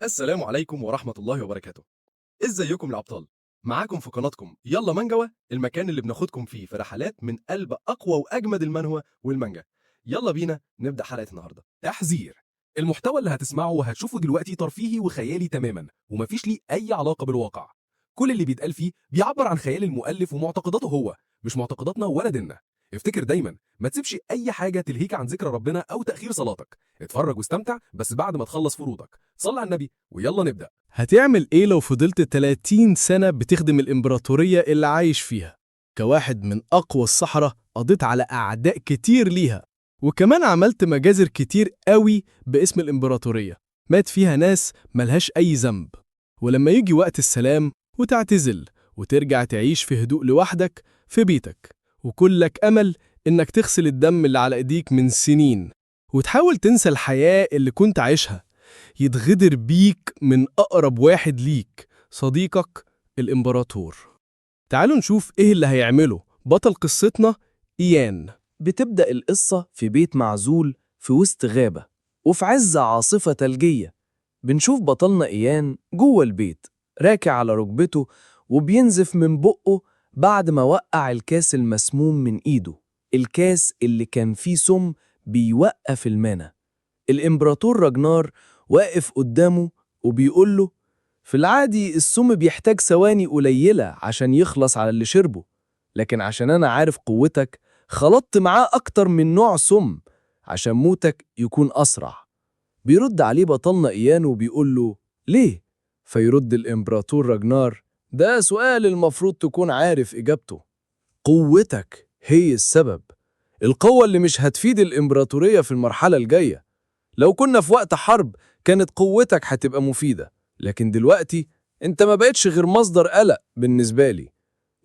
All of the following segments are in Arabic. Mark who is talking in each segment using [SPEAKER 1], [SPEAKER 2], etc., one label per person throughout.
[SPEAKER 1] السلام عليكم ورحمة الله وبركاته. ازيكم الأبطال؟ معاكم في قناتكم يلا مانجوا، المكان اللي بناخدكم فيه في رحلات من قلب أقوى وأجمد المانهوا والمانجا. يلا بينا نبدأ حلقة النهاردة.
[SPEAKER 2] تحذير: المحتوى اللي هتسمعه وهتشوفه دلوقتي ترفيهي وخيالي تماما ومفيش ليه أي علاقة بالواقع. كل اللي بيتقال فيه بيعبر عن خيال المؤلف ومعتقداته هو، مش معتقداتنا ولا ديننا. افتكر دايما ما تسيبش أي حاجة تلهيك عن ذكر ربنا أو تأخير صلاتك. اتفرج واستمتع بس بعد ما تخلص فروضك. صل على النبي ويلا نبدأ.
[SPEAKER 3] هتعمل إيه لو فضلت 30 سنة بتخدم الإمبراطورية اللي عايش فيها؟ كواحد من أقوى السحرة قضيت على أعداء كتير ليها، وكمان عملت مجازر كتير قوي باسم الإمبراطورية مات فيها ناس ملهاش أي ذنب. ولما يجي وقت السلام وتعتزل وترجع تعيش في هدوء لوحدك في بيتك، وكلك أمل إنك تغسل الدم اللي على إيديك من سنين وتحاول تنسى الحياة اللي كنت عايشها، يتغدر بيك من أقرب واحد ليك، صديقك الإمبراطور. تعالوا نشوف إيه اللي هيعمله بطل قصتنا إيان.
[SPEAKER 4] بتبدأ القصة في بيت معزول في وسط غابة وفي عز عاصفة ثلجية. بنشوف بطلنا إيان جوه البيت راكع على ركبته وبينزف من بقه بعد ما وقع الكاس المسموم من إيده، الكاس اللي كان فيه سم بيوقف المانا. الإمبراطور راجنار واقف قدامه وبيقول له: في العادي السم بيحتاج ثواني قليلة عشان يخلص على اللي شربه، لكن عشان أنا عارف قوتك خلطت معاه أكتر من نوع سم عشان موتك يكون أسرع. بيرد عليه بطلنا إيان وبيقول له: ليه؟ فيرد الإمبراطور راجنار: ده سؤال المفروض تكون عارف إجابته. قوتك هي السبب، القوة اللي مش هتفيد الإمبراطورية في المرحلة الجاية. لو كنا في وقت حرب كانت قوتك هتبقى مفيدة، لكن دلوقتي انت ما بقتش غير مصدر قلق بالنسبة لي.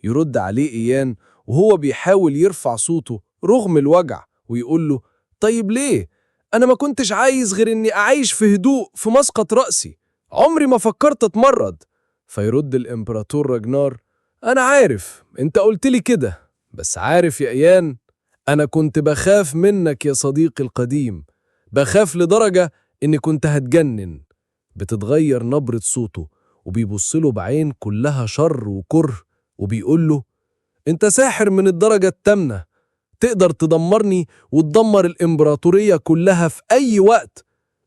[SPEAKER 4] يرد عليه إيان وهو بيحاول يرفع صوته رغم الوجع ويقول له: طيب ليه؟ أنا ما كنتش عايز غير إني أعيش في هدوء في مسقط رأسي، عمري ما فكرت أتمرد. فيرد الإمبراطور راجنار: أنا عارف أنت قلت لي كده، بس عارف يا إيان، أنا كنت بخاف منك يا صديقي القديم، بخاف لدرجة إني كنت هتجنن. بتتغير نبرة صوته وبيبصله بعين كلها شر وكره وبيقول له: أنت ساحر من الدرجة التامنة، تقدر تدمرني وتدمر الإمبراطورية كلها في أي وقت.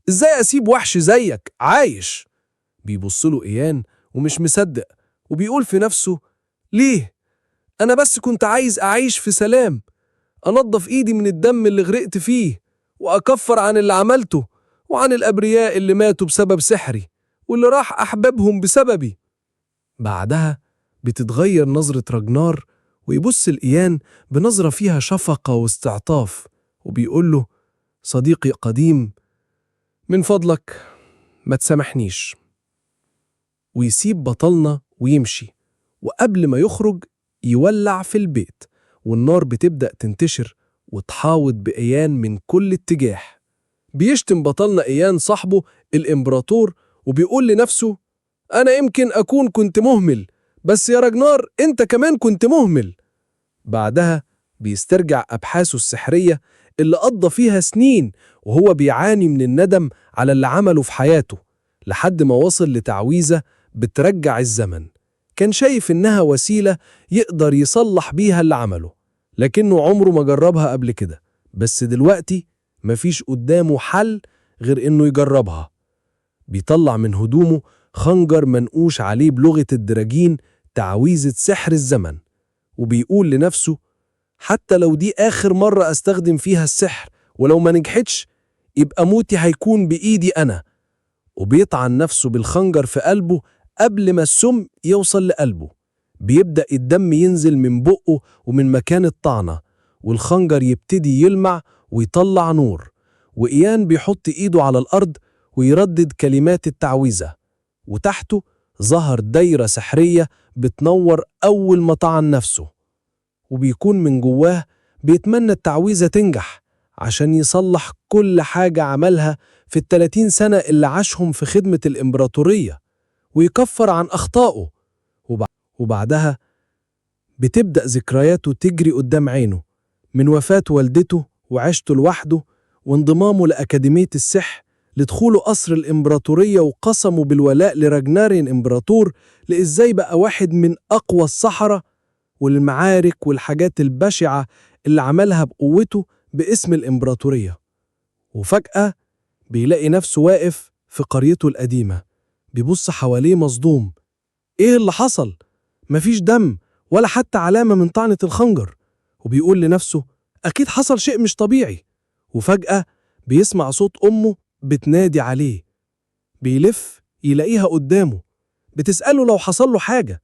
[SPEAKER 4] إزاي أسيب وحش زيك عايش؟ بيبصله إيان ومش مصدق وبيقول في نفسه: ليه؟ أنا بس كنت عايز أعيش في سلام، أنظف إيدي من الدم اللي غرقت فيه وأكفر عن اللي عملته وعن الأبرياء اللي ماتوا بسبب سحري واللي راح أحبابهم بسببي. بعدها بتتغير نظرة راجنار ويبص لإيان بنظرة فيها شفقة واستعطاف وبيقول له: صديقي قديم، من فضلك ما تسامحنيش. ويسيب بطلنا ويمشي، وقبل ما يخرج يولع في البيت والنار بتبدأ تنتشر وتحاوط بإيان من كل اتجاه. بيشتم بطلنا إيان صاحبه الإمبراطور وبيقول لنفسه: أنا يمكن أكون كنت مهمل، بس يا راجنار أنت كمان كنت مهمل. بعدها بيسترجع أبحاثه السحرية اللي قضى فيها سنين وهو بيعاني من الندم على اللي عمله في حياته، لحد ما وصل لتعويذة بترجع الزمن. كان شايف إنها وسيلة يقدر يصلح بيها اللي عمله، لكنه عمره ما جربها قبل كده، بس دلوقتي مفيش قدامه حل غير إنه يجربها. بيطلع من هدومه خنجر منقوش عليه بلغة الدراجين تعويذة سحر الزمن، وبيقول لنفسه: حتى لو دي آخر مرة أستخدم فيها السحر، ولو ما نجحتش يبقى موتي هيكون بإيدي أنا. وبيطعن نفسه بالخنجر في قلبه قبل ما السم يوصل لقلبه. بيبدأ الدم ينزل من بقه ومن مكان الطعنة، والخنجر يبتدي يلمع ويطلع نور. وإيان بيحط إيده على الأرض ويردد كلمات التعويذة، وتحته ظهر دايرة سحرية بتنور أول ما طعن نفسه. وبيكون من جواه بيتمنى التعويذة تنجح عشان يصلح كل حاجة عملها في ال30 سنة اللي عاشهم في خدمة الإمبراطورية ويكفر عن أخطائه. وبعدها بتبدأ ذكرياته تجري قدام عينه، من وفاة والدته وعيشته لوحده وانضمامه لأكاديمية السحر
[SPEAKER 3] لدخوله قصر الإمبراطورية وقسموا بالولاء لراجناري الإمبراطور لإزاي بقى واحد من أقوى السحرة، والمعارك والحاجات البشعة اللي عملها بقوته باسم الإمبراطورية. وفجأة بيلاقي نفسه واقف في قريته القديمة، بيبص حواليه مصدوم. إيه اللي حصل؟ مفيش دم ولا حتى علامة من طعنة الخنجر. وبيقول لنفسه أكيد حصل شيء مش طبيعي. وفجأة بيسمع صوت أمه بتنادي عليه. بيلف يلاقيها قدامه بتسأله لو حصل له حاجة.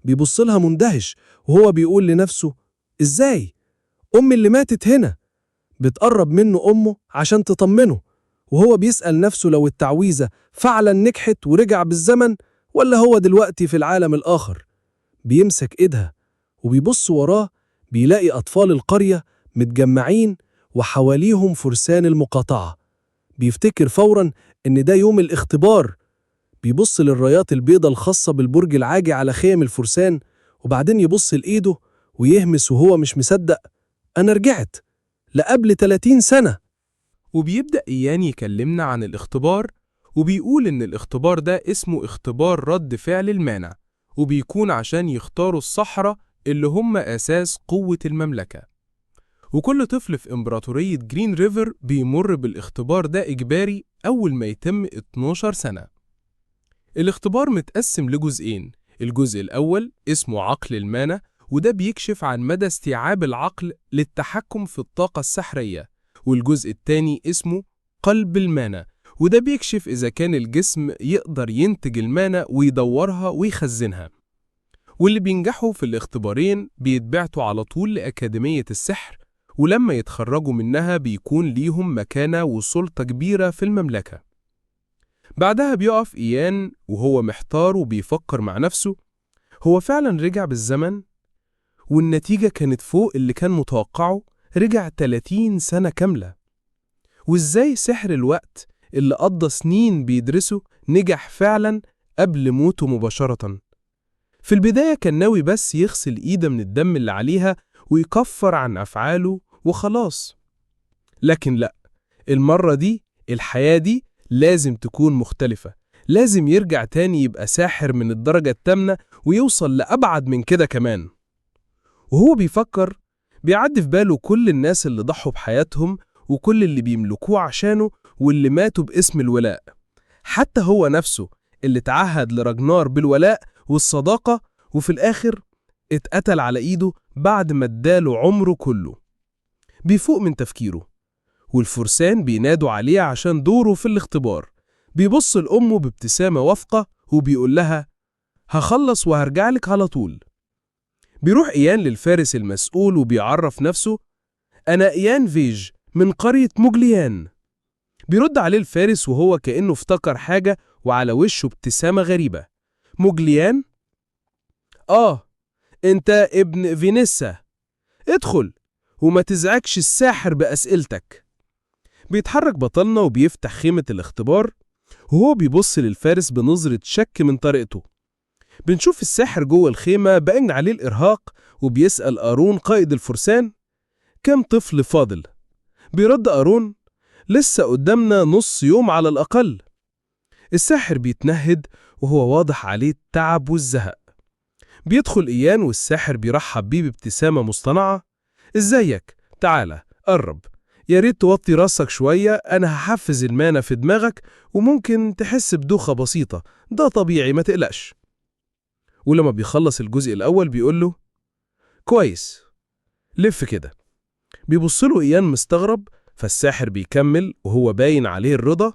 [SPEAKER 3] بيبص لها مندهش وهو بيقول لنفسه إزاي؟ أمي اللي ماتت هنا. بتقرب منه أمه عشان تطمنه، وهو بيسأل نفسه لو التعويذة فعلا نجحت ورجع بالزمن ولا هو دلوقتي في العالم الآخر. بيمسك إيدها وبيبص وراه، بيلاقي أطفال القرية متجمعين وحواليهم فرسان المقاطعة. بيفتكر فوراً إن ده يوم الاختبار. بيبص للرايات البيضة الخاصة بالبرج العاجي على خيم الفرسان، وبعدين يبص لإيده ويهمس وهو مش مصدق، أنا رجعت لقبل 30 سنة.
[SPEAKER 2] وبيبدأ إيان يكلمنا عن الاختبار، وبيقول إن الاختبار ده اسمه اختبار رد فعل المانع، وبيكون عشان يختاروا السحرة اللي هم أساس قوة المملكة. وكل طفل في إمبراطورية جرين ريفر بيمر بالاختبار ده إجباري أول ما يتم 12 سنة. الاختبار متقسم لجزئين، الجزء الأول اسمه عقل المانا، وده بيكشف عن مدى استيعاب العقل للتحكم في الطاقة السحرية. والجزء الثاني اسمه قلب المانا، وده بيكشف إذا كان الجسم يقدر ينتج المانا ويدورها ويخزنها. واللي بينجحوا في الاختبارين بيتبعتوا على طول لأكاديمية السحر، ولما يتخرجوا منها بيكون ليهم مكانة وسلطة كبيرة في المملكة. بعدها بيقف إيان وهو محتار وبيفكر مع نفسه، هو فعلا رجع بالزمن؟ والنتيجة كانت فوق اللي كان متوقعه، رجع 30 سنة كاملة. وإزاي سحر الوقت اللي قضى سنين بيدرسه نجح فعلا قبل موته مباشرة؟ في البداية كان ناوي بس يغسل إيده من الدم اللي عليها ويكفر عن أفعاله وخلاص. لكن لأ، المرة دي الحياة دي لازم تكون مختلفة، لازم يرجع تاني يبقى ساحر من الدرجة التامنة ويوصل لأبعد من كده كمان. وهو بيفكر بيعدي في باله كل الناس اللي ضحوا بحياتهم وكل اللي بيملكوه عشانه واللي ماتوا باسم الولاء، حتى هو نفسه اللي تعهد لراجنار بالولاء والصداقة وفي الآخر اتقتل على إيده بعد ما اداله عمره كله. بيفوق من تفكيره والفرسان بينادوا عليه عشان دوره في الاختبار. بيبص لأمه بابتسامة واثقة وبيقول لها هخلص وهرجعلك على طول. بيروح إيان للفارس المسؤول وبيعرف نفسه، أنا إيان فيج من قرية موجليان. بيرد عليه الفارس وهو كأنه افتكر حاجة وعلى وشه ابتسامة غريبة. موجليان؟ انت ابن فينيسا، ادخل وما تزعجش الساحر بأسئلتك. بيتحرك بطلنا وبيفتح خيمة الاختبار وهو بيبص للفارس بنظرة شك من طريقته. بنشوف الساحر جوه الخيمة باين عليه الإرهاق وبيسأل آرون قائد الفرسان كم طفل فاضل؟ بيرد آرون لسه قدامنا نص يوم على الأقل. الساحر بيتنهد وهو واضح عليه التعب والزهق. بيدخل إيان والساحر بيرحب بيه بابتسامة مصطنعة، ازيك؟ تعالى قرب، يا ريت توطي راسك شوية، أنا هحفز المانا في دماغك وممكن تحس بدوخة بسيطة، ده طبيعي ما تقلقش. ولما بيخلص الجزء الأول بيقوله كويس، لف كده. بيبصله إيان مستغرب، فالساحر بيكمل وهو باين عليه الرضا،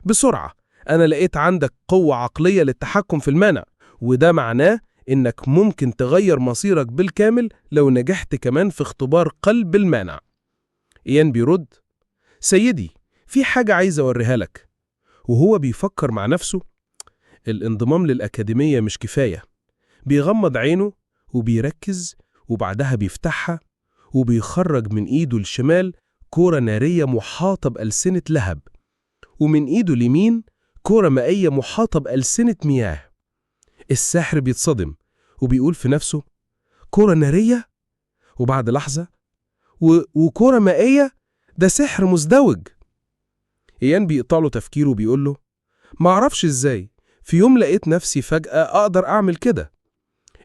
[SPEAKER 2] بسرعة أنا لقيت عندك قوة عقلية للتحكم في المانع، وده معناه إنك ممكن تغير مصيرك بالكامل لو نجحت كمان في اختبار قلب المانع. إيان بيرد سيدي في حاجة عايز أوريها لك. وهو بيفكر مع نفسه الانضمام للأكاديمية مش كفاية. بيغمض عينه وبيركز وبعدها بيفتحها وبيخرج من إيده الشمال كورة نارية محاطة بألسنة لهب، ومن إيده اليمين كورة مائية محاطة بألسنة مياه. الساحر بيتصدم وبيقول في نفسه كورة نارية؟ وبعد لحظة وكورة مائية؟ ده سحر مزدوج.
[SPEAKER 5] إيان بيقطع له تفكيره وبيقول له معرفش إزاي في يوم لقيت نفسي فجأة أقدر أعمل كده.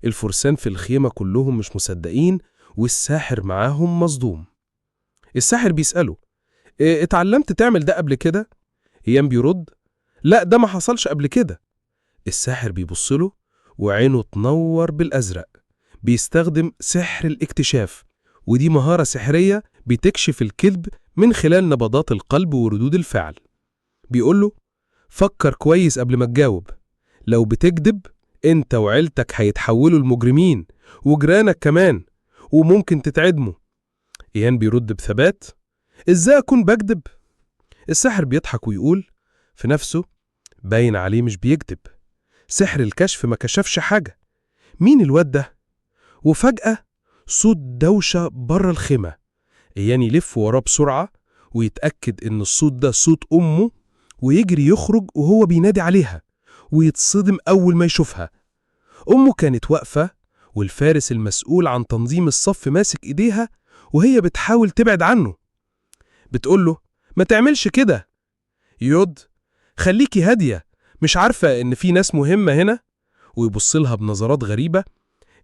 [SPEAKER 5] الفرسان في الخيمة كلهم مش مصدقين والساحر معاهم مصدوم. الساحر بيسأله اتعلمت تعمل ده قبل كده؟ إيان بيرد لا ده ما حصلش قبل كده. الساحر بيبصله وعينه تنور بالأزرق. بيستخدم سحر الاكتشاف، ودي مهارة سحرية بتكشف الكذب من خلال نبضات القلب وردود الفعل. بيقوله فكر كويس قبل ما تجاوب، لو بتكذب انت وعيلتك هيتحولوا المجرمين وجيرانك كمان وممكن تتعدموا. إيان بيرد بثبات ازاي اكون بكذب؟ الساحر بيضحك ويقول في نفسه باين عليه مش بيكذب، سحر الكشف ما كشفش حاجة. مين الواد ده؟ وفجأة صوت دوشة بره الخيمة. إيان يلف وراه بسرعة ويتأكد إن الصوت ده صوت أمه، ويجري يخرج وهو بينادي عليها، ويتصدم أول ما يشوفها. أمه كانت واقفة والفارس المسؤول عن تنظيم الصف ماسك إيديها وهي بتحاول تبعد عنه. بتقوله ما تعملش كده يود، خليكي هادية، مش عارفة إن في ناس مهمة هنا؟ ويبصلها بنظرات غريبة.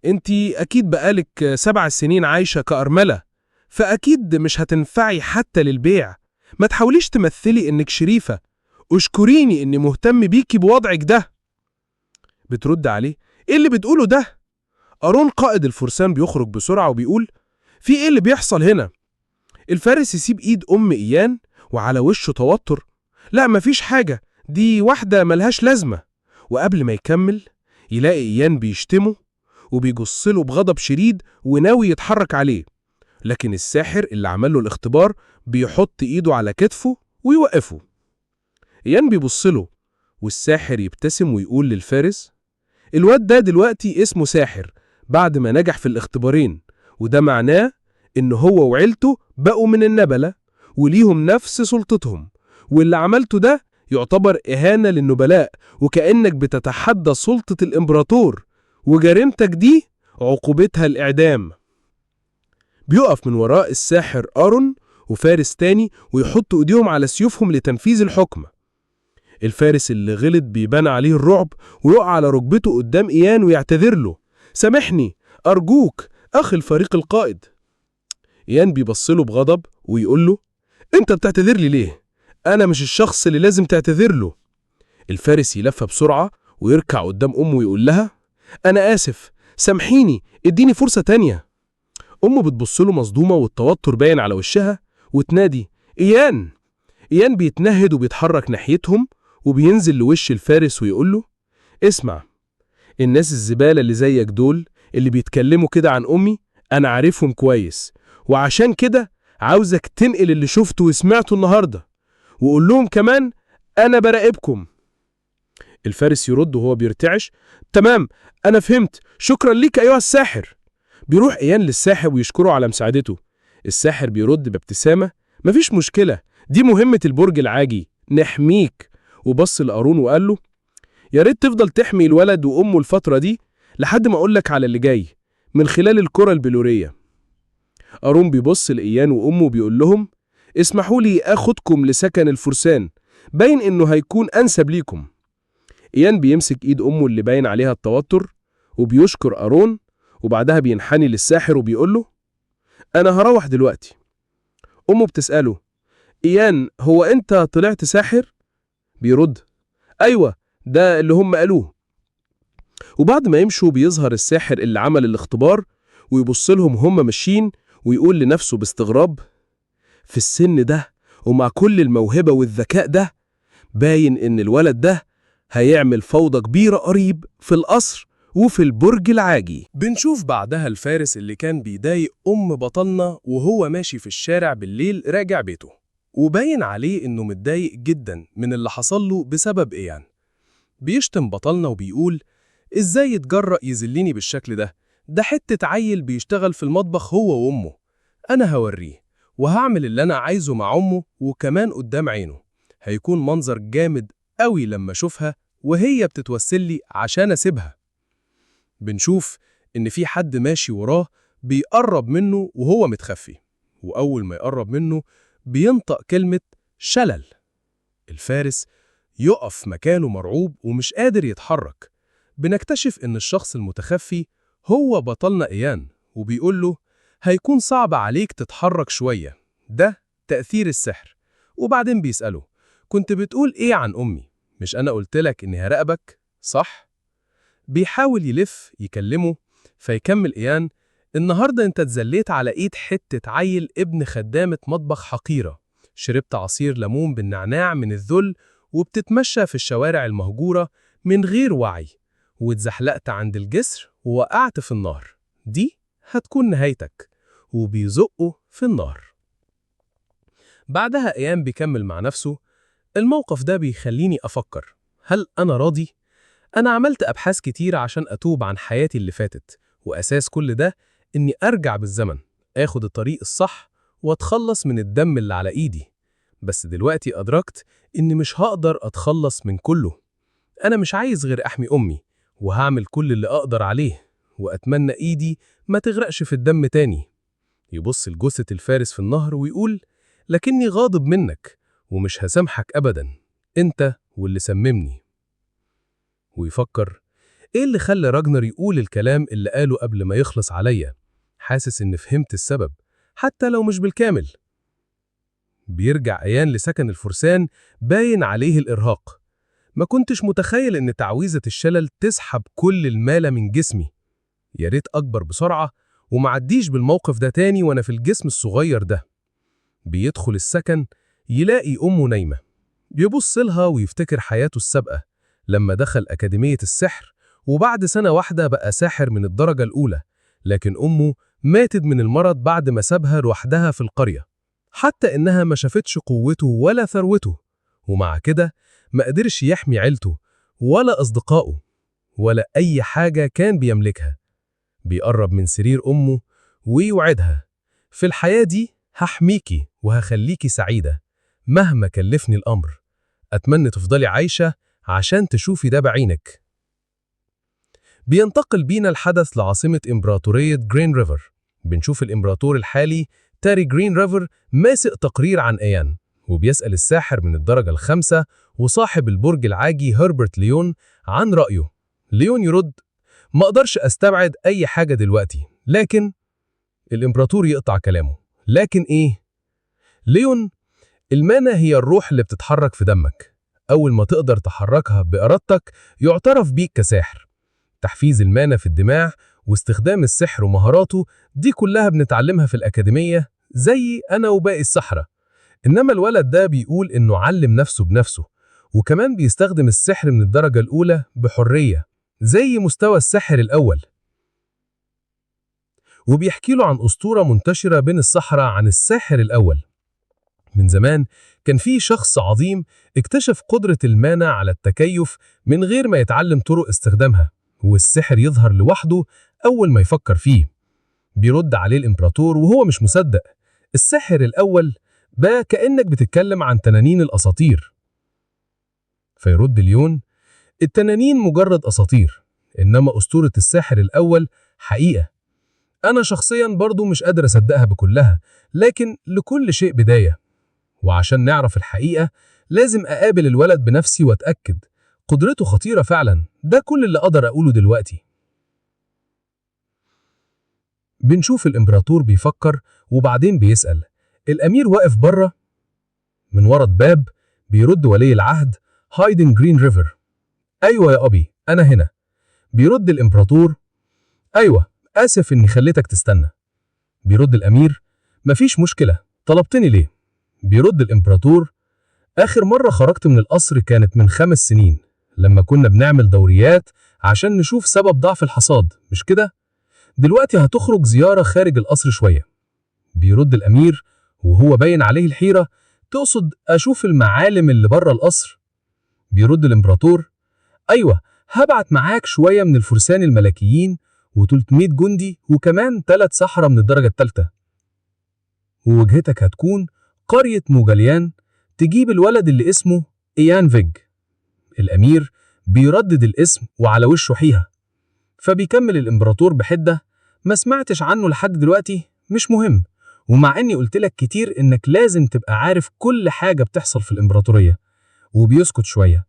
[SPEAKER 5] انتي أكيد بقالك 7 سنين عايشة كأرملة، فأكيد مش هتنفعي حتى للبيع. ما تحاوليش تمثلي إنك شريفة، اشكريني إني مهتم بيكي بوضعك ده. بترد عليه إيه اللي بتقوله ده؟ أرون قائد الفرسان بيخرج بسرعة وبيقول في إيه اللي بيحصل هنا؟ الفارس يسيب إيد أم إيان وعلى وشه توتر. لا مفيش حاجة، دي واحدة ملهاش لازمة. وقبل ما يكمل يلاقي إيان بيشتمه وبيجصله بغضب شديد وناوي يتحرك عليه، لكن الساحر اللي عمل له الاختبار بيحط إيده على كتفه ويوقفه. إيان بيبصله والساحر يبتسم ويقول للفارس الواد ده دلوقتي اسمه ساحر بعد ما نجح في الاختبارين، وده معناه إن هو وعيلته بقوا من النبلة وليهم نفس سلطتهم، واللي عملته ده يعتبر إهانة للنبلاء وكأنك بتتحدى سلطة الإمبراطور، وجريمتك دي عقوبتها الإعدام. بيقف من وراء الساحر أرون وفارس تاني ويحطوا إيديهم على سيوفهم لتنفيذ الحكم. الفارس اللي غلط بيبان عليه الرعب ويقع على ركبته قدام إيان ويعتذر له سامحني أرجوك أخي الفريق القائد. إيان بيبصله بغضب ويقول له أنت بتعتذر لي ليه؟ أنا مش الشخص اللي لازم تعتذر له. الفارس يلف بسرعة ويركع قدام أمه ويقول لها أنا آسف، سامحيني، اديني فرصة تانية. أمه بتبصله مصدومة والتوتر باين على وشها وتنادي إيان. إيان بيتنهد وبيتحرك ناحيتهم وبينزل لوش الفارس ويقول له اسمع، الناس الزبالة اللي زيك دول اللي بيتكلموا كده عن أمي أنا عارفهم كويس، وعشان كده عاوزك تنقل اللي شفته وسمعته النهاردة وقول لهم كمان أنا براقبكم. الفارس يرد وهو بيرتعش تمام أنا فهمت، شكرا ليك أيها الساحر. بيروح إيان للساحر ويشكره على مساعدته. الساحر بيرد بابتسامة مفيش مشكلة، دي مهمة البرج العاجي، نحميك. وبص لأرون وقال له يا ريت تفضل تحمي الولد وأمه الفترة دي لحد ما أقولك على اللي جاي من خلال الكرة البلورية. أرون بيبص لإيان وأمه بيقول لهم اسمحوا لي أخدكم لسكن الفرسان، باين إنه هيكون أنسب ليكم. إيان بيمسك إيد أمه اللي باين عليها التوتر وبيشكر أرون، وبعدها بينحني للساحر وبيقول له أنا هروح دلوقتي. أمه بتسأله إيان هو أنت طلعت ساحر؟ بيرد أيوة ده اللي هم قالوه. وبعد ما يمشوا بيظهر الساحر اللي عمل الاختبار ويبص لهم هم ماشيين ويقول لنفسه باستغراب في السن ده ومع كل الموهبة والذكاء ده باين إن الولد ده هيعمل فوضى كبيرة قريب في القصر وفي البرج العاجي. بنشوف بعدها الفارس اللي كان بيضايق أم بطلنا وهو ماشي في الشارع بالليل راجع بيته، وباين عليه إنه متضايق جدا من اللي حصل له بسبب إيان. بيشتم بطلنا وبيقول إزاي يتجرأ يذلني بالشكل ده؟ ده حتة عيل بيشتغل في المطبخ هو وأمه، أنا هوريه وهعمل اللي أنا عايزه مع أمه وكمان قدام عينه، هيكون منظر جامد قوي لما أشوفها وهي بتتوسل لي عشان أسيبها. بنشوف إن في حد ماشي وراه بيقرب منه وهو متخفي، وأول ما يقرب منه بينطق كلمة شلل.
[SPEAKER 3] الفارس يقف مكانه مرعوب ومش قادر يتحرك. بنكتشف إن الشخص المتخفي هو بطلنا إيان، وبيقول له هيكون صعب عليك تتحرك شوية، ده تأثير السحر. وبعدين بيسأله كنت بتقول إيه عن أمي؟ مش أنا قلتلك إني هراقبك، صح؟ بيحاول يلف يكلمه، فيكمل إيان النهاردة أنت اتزليت على إيد حتة عيل ابن خدامة مطبخ حقيرة، شربت عصير ليمون بالنعناع من الذل، وبتتمشى في الشوارع المهجورة من غير وعي، واتزحلقت عند الجسر ووقعت في النار، دي هتكون نهايتك. وبيزقه في النار. بعدها إيان بيكمل مع نفسه الموقف ده بيخليني أفكر، هل أنا راضي؟ أنا عملت أبحاث كتير عشان أتوب عن حياتي اللي فاتت، وأساس كل ده إني أرجع بالزمن، آخد الطريق الصح وأتخلص من الدم اللي على إيدي. بس دلوقتي أدركت إني مش هقدر أتخلص من كله. أنا مش عايز غير أحمي أمي، وهعمل كل اللي أقدر عليه، وأتمنى إيدي ما تغرقش في الدم تاني. يبص لجثة الفارس في النهر ويقول لكني غاضب منك ومش هسامحك أبدا، أنت واللي سممني. ويفكر إيه اللي خلى راجنر يقول الكلام اللي قاله قبل ما يخلص عليا. حاسس إن فهمت السبب حتى لو مش بالكامل. بيرجع إيان لسكن الفرسان باين عليه الإرهاق. ما كنتش متخيل إن تعويذة الشلل تسحب كل المال من جسمي. يا ريت أكبر بسرعة ومعديش بالموقف ده تاني وأنا في الجسم الصغير ده. بيدخل السكن يلاقي أمه نايمة. بيبص لها ويفتكر حياته السابقة لما دخل أكاديمية السحر، وبعد سنة واحدة بقى ساحر من الدرجة الأولى، لكن أمه ماتت من المرض بعد ما سابها لوحدها في القرية، حتى إنها ما شافتش قوته ولا ثروته، ومع كده ما قدرش يحمي عيلته ولا أصدقائه ولا أي حاجة كان بيملكها. بيقرب من سرير أمه ويوعدها في الحياة دي هحميكي وهخليكي سعيدة مهما كلفني الأمر، أتمنى تفضلي عايشة عشان تشوفي ده بعينك. بينتقل بينا الحدث لعاصمة إمبراطورية جرين ريفر. بنشوف الإمبراطور الحالي تاري جرين ريفر ماسك تقرير عن إيان، وبيسأل الساحر من الدرجة الخامسة وصاحب البرج العاجي هربرت ليون عن رأيه. ليون يرد ما أقدرش أستبعد أي حاجة دلوقتي، لكن الإمبراطور يقطع كلامه لكن إيه؟ ليون المانا هي الروح اللي بتتحرك في دمك، أول ما تقدر تحركها بإرادتك يعترف بيك كساحر. تحفيز المانا في الدماغ واستخدام السحر ومهاراته دي كلها بنتعلمها في الأكاديمية زي أنا وباقي السحرة. إنما الولد ده بيقول إنه علم نفسه بنفسه، وكمان بيستخدم السحر من الدرجة الأولى بحرية زي مستوى السحر الأول. وبيحكي له عن أسطورة منتشرة بين السحرة عن الساحر الأول. من زمان كان في شخص عظيم اكتشف قدرة المانا على التكيف من غير ما يتعلم طرق استخدامها، والسحر يظهر لوحده أول ما يفكر فيه. بيرد عليه الإمبراطور وهو مش مصدق، الساحر الأول بقى كأنك بتتكلم عن تنانين الأساطير. فيرد ليون التنانين مجرد أساطير، إنما أسطورة الساحر الأول حقيقة. أنا شخصياً برضو مش قادر أصدقها بكلها، لكن لكل شيء بداية، وعشان نعرف الحقيقة لازم أقابل الولد بنفسي وأتأكد قدرته خطيرة فعلاً. ده كل اللي أقدر أقوله دلوقتي. بنشوف الإمبراطور بيفكر وبعدين بيسأل الأمير واقف بره. من ورا الباب بيرد ولي العهد هايدن جرين ريفر. أيوة يا أبي أنا هنا. بيرد الإمبراطور أيوة آسف إني خليتك تستنى. بيرد الأمير مفيش مشكلة، طلبتني ليه؟ بيرد الإمبراطور آخر مرة خرجت من القصر كانت من 5 سنين لما كنا بنعمل دوريات عشان نشوف سبب ضعف الحصاد، مش كده؟ دلوقتي هتخرج زيارة خارج القصر شوية. بيرد الأمير وهو باين عليه الحيرة تقصد أشوف المعالم اللي بره القصر؟ بيرد الإمبراطور أيوة هبعت معاك شوية من الفرسان الملكيين و300 جندي وكمان 3 سحرة من الدرجة الثالثة، ووجهتك هتكون قرية موجاليان تجيب الولد اللي اسمه إيان فيج. الأمير بيردد الاسم وعلى وشه حيها. فبيكمل الإمبراطور بحدة ما سمعتش عنه لحد دلوقتي، مش مهم، ومع إني قلت لك كتير إنك لازم تبقى عارف كل حاجة بتحصل في الإمبراطورية،
[SPEAKER 6] وبيسكت شوية.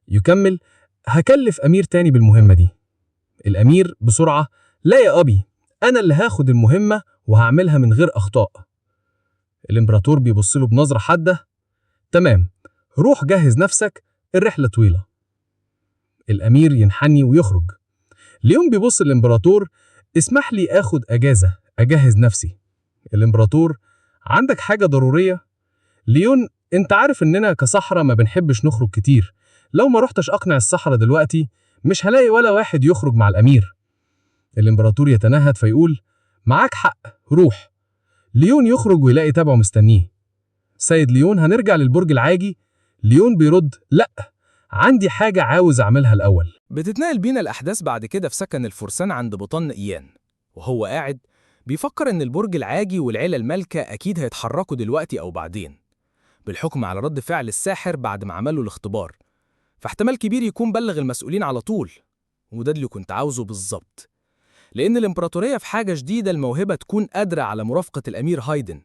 [SPEAKER 6] يكمل: هكلف أمير تاني بالمهمة دي. الأمير بسرعة: لا يا أبي، أنا اللي هاخد المهمة وهعملها من غير أخطاء. الإمبراطور بيبصله بنظرة حادة: تمام، روح جهز نفسك، الرحلة طويلة. الأمير ينحني ويخرج. ليون بيبص الإمبراطور: اسمح لي آخد أجازة أجهز نفسي. الإمبراطور: عندك حاجة ضرورية؟ ليون: انت عارف اننا كصحراء ما بنحبش نخرج كتير، لو ما رحتش اقنع الصحراء دلوقتي مش هلاقي ولا واحد يخرج مع الامير. الامبراطور يتنهد فيقول: معاك حق، روح. ليون يخرج ويلاقي تابعه مستنيه. سيد ليون، هنرجع للبرج العاجي؟ ليون بيرد: لا، عندي حاجة عاوز اعملها الاول.
[SPEAKER 2] بتتنقل بينا الأحداث بعد كده في سكن الفرسان عند بطن إيان، وهو قاعد بيفكر إن البرج العاجي والعيلة المالكة أكيد هيتحركوا دلوقتي أو بعدين، بالحكم على رد فعل الساحر بعد ما عمله الاختبار، فاحتمال كبير يكون بلغ المسؤولين على طول. وده اللي كنت عاوزه بالظبط، لأن الإمبراطورية في حاجة شديدة الموهبة تكون قادرة على مرافقة الأمير هايدن.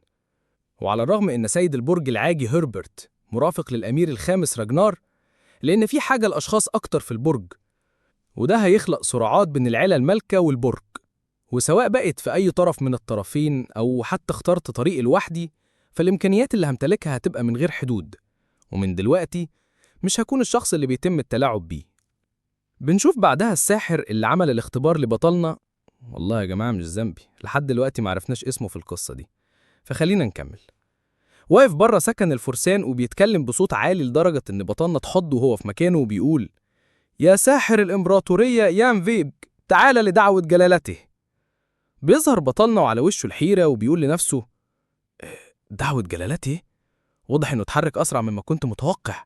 [SPEAKER 2] وعلى الرغم إن سيد البرج العاجي هربرت مرافق للأمير الخامس راجنار، لأن في حاجة لأشخاص أكتر في البرج، وده هيخلق صراعات بين العيلة المالكة والبرج. وسواء بقت في أي طرف من الطرفين أو حتى اخترت طريقي لوحدي، فالإمكانيات اللي همتلكها هتبقى من غير حدود، ومن دلوقتي مش هكون الشخص اللي بيتم التلاعب بيه. بنشوف بعدها الساحر اللي عمل الاختبار لبطلنا، والله يا جماعة مش ذنبي، لحد دلوقتي معرفناش اسمه في القصة دي، فخلينا نكمل. واقف بره سكن الفرسان وبيتكلم بصوت عالي لدرجة إن بطلنا اتخض وهو في مكانه وبيقول: يا ساحر الإمبراطورية يان فيج، تعال لدعوة جلالته. بيظهر بطلنا وعلى وشه الحيرة وبيقول لنفسه: دعوة جلالته؟ واضح إنه اتحرك أسرع مما كنت متوقع.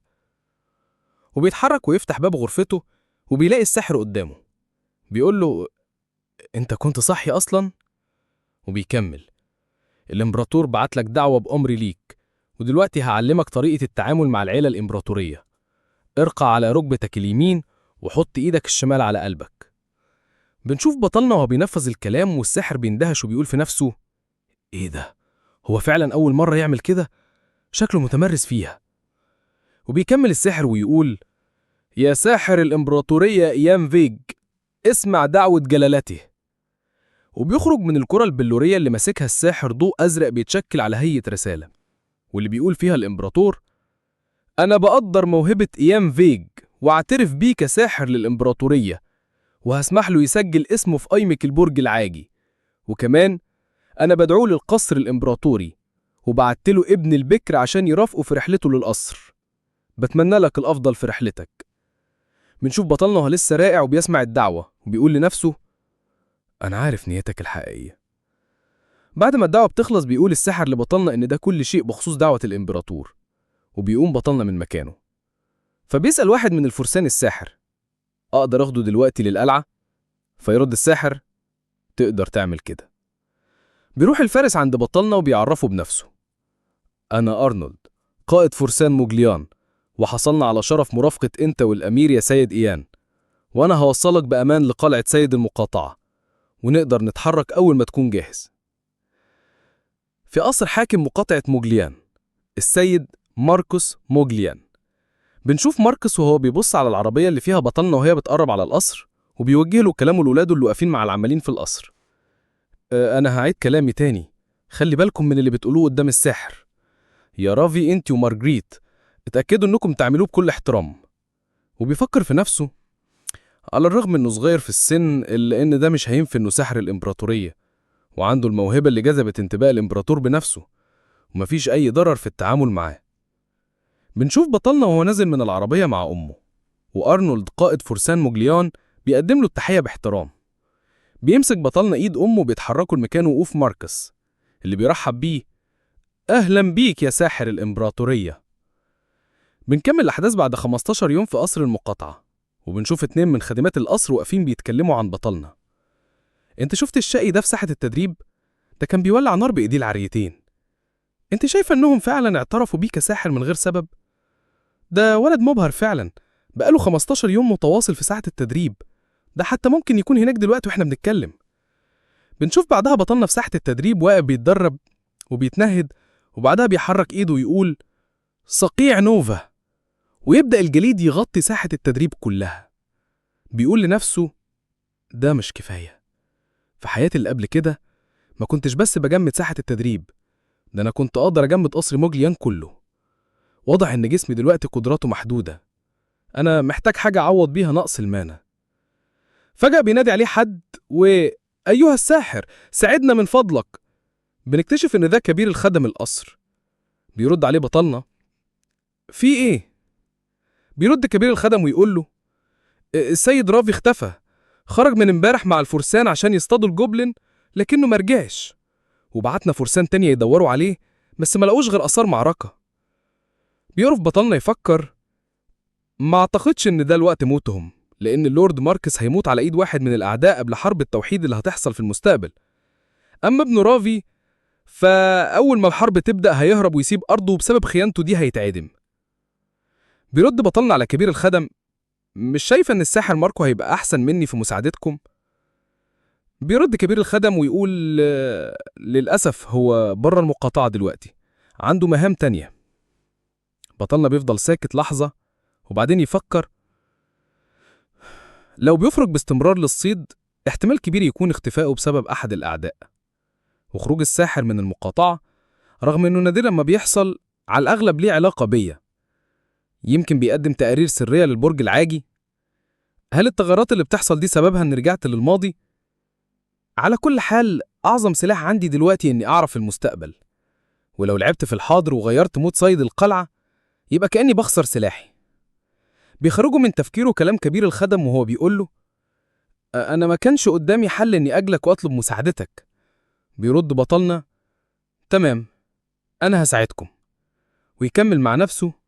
[SPEAKER 2] وبيتحرك ويفتح باب غرفته وبيلاقي الساحر قدامه. بيقول له: أنت كنت صحي أصلاً؟ وبيكمل: الإمبراطور بعت لك دعوة بأمري ليك، ودلوقتي هعلمك طريقة التعامل مع العيلة الإمبراطورية. ارقى على ركبتك اليمين وحط إيدك الشمال على قلبك. بنشوف بطلنا وهو بينفذ الكلام والساحر بيندهش وبيقول في نفسه: إيه ده؟ هو فعلا أول مرة يعمل كده؟ شكله متمرس فيها. وبيكمل الساحر ويقول: يا ساحر الإمبراطورية إيان فيج، اسمع دعوة جلالته. وبيخرج من الكرة البلورية اللي ماسكها الساحر ضوء أزرق بيتشكل على هيئة رسالة، واللي بيقول فيها الإمبراطور: أنا بقدر موهبة إيان فيج واعترف بيه كساحر للإمبراطورية، وهسمح له يسجل اسمه في قائمة البرج العاجي. وكمان أنا بدعوه للقصر الإمبراطوري، وبعتله ابن البكر عشان يرافقه في رحلته للقصر. بتمنى لك الأفضل في رحلتك. بنشوف بطلنا وهو لسه راقع وبيسمع الدعوة وبيقول لنفسه: أنا عارف نيتك الحقيقية. بعد ما الدعوة بتخلص بيقول الساحر لبطلنا إن ده كل شيء بخصوص دعوة الإمبراطور، وبيقوم بطلنا من مكانه. فبيسأل واحد من الفرسان الساحر: أقدر أخده دلوقتي للقلعة؟ فيرد الساحر: تقدر تعمل كده. بيروح الفارس عند بطلنا وبيعرفه بنفسه: أنا أرنولد، قائد فرسان موجليان، وحصلنا على شرف مرافقة أنت والأمير يا سيد إيان، وأنا هوصلك بأمان لقلعة سيد المقاطعة، ونقدر نتحرك أول ما تكون جاهز. في قصر حاكم مقاطعة موجليان السيد ماركوس موجليان، بنشوف ماركوس وهو بيبص على العربية اللي فيها بطلنا وهي بتقرب على القصر، وبيوجه له كلامه لولاده اللي واقفين مع العمالين في القصر: أنا هعيد كلامي تاني، خلي بالكم من اللي بتقولوه قدام الساحر. يا رافي أنت ومارجريت، اتأكدوا أنكم تعملوه بكل احترام. وبيفكر في نفسه: على الرغم أنه صغير في السن إلا أن ده مش هينفي أنه ساحر الإمبراطورية، وعنده الموهبة اللي جذبت انتباه الإمبراطور بنفسه، ومفيش أي ضرر في التعامل معاه. بنشوف بطلنا وهو نازل من العربية مع أمه، وأرنولد قائد فرسان موجليان بيقدم له التحية باحترام. بيمسك بطلنا إيد أمه وبيتحركوا لمكان وقوف ماركس، اللي بيرحب بيه: أهلا بيك يا ساحر الإمبراطورية. بنكمل الأحداث بعد 15 يوم في قصر المقاطعة، وبنشوف 2 من خادمات القصر واقفين بيتكلموا عن بطلنا. انت شفت الشقي ده في ساحة التدريب؟ ده كان بيولع نار بإيديه العريتين. انت شايفه انهم فعلا اعترفوا بيه كساحر من غير سبب؟ ده ولد مبهر فعلا، بقاله 15 يوم متواصل في ساحة التدريب، ده حتى ممكن يكون هناك دلوقتي واحنا بنتكلم. بنشوف بعدها بطلنا في ساحة التدريب واقف بيتدرب وبيتنهد، وبعدها بيحرك ايده ويقول: صقيع نوفا.
[SPEAKER 3] ويبدأ الجليد يغطي ساحة التدريب كلها. بيقول لنفسه ده مش كفاية. في حياتي اللي قبل كده ما كنتش بس بجمد ساحة التدريب، ده أنا كنت أقدر أجمد قصر موجليان كله. واضح إن جسمي دلوقتي قدراته محدودة، أنا محتاج حاجة أعوض بيها نقص المانا. فجأة بينادي عليه حد أيها الساحر ساعدنا من فضلك. بنكتشف إن ده كبير الخدم القصر. بيرد عليه بطلنا في إيه؟ بيرد كبير الخدم ويقول له السيد رافي اختفى، خرج من امبارح مع الفرسان عشان يصطادوا الجوبلين لكنه مرجعش، وبعتنا فرسان تانية يدوروا عليه بس ما لقوش غير آثار معركة. بيقرف بطلنا يفكر ما اعتقدش ان ده الوقت موتهم، لان اللورد ماركس هيموت على ايد واحد من الاعداء قبل حرب التوحيد اللي هتحصل في المستقبل. اما ابن رافي فاول ما الحرب تبدأ هيهرب ويسيب ارضه، وبسبب خيانته دي هيتعدم. بيرد بطلنا على كبير الخدم مش شايف ان الساحر ماركو هيبقى احسن مني في مساعدتكم؟ بيرد كبير الخدم ويقول للأسف هو بره المقاطعة دلوقتي، عنده مهام تانية. بطلنا بيفضل ساكت لحظة وبعدين يفكر لو بيفرج باستمرار للصيد احتمال كبير يكون اختفائه بسبب أحد الأعداء، وخروج الساحر من المقاطعة رغم أنه نادرا ما بيحصل على الأغلب ليه علاقة بيا. يمكن بيقدم تقارير سرية للبرج العاجي. هل التغيرات اللي بتحصل دي سببها أن رجعت للماضي؟ على كل حال أعظم سلاح عندي دلوقتي أني أعرف المستقبل، ولو لعبت في الحاضر وغيرت مود صيد القلعة يبقى كأني بخسر سلاحي. بيخرجوا من تفكيره كلام كبير الخدم وهو بيقول له أنا ما كانش قدامي حل أني أجلك وأطلب مساعدتك. بيرد بطلنا تمام أنا هساعدكم، ويكمل مع نفسه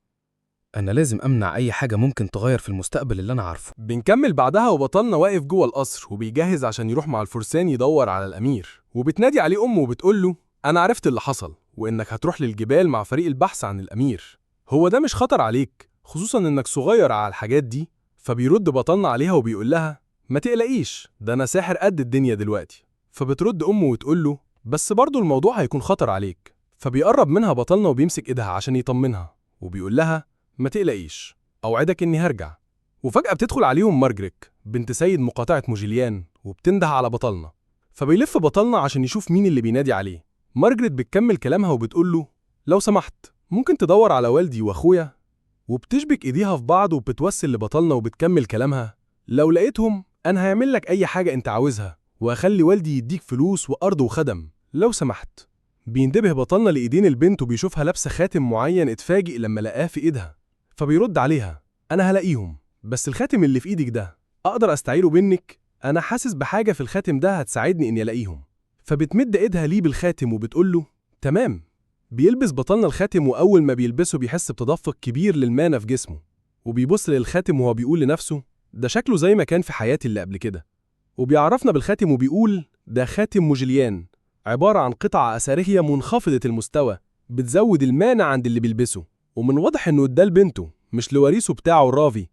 [SPEAKER 3] أنا لازم أمنع أي حاجة ممكن تغير في المستقبل اللي أنا عارفه.
[SPEAKER 2] بنكمل بعدها وبطلنا واقف جوه القصر وبيجهز عشان يروح مع الفرسان يدور على الأمير، وبتنادي عليه أمه وبتقول له أنا عرفت اللي حصل وإنك هتروح للجبال مع فريق البحث عن الأمير. هو ده مش خطر عليك خصوصا إنك صغير على الحاجات دي؟ فبيرد بطلنا عليها وبيقول لها ما تقلقيش، ده أنا ساحر قد الدنيا دلوقتي. فبترد أمه وتقول له بس برضه الموضوع هيكون خطر عليك. فبيقرب منها بطلنا وبيمسك إيدها عشان يطمنها وبيقول لها ما تقلقيش، أوعدك إني هرجع. وفجأة بتدخل عليهم مارجريك بنت سيد مقاطعة موجليان وبتنده على بطلنا. فبيلف بطلنا عشان يشوف مين اللي بينادي عليه. مارجريت بتكمل كلامها وبتقول له لو سمحت ممكن تدور على والدي وأخويا؟ وبتشبك إيديها في بعض وبتوسل لبطلنا وبتكمل كلامها لو لقيتهم أنا هعمل لك أي حاجة أنت عاوزها، وأخلي والدي يديك فلوس وأرض وخدم لو سمحت. بينتبه بطلنا لإيدين البنت وبيشوفها لابسة خاتم معين، اتفاجئ لما لقاه في إيدها. فبيرد عليها أنا هلاقيهم، بس الخاتم اللي في إيدك ده أقدر أستعيره منك؟ أنا حاسس بحاجة في الخاتم ده هتساعدني إني ألاقيهم. فبتمد إيدها ليه بالخاتم وبتقول له تمام. بيلبس بطلنا الخاتم، وأول ما بيلبسه بيحس بتدفق كبير للمانا في جسمه، وبيبص للخاتم وهو بيقول لنفسه ده شكله زي ما كان في حياتي اللي قبل كده. وبيعرفنا بالخاتم وبيقول ده خاتم موجليان، عبارة عن قطعة أثرية منخفضة المستوى بتزود المانا عند اللي بيلبسه، ومن واضح إنه اداه لبنته مش لوريثه بتاعه الرافي.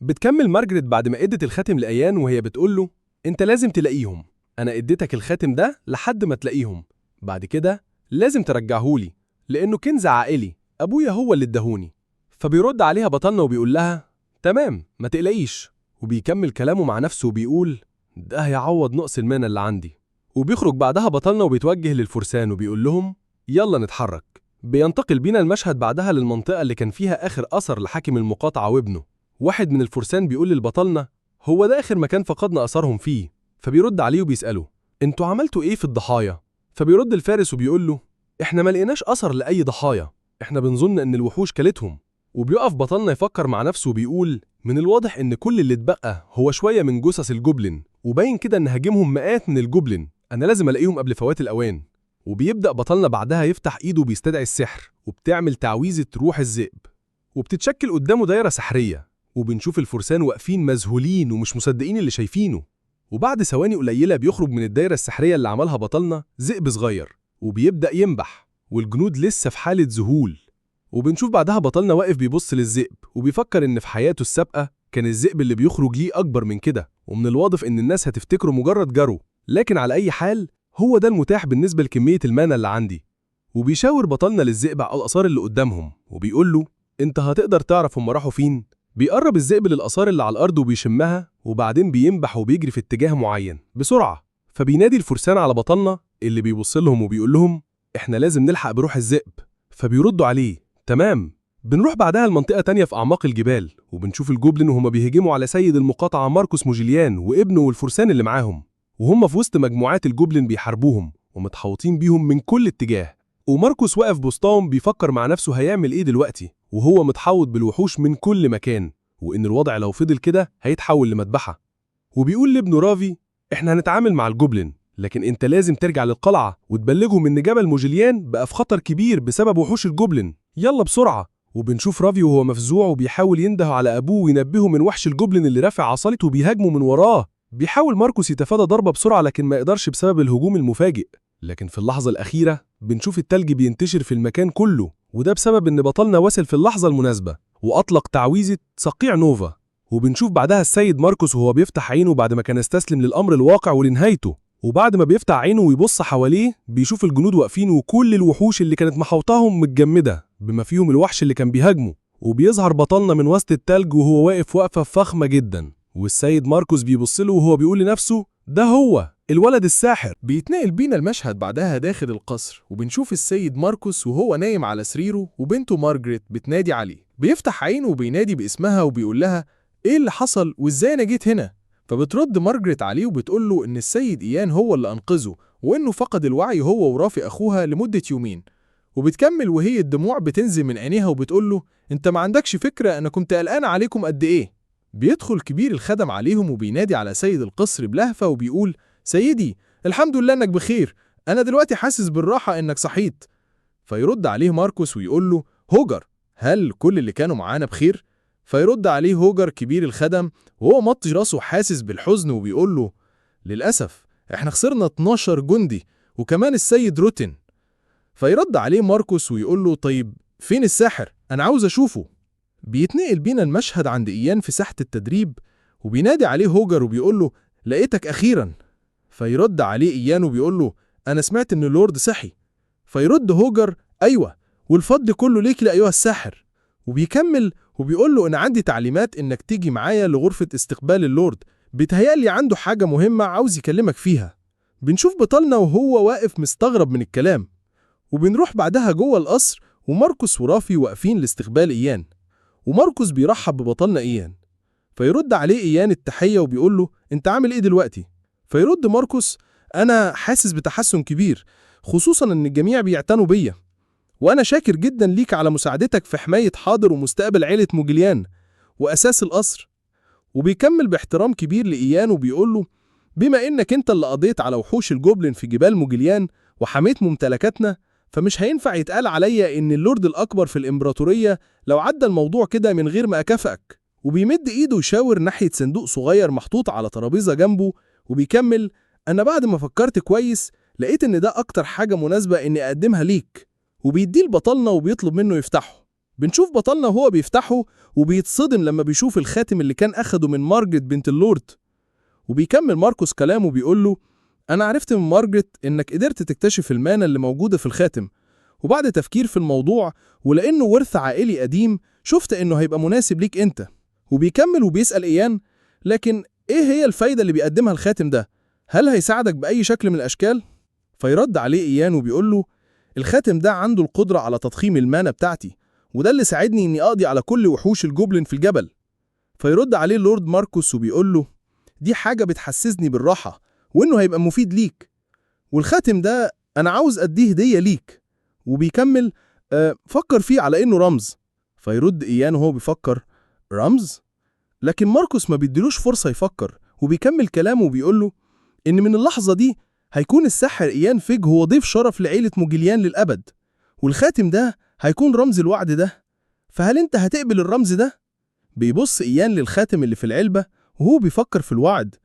[SPEAKER 2] بتكمل مارجريت بعد ما ادت الخاتم لأيان وهي بتقول له انت لازم تلاقيهم، انا اديتك الخاتم ده لحد ما تلاقيهم، بعد كده لازم ترجعهولي لانه كنز عائلي، ابويا هو اللي اداهوني. فبيرد عليها بطلنا وبيقول لها تمام ما تقلقيش، وبيكمل كلامه مع نفسه وبيقول ده هيعوض نقص المانا اللي عندي. وبيخرج بعدها بطلنا وبيتوجه للفرسان وبيقول لهم يلا نتحرك. بينتقل بينا المشهد بعدها للمنطقة اللي كان فيها آخر أثر لحاكم المقاطعة وابنه. واحد من الفرسان بيقول للبطلنا هو ده آخر مكان فقدنا أثرهم فيه. فبيرد عليه وبيسأله انتوا عملتوا إيه في الضحايا؟ فبيرد الفارس وبيقول له إحنا ما لقيناش أثر لأي ضحايا، إحنا بنظن إن الوحوش كلتهم. وبيقف بطلنا يفكر مع نفسه وبيقول من الواضح إن كل اللي اتبقى هو شوية من جثث الجوبلين، وباين كده إن هاجمهم مئات من الجوبلين، أنا لازم ألاقيهم قبل فوات الأوان. وبيبدأ بطلنا بعدها يفتح إيده وبيستدعي السحر، وبتعمل تعويذة روح الذئب، وبتتشكل قدامه دايرة سحرية، وبنشوف الفرسان واقفين مذهولين ومش مصدقين اللي شايفينه. وبعد ثواني قليلة بيخرج من الدايرة السحرية اللي عملها بطلنا ذئب صغير، وبيبدأ ينبح، والجنود لسه في حالة ذهول. وبنشوف بعدها بطلنا واقف بيبص للذئب وبيفكر إن في حياته السابقة كان الذئب اللي بيخرج ليه أكبر من كده، ومن الواضح إن الناس هتفتكره مجرد جرو، لكن على أي حال هو ده المتاح بالنسبة لكمية المانا اللي عندي. وبيشاور بطلنا للذئب على الآثار اللي قدامهم وبيقول له
[SPEAKER 3] انت هتقدر تعرف هم راحوا فين؟ بيقرب الذئب للآثار اللي على الأرض وبيشمها، وبعدين بينبح وبيجري في اتجاه معين بسرعة. فبينادي الفرسان على بطلنا اللي بيبص لهم وبيقول لهم احنا لازم نلحق بروح الذئب. فبيردوا عليه تمام. بنروح بعدها لمنطقة تانية في أعماق الجبال، وبنشوف الجوبلين وهما بيهجموا على سيد المقاطعة ماركوس موجيليان وابنه والفرسان اللي معاهم، وهم في وسط مجموعات الجوبلين بيحاربوهم ومتحوطين بيهم من كل اتجاه. وماركوس واقف بوسطهم بيفكر مع نفسه هيعمل ايه دلوقتي وهو متحوط بالوحوش من كل مكان، وإن الوضع لو فضل كده هيتحول لمذبحة. وبيقول لابنه رافي احنا هنتعامل مع الجوبلين، لكن انت لازم ترجع للقلعة وتبلغهم ان جبل موجيليان بقى في خطر كبير بسبب وحوش الجوبلين، يلا بسرعة. وبنشوف رافي وهو مفزوع وبيحاول ينده على أبوه وينبهه من وحش الجوبلين اللي رافع عصايته وبيهاجمه من وراه. بيحاول ماركوس يتفادى ضربة بسرعة لكن ما يقدرش بسبب الهجوم المفاجئ. لكن في اللحظة الأخيرة بنشوف التلج بينتشر في المكان كله، وده بسبب إن بطلنا وصل في اللحظة المناسبة وأطلق تعويذة صقيع نوفا. وبنشوف بعدها السيد ماركوس وهو بيفتح عينه بعد ما كان استسلم للأمر الواقع ولنهايته، وبعد ما بيفتح عينه ويبص حواليه بيشوف الجنود واقفين وكل الوحوش اللي كانت محوطاهم متجمدة بما فيهم الوحش اللي كان بيهاجمه. وبيظهر بطلنا من وسط التلج وهو واقف وقفة فخمة جدا، والسيد ماركوس بيبص له وهو بيقول لنفسه ده هو الولد الساحر.
[SPEAKER 2] بيتنقل بينا المشهد بعدها داخل القصر، وبنشوف السيد ماركوس وهو نايم على سريره وبنته مارجريت بتنادي عليه. بيفتح عينه وبينادي باسمها وبيقول لها ايه اللي حصل وازاي انا جيت هنا؟ فبترد مارجريت عليه وبتقول له ان السيد إيان هو اللي انقذه، وانه فقد الوعي هو ورافي اخوها لمدة يومين. وبتكمل وهي الدموع بتنزل من عينيها وبتقول له انت ما عندكش فكرة انا كنت قلقان عليكم قد ايه. بيدخل كبير الخدم عليهم وبينادي على سيد القصر بلهفة وبيقول سيدي الحمد لله انك بخير، انا دلوقتي حاسس بالراحة انك صحيت. فيرد عليه ماركوس ويقول له هوجر هل كل اللي كانوا معانا بخير؟ فيرد عليه هوجر كبير الخدم وهو مطج راسه حاسس بالحزن وبيقول له للأسف احنا خسرنا 12 جندي وكمان السيد روتن. فيرد عليه ماركوس ويقول له طيب فين الساحر؟ انا عاوز اشوفه. بيتنقل بينا المشهد عند إيان في ساحة التدريب، وبينادي عليه هوجر وبيقول له لقيتك أخيرا. فيرد عليه إيان وبيقول له أنا سمعت إن اللورد صحي. فيرد هوجر أيوة والفضل كله ليك لأيها الساحر. وبيكمل وبيقول له أنا عندي تعليمات إنك تيجي معايا لغرفة استقبال اللورد، بيتهيألي عنده حاجة مهمة عاوز يكلمك فيها. بنشوف بطلنا وهو واقف مستغرب من الكلام، وبنروح بعدها جوه القصر وماركوس ورافي واقفين لاستقبال إيان. وماركوس بيرحب ببطلنا إيان، فيرد عليه إيان التحية وبيقول له أنت عامل إيه دلوقتي؟ فيرد ماركوس أنا حاسس بتحسن كبير، خصوصا إن الجميع بيعتنوا بيا، وأنا شاكر جدا ليك على مساعدتك في حماية حاضر ومستقبل عيلة موجيليان وأساس القصر. وبيكمل باحترام كبير لإيان وبيقول له بما إنك أنت اللي قضيت على وحوش الجوبلين في جبال موجيليان وحميت ممتلكاتنا، فمش هينفع يتقال عليا إن اللورد الأكبر في الإمبراطورية لو عدى الموضوع كده من غير ما أكافئك. وبيمد إيده يشاور ناحية صندوق صغير محطوط على ترابيزة جنبه، وبيكمل أنا بعد ما فكرت كويس لقيت إن ده أكتر حاجة مناسبة إني أقدمها ليك. وبيديه لبطلنا وبيطلب منه يفتحه. بنشوف بطلنا وهو بيفتحه وبيتصدم لما بيشوف الخاتم اللي كان أخده من مارجريت بنت اللورد. وبيكمل ماركوس كلامه وبيقول له أنا عرفت من مارجريت إنك قدرت تكتشف المانة اللي موجودة في الخاتم، وبعد تفكير في الموضوع ولأنه ورث عائلي قديم شفت إنه هيبقى مناسب ليك أنت. وبيكمل وبيسأل إيان لكن إيه هي الفايدة اللي بيقدمها الخاتم ده؟ هل هيساعدك بأي شكل من الأشكال؟ فيرد عليه إيان وبيقول له الخاتم ده عنده القدرة على تضخيم المانة بتاعتي، وده اللي ساعدني إني أقضي على كل وحوش الجوبلين في الجبل. فيرد عليه اللورد ماركوس وبيقول له دي حاجة بتحسسني بالراحة وإنه هيبقى مفيد ليك، والخاتم ده أنا عاوز أديه هدية ليك. وبيكمل فكر فيه على إنه رمز. فيرد إيان وهو بيفكر رمز؟ لكن ماركوس ما بيديلوش فرصة يفكر، وبيكمل كلامه وبيقول له إن من اللحظة دي هيكون الساحر إيان فيج هو ضيف شرف لعيلة موجيليان للأبد، والخاتم ده هيكون رمز الوعد ده، فهل أنت هتقبل الرمز ده؟ بيبص إيان للخاتم اللي في العلبة وهو بيفكر في الوعد،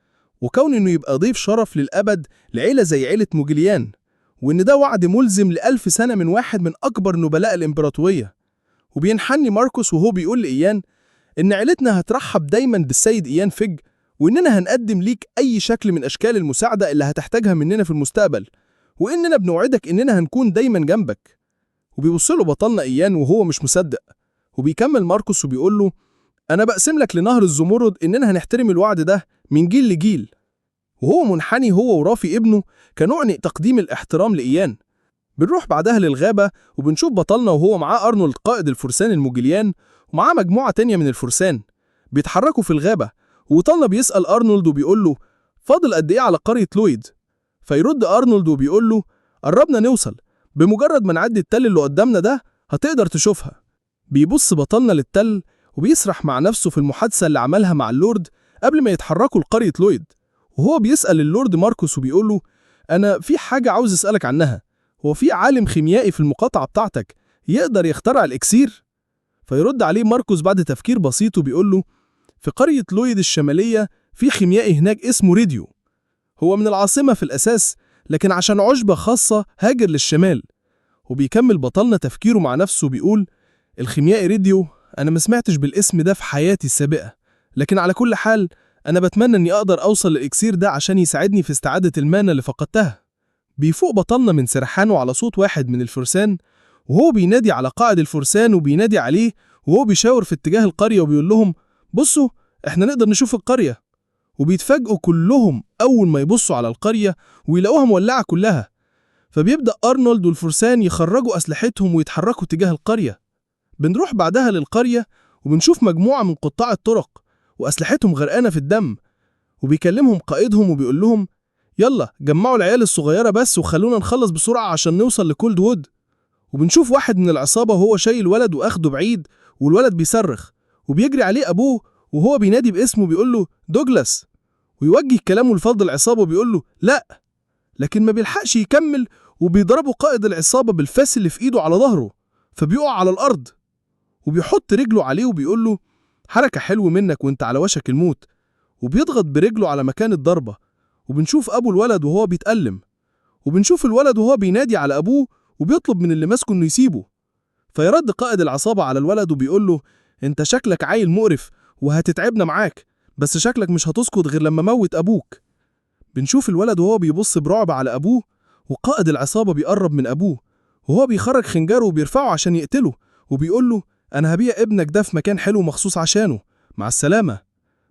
[SPEAKER 2] وكون إنه يبقى ضيف شرف للأبد لعيلة زي عيلة موجيليان، وإن ده وعد ملزم ل1000 سنة من واحد من أكبر نبلاء الإمبراطورية. وبينحني ماركوس وهو بيقول لإيان إن عيلتنا هترحب دايما بالسيد إيان فيج، وإننا هنقدم ليك أي شكل من أشكال المساعدة اللي هتحتاجها مننا في المستقبل، وإننا بنوعدك إننا هنكون دايما جنبك. وبيبص له بطلنا إيان وهو مش مصدق،
[SPEAKER 3] وبيكمل ماركوس وبيقول له أنا بقسم لك لنهر الزمرد إننا هنحترم الوعد ده من جيل لجيل. وهو منحني هو ورافي ابنه كنوع تقديم الاحترام لإيان. بنروح بعدها للغابة وبنشوف بطلنا وهو معاه أرنولد قائد الفرسان الموجليان ومعاه مجموعة تانية من الفرسان بيتحركوا في الغابة. وبطلنا بيسأل أرنولد وبيقول له فاضل قد إيه على قرية لويد؟ فيرد أرنولد وبيقول له قربنا نوصل، بمجرد ما نعدي التل اللي قدامنا ده هتقدر تشوفها. بيبص بطلنا للتل وبيسرح مع نفسه في المحادثة اللي عملها مع اللورد قبل ما يتحركوا لقرية لويد. وهو بيسأل اللورد ماركوس وبيقول له أنا في حاجة عاوز أسألك عنها، هو في عالم خيميائي في المقاطعة بتاعتك يقدر يخترع الإكسير؟ فيرد عليه ماركوس بعد تفكير بسيط وبيقول له في قرية لويد الشمالية في خيميائي هناك اسمه ريديو، هو من العاصمة في الأساس لكن عشان عشبة خاصة هاجر للشمال. وبيكمل بطلنا تفكيره مع نفسه وبيقول الخيميائي ريديو أنا ما سمعتش بالاسم ده في حياتي السابقة، لكن على كل حال أنا بتمنى أني أقدر أوصل للإكسير ده عشان يساعدني في استعادة المانا اللي فقدتها. بيفوق بطلنا من سرحانه على صوت واحد من الفرسان وهو بينادي على قائد الفرسان وبينادي عليه وهو بيشاور في اتجاه القرية وبيقول لهم بصوا احنا نقدر نشوف القرية. وبيتفاجئوا كلهم أول ما يبصوا على القرية ويلاقوها مولعة كلها. فبيبدأ أرنولد والفرسان يخرجوا أسلحتهم ويتحركوا تجاه القرية. بنروح بعدها للقرية وبنشوف مجموعة من قطاع الطرق وأسلحتهم غرقانة في الدم. وبيكلمهم قائدهم وبيقول لهم يلا جمعوا العيال الصغيرة بس وخلونا نخلص بسرعة عشان نوصل لكولد وود. وبنشوف واحد من العصابة وهو شايل ولد وأخده بعيد والولد بيصرخ وبيجري عليه أبوه وهو بينادي باسمه بيقول له دوجلاس، ويوجه كلامه لفضل العصابة وبيقول له لا، لكن ما بيلحقش يكمل وبيضربوا قائد العصابة بالفاس اللي في إيده على ظهره فبيقع على الأرض. وبيحط رجله عليه وبيقول له حركة حلو منك وانت على وشك الموت، وبيضغط برجله على مكان الضربة. وبنشوف أبو الولد وهو بيتألم، وبنشوف الولد وهو بينادي على أبوه وبيطلب من اللي ماسكه إنه يسيبه. فيرد قائد العصابة على الولد وبيقول له انت شكلك عيل مقرف وهتتعبنا معاك، بس شكلك مش هتسكت غير لما موت أبوك. بنشوف الولد وهو بيبص برعب على أبوه وقائد العصابة بيقرب من أبوه وهو بيخرج خنجره وبيرفعه عشان يقتله وبيقول له أنا هبيع ابنك ده في مكان حلو مخصوص عشانه، مع السلامة.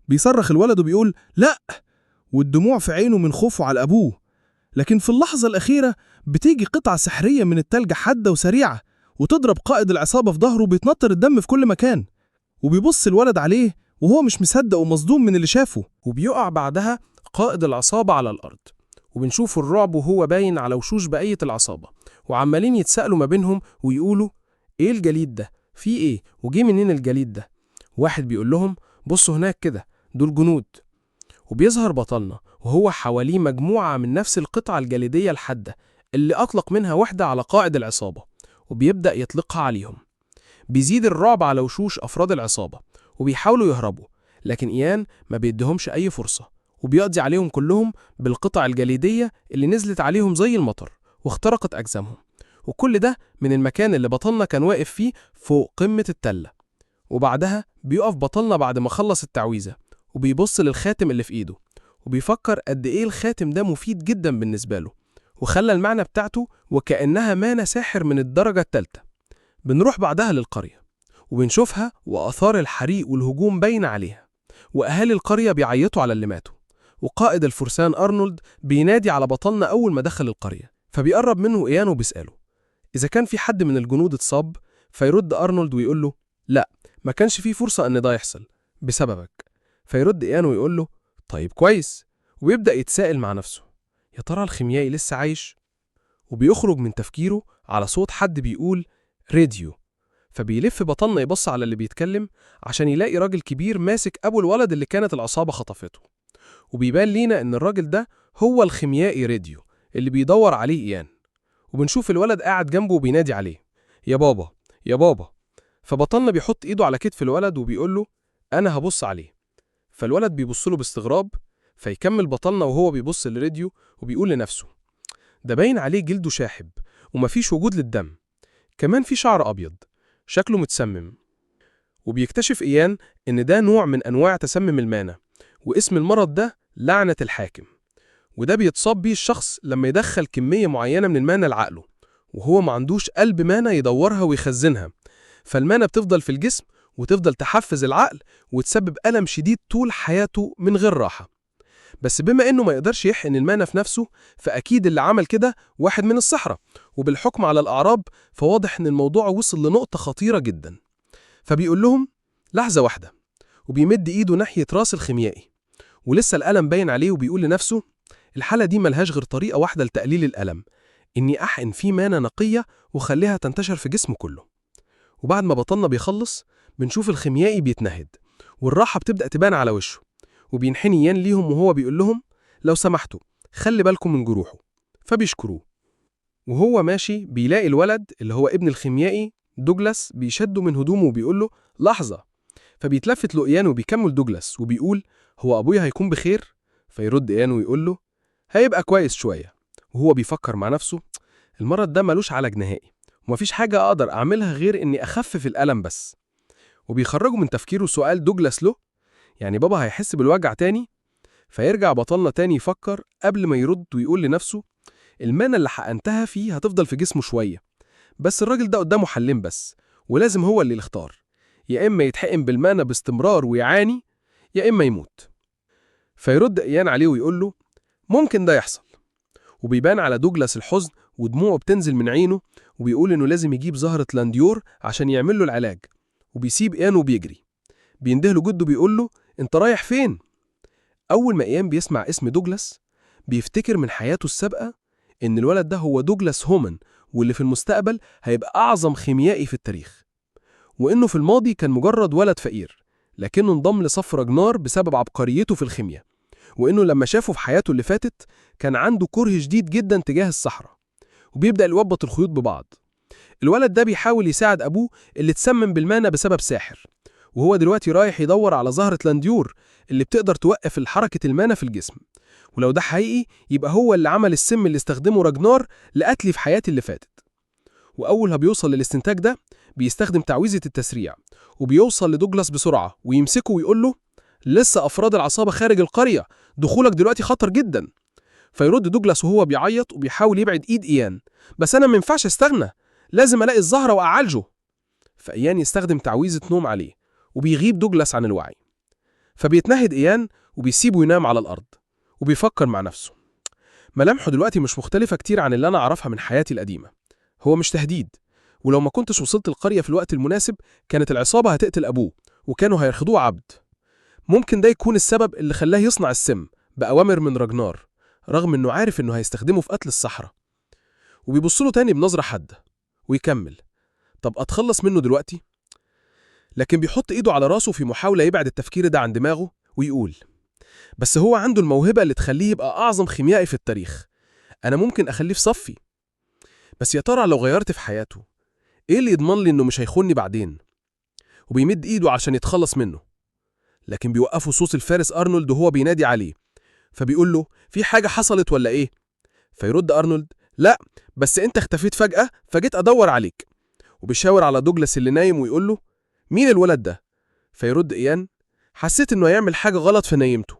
[SPEAKER 3] بيصرخ الولد وبيقول لأ، والدموع في عينه من خوفه على أبوه. لكن في اللحظة الأخيرة بتيجي قطعة سحرية من التلج حادة وسريعة وتضرب قائد العصابة في ظهره وبيتنطر الدم في كل مكان. وبيبص الولد عليه وهو مش مصدق ومصدوم من اللي شافه.
[SPEAKER 5] وبيقع بعدها قائد العصابة على الأرض، وبنشوف الرعب وهو باين على وشوش بقية العصابة، وعمالين يتسألوا ما بينهم ويقولوا إيه الجليد ده؟ في إيه؟ وجي منين الجليد ده؟ واحد بيقول لهم بصوا هناك كده، دول جنود. وبيظهر بطلنا وهو حواليه مجموعة من نفس القطعة الجليدية الحادة اللي أطلق منها واحدة على قائد العصابة، وبيبدأ يطلقها عليهم. بيزيد الرعب على وشوش أفراد العصابة وبيحاولوا يهربوا، لكن إيان ما بيديهمش أي فرصة وبيقضي عليهم كلهم بالقطع الجليدية اللي نزلت عليهم زي المطر واخترقت أجسامهم. وكل ده من المكان اللي بطلنا كان واقف فيه فوق قمة التلة. وبعدها بيقف بطلنا بعد ما خلص التعويذة وبيبص للخاتم اللي في إيده وبيفكر قد إيه الخاتم ده مفيد جدا بالنسبة له، وخلى المعنى بتاعته وكأنها مانع ساحر من الدرجة الثالثة. بنروح بعدها للقرية وبنشوفها وآثار الحريق والهجوم باينة عليها، وأهالي القرية بيعيطوا على اللي ماتوا، وقائد الفرسان أرنولد بينادي على بطلنا أول ما دخل القرية. فبيقرب منه إيان وبيسأله إذا كان في حد من الجنود اتصاب. فيرد أرنولد ويقول له لا، ما كانش فيه فرصة أن ده يحصل بسببك. فيرد إيان ويقول له طيب كويس، ويبدأ يتساءل مع نفسه يا ترى الخيميائي لسه عايش؟ وبيخرج من تفكيره على صوت حد بيقول راديو. فبيلف بطلنا يبص على اللي بيتكلم عشان يلاقي راجل كبير ماسك أبو الولد اللي كانت العصابة خطفته، وبيبان لينا إن الراجل ده هو الخيميائي راديو اللي بيدور عليه إيان. وبنشوف الولد قاعد جنبه وبينادي عليه يا بابا يا بابا. فبطلنا بيحط إيده على كتف الولد وبيقول له أنا هبص عليه. فالولد بيبص له باستغراب. فيكمل بطلنا وهو بيبص للراديو وبيقول لنفسه ده باين عليه جلده شاحب ومفيش وجود للدم، كمان في شعر أبيض شكله متسمم. وبيكتشف إيان إن ده نوع من أنواع تسمم المانا، واسم المرض ده لعنة الحاكم، وده بيتصاب بيه الشخص لما يدخل كمية معينة من المانا لعقله وهو ما عندوش قلب مانا يدورها ويخزنها، فالمانة بتفضل في الجسم وتفضل تحفز العقل وتسبب ألم شديد طول حياته من غير راحة. بس بما إنه ما يقدرش يحقن المانة في نفسه، فأكيد اللي عمل كده واحد من السحرة، وبالحكم على الأعراب فواضح إن الموضوع وصل لنقطة خطيرة جدا. فبيقول لهم لحظة واحدة، وبيمد إيده ناحية راس الخيميائي، ولسه الألم باين عليه، وبيقول لنفسه الحالة دي ملهاش غير طريقة واحدة لتقليل الألم، إني أحقن فيه مانة نقية وخليها تنتشر في جسمه كله. وبعد ما بطلنا بيخلص بنشوف الخيميائي بيتنهد، والراحة بتبدأ تبان على وشه، وبينحني يان ليهم وهو بيقول لهم لو سمحتوا خلي بالكم من جروحه، فبيشكروه. وهو ماشي بيلاقي الولد اللي هو ابن الخيميائي دوجلاس بيشده من هدومه وبيقول له لحظة، فبيتلفت له إيان وبيكمل دوجلاس وبيقول هو أبويا هيكون بخير؟ فيرد إيان ويقول له هيبقى كويس شوية. وهو بيفكر مع نفسه المرض ده ملوش علاج نهائي، ومفيش حاجة أقدر أعملها غير إني أخفف الألم بس. وبيخرجوا من تفكيره سؤال دوجلاس له، يعني بابا هيحس بالوجع تاني؟ فيرجع بطلنا تاني يفكر قبل ما يرد ويقول لنفسه المانة اللي حقنتها فيه هتفضل في جسمه شوية، بس الراجل ده قدامه حلين بس، ولازم هو اللي يختار، يا إما يتحقن بالمانة باستمرار ويعاني، يا إما يموت. فيرد إيان عليه ويقول له ممكن ده يحصل. وبيبان على دوجلاس الحزن ودموعه بتنزل من عينه، وبيقول إنه لازم يجيب زهرة لانديور عشان يعمل له العلاج، وبيسيب إيان وبيجري. بينده له جده بيقول له أنت رايح فين؟ أول ما إيان بيسمع اسم دوجلاس بيفتكر من حياته السابقة إن الولد ده هو دوجلاس هومان، واللي في المستقبل هيبقى أعظم خيميائي في التاريخ، وإنه في الماضي كان مجرد ولد فقير لكنه انضم لصف راجنار بسبب عبقريته في الخيمياء، وإنه لما شافه في حياته اللي فاتت كان عنده كره شديد جدا تجاه الصحراء، وبيبدأ يوبط الخيوط ببعض. الولد ده بيحاول يساعد أبوه اللي اتسمم بالمانة بسبب ساحر، وهو دلوقتي رايح يدور على زهرة لانديور اللي بتقدر توقف حركة المانة في الجسم، ولو ده حقيقي يبقى هو اللي عمل السم اللي استخدمه راجنار لقتلي في حياتي اللي فاتت. وأول بيوصل للاستنتاج ده بيستخدم تعويذة التسريع، وبيوصل لدوجلاس بسرعة ويمسكه ويقول له لسه أفراد العصابة خارج القرية، دخولك دلوقتي خطر جدا. فيرد دوجلاس وهو بيعيط وبيحاول يبعد إيد إيان، بس أنا منفعش استغنى، لازم ألاقي الزهرة وأعالجه. فإيان يستخدم تعويذة نوم عليه، وبيغيب دوجلاس عن الوعي. فبيتنهد إيان وبيسيبه ينام على الأرض، وبيفكر مع نفسه ملامحه دلوقتي مش مختلفة كتير عن اللي أنا أعرفها من حياتي القديمة. هو مش تهديد، ولو ما كنتش وصلت القرية في الوقت المناسب كانت العصابة هتقتل أبوه وكانوا هياخدوه عبد. ممكن ده يكون السبب اللي خلاه يصنع السم بأوامر من راجنار، رغم إنه عارف إنه هيستخدمه في قتل الصحراء. وبيبصله تاني بنظرة حادة ويكمل طب أتخلص منه دلوقتي؟ لكن بيحط إيده على راسه في محاولة يبعد التفكير ده عن دماغه ويقول بس هو عنده الموهبة اللي تخليه يبقى أعظم خيميائي في التاريخ، أنا ممكن أخليه في صفي. بس يا ترى لو غيرت في حياته إيه اللي يضمن لي إنه مش هيخوني بعدين؟ وبيمد إيده عشان يتخلص منه، لكن بيوقفه صوت الفارس أرنولد وهو بينادي عليه، فبيقول له في حاجة حصلت ولا إيه؟ فيرد أرنولد لا، بس أنت اختفيت فجأة فجيت أدور عليك. وبيشاور على دوجلاس اللي نايم ويقول له مين الولد ده؟ فيرد إيان حسيت إنه هيعمل حاجة غلط فنيمته.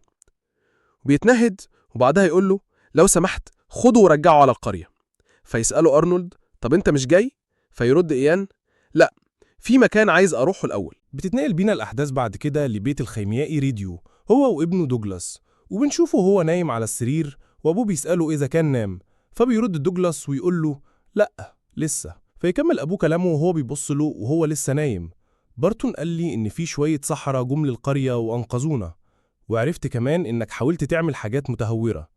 [SPEAKER 5] وبيتنهد وبعدها يقول له لو سمحت خده ورجعه على القرية. فيسأله أرنولد طب أنت مش جاي؟ فيرد إيان لا، في مكان عايز أروحه الأول.
[SPEAKER 7] بتتنقل بينا الأحداث بعد كده لبيت الخيميائي ريديو هو وابنه دوجلاس، وبنشوفه هو نايم على السرير وأبوه بيسأله إذا كان نام، فبيرد دوجلاس ويقول له لأ لسه. فيكمل أبوه كلامه وهو بيبص له وهو لسه نايم بارتون قال لي إن في شوية سحرة جم للقرية وأنقذونا، وعرفت كمان إنك حاولت تعمل حاجات متهورة.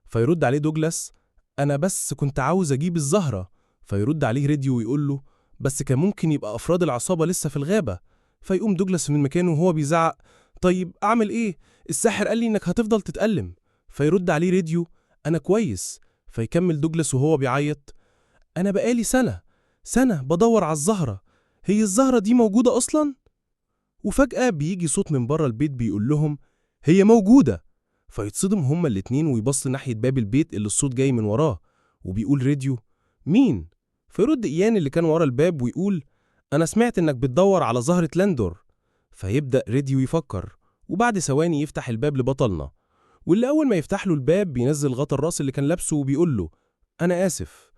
[SPEAKER 7] فيرد عليه دوجلاس أنا بس كنت عاوز أجيب الزهرة. فيرد عليه ريديو ويقول له بس كان ممكن يبقى أفراد العصابة لسه في الغابة. فيقوم دوجلاس من مكانه وهو بيزعق طيب أعمل إيه؟ الساحر قال لي إنك هتفضل تتألم. فيرد عليه ريديو أنا كويس. فيكمل دوجلاس وهو بيعيط أنا بقالي سنة بدور على الزهرة، هي الزهرة دي موجودة أصلا؟ وفجأة بيجي صوت من بره البيت بيقول لهم هي موجودة. فيتصدم هما الاتنين ويبص ناحية باب البيت اللي الصوت جاي من وراه، وبيقول ريديو مين؟ فيرد إيان اللي كان ورا الباب ويقول أنا سمعت إنك بتدور على زهرة لاندور. فيبدأ ريديو يفكر، وبعد ثواني يفتح الباب لبطلنا، واللي أول ما يفتح له الباب بينزل غطا الراس اللي كان لابسه وبيقول له أنا آسف.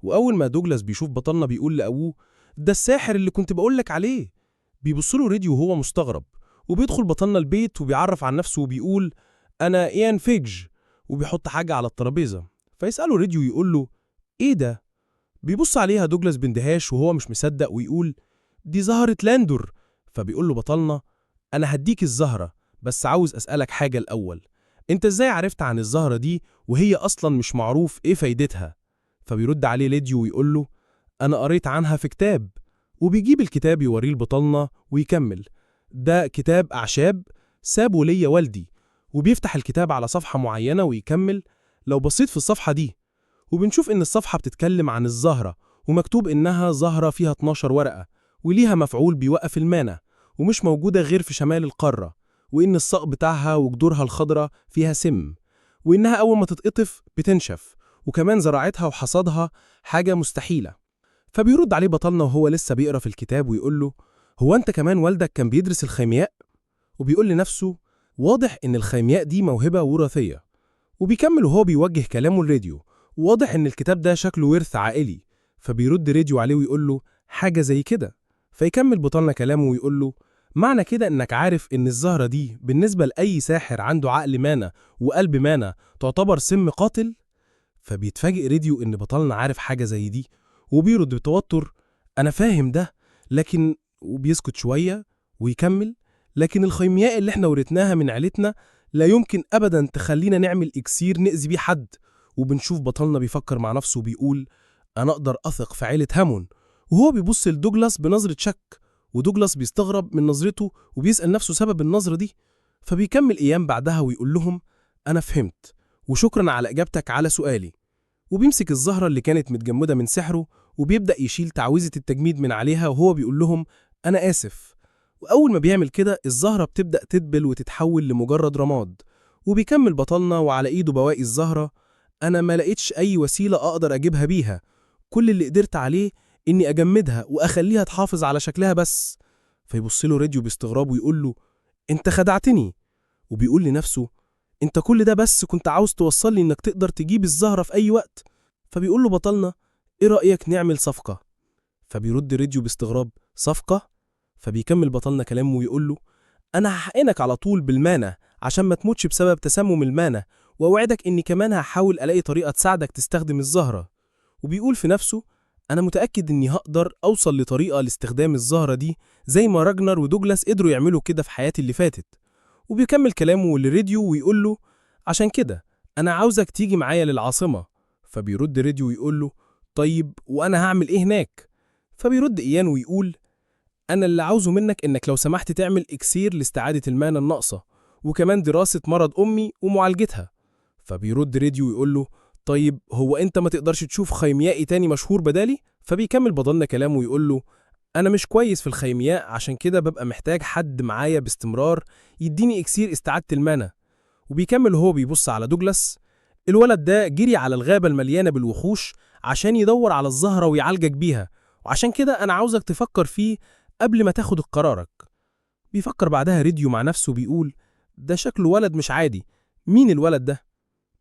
[SPEAKER 7] وأول ما دوجلاس بيشوف بطلنا بيقول لأبوه ده الساحر اللي كنت بقولك عليه. بيبصله ريديو وهو مستغرب، وبيدخل بطلنا البيت وبيعرف عن نفسه وبيقول أنا إيان فيج، وبيحط حاجة على الترابيزة. فيسأله ريديو يقول له إيه ده؟ بيبص عليها دوجلاس باندهاش وهو مش مصدق ويقول دي زهرة لاندور. فبيقول له بطلنا أنا هديك الزهرة، بس عاوز أسألك حاجة الأول، أنت إزاي عرفت عن الزهرة دي وهي أصلا مش معروف إيه فايدتها؟ فبيرد عليه ريديو ويقول له أنا قريت عنها في كتاب. وبيجيب الكتاب يوريه البطلنا ويكمل ده كتاب أعشاب سابه ليا والدي. وبيفتح الكتاب على صفحة معينة ويكمل لو بصيت في الصفحة دي، وبنشوف إن الصفحة بتتكلم عن الزهرة، ومكتوب إنها زهرة فيها 12 ورقة وليها مفعول بيوقف المانع، ومش موجودة غير في شمال القارة، وإن الساق بتاعها وجذورها الخضراء فيها سم، وإنها أول ما تتقطف بتنشف، وكمان زراعتها وحصادها حاجة مستحيلة. فبيرد عليه بطلنا وهو لسه بيقرأ في الكتاب ويقول له هو أنت كمان والدك كان بيدرس الخيمياء؟ وبيقول لنفسه واضح إن الخيمياء دي موهبة وراثية. وبيكمل وهو بيوجه كلامه الراديو، واضح إن الكتاب ده شكله ورث عائلي. فبيرد راديو عليه ويقول له حاجة زي كده. فيكمل بطلنا كلامه ويقول له معنى كده إنك عارف إن الزهرة دي بالنسبة لأي ساحر عنده عقل مانا وقلب مانا تعتبر سم قاتل؟ فبيتفاجئ راديو إن بطلنا عارف حاجة زي دي، وبيرد بتوتر أنا فاهم ده، لكن وبيسكت شوية ويكمل لكن الخيمياء اللي احنا ورثناها من عيلتنا لا يمكن أبدا تخلينا نعمل إكسير نأذي بيه حد. وبنشوف بطلنا بيفكر مع نفسه وبيقول أنا أقدر أثق في عيلة هامون. وهو بيبص لدوجلاس بنظرة شك، ودوجلاس بيستغرب من نظرته وبيسأل نفسه سبب النظرة دي. فبيكمل إيام بعدها ويقول لهم أنا فهمت وشكرا على إجابتك على سؤالي. وبيمسك الزهرة اللي كانت متجمدة من سحره وبيبدأ يشيل تعويذة التجميد من عليها وهو بيقول لهم أنا آسف. وأول ما بيعمل كده الزهرة بتبدأ تدبل وتتحول لمجرد رماد. وبيكمل بطلنا وعلى إيده بواقي الزهرة أنا ما لقيتش أي وسيلة أقدر أجيبها بيها، كل اللي قدرت عليه إني أجمدها وأخليها تحافظ على شكلها بس. فيبص له راديو باستغراب ويقول له أنت خدعتني. وبيقول لنفسه أنت كل ده بس كنت عاوز توصل لي إنك تقدر تجيب الزهرة في أي وقت. فبيقول له بطلنا إيه رأيك نعمل صفقة؟ فبيرد راديو باستغراب صفقة؟ فبيكمل بطلنا كلامه ويقول له أنا هحقنك على طول بالمانة عشان ما تموتش بسبب تسمم المانة، وأوعدك إني كمان هحاول ألاقي طريقة تساعدك تستخدم الزهرة. وبيقول في نفسه أنا متأكد إني هقدر أوصل لطريقة لاستخدام الزهرة دي زي ما راجنر ودوجلاس قدروا يعملوا كده في حياتي اللي فاتت. وبيكمل كلامه للراديو ويقول له عشان كده أنا عاوزك تيجي معايا للعاصمة. فبيرد راديو ويقول له طيب وأنا هعمل إيه هناك؟ فبيرد إيان ويقول أنا اللي عاوزه منك إنك لو سمحت تعمل إكسير لاستعادة المانة الناقصة، وكمان دراسة مرض أمي ومعالجتها. فبيرد راديو ويقول له طيب هو أنت ما تقدرش تشوف خيميائي تاني مشهور بدالي؟ فبيكمل بطلنا كلامه ويقول له أنا مش كويس في الخيمياء عشان كده ببقى محتاج حد معايا باستمرار يديني إكسير استعادة المانة. وبيكمل وهو بيبص على دوجلاس الولد ده جري على الغابة المليانة بالوحوش عشان يدور على الزهرة ويعالجك بيها، وعشان كده أنا عاوزك تفكر فيه قبل ما تاخد قرارك. بيفكر بعدها راديو مع نفسه بيقول ده شكله ولد مش عادي، مين الولد ده؟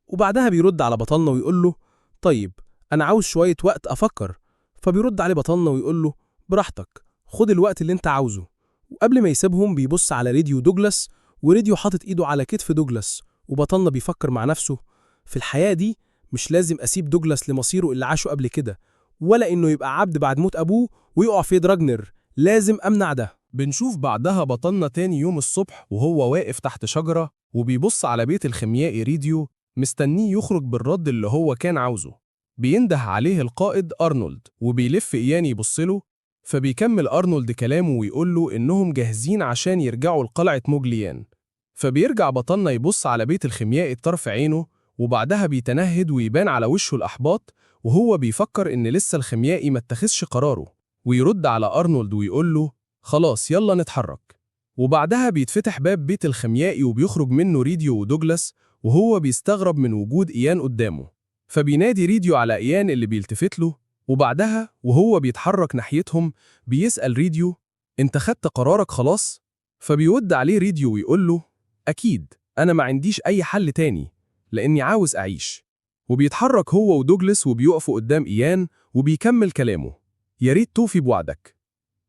[SPEAKER 7] وبعدها بيرد على بطلنا ويقول له طيب أنا عاوز شوية وقت أفكر. فبيرد عليه بطلنا ويقول له براحتك، خد الوقت اللي انت عاوزه. وقبل ما يسيبهم بيبص على راديو دوجلاس، وراديو حاطط ايده على كتف دوجلاس، وبطلنا بيفكر مع نفسه في الحياة دي مش لازم أسيب دوجلاس لمصيره اللي عاشه قبل كده، ولا إنه يبقى عبد بعد موت أبوه ويقع في يد راجنر، لازم أمنع ده.
[SPEAKER 2] بنشوف بعدها بطلنا تاني يوم الصبح وهو واقف تحت شجرة وبيبص على بيت الخيميائي ريديو مستنيه يخرج بالرد اللي هو كان عاوزه. بينده عليه القائد أرنولد وبيلف إيان يبصله. فبيكمل أرنولد كلامه ويقول له إنهم جاهزين عشان يرجعوا لقلعة موجليان. فبيرجع بطلنا يبص على بيت الخيميائي بطرف عينه، وبعدها بيتنهد ويبان على وشه الأحباط وهو بيفكر إن لسه الخيميائي ما اتخذش قراره. ويرد على أرنولد ويقول له خلاص يلا نتحرك. وبعدها بيتفتح باب بيت الخيميائي وبيخرج منه ريديو ودوجلاس وهو بيستغرب من وجود إيان قدامه. فبينادي ريديو على إيان اللي بيلتفت له، وبعدها وهو بيتحرك ناحيتهم بيسأل ريديو انت خدت قرارك خلاص؟ فبيود عليه ريديو ويقول له أكيد أنا ما عنديش أي حل تاني لأني عاوز أعيش. وبيتحرك هو ودوجلاس وبيقفوا قدام إيان وبيكمل كلامه
[SPEAKER 3] يا ريت توفي بوعدك.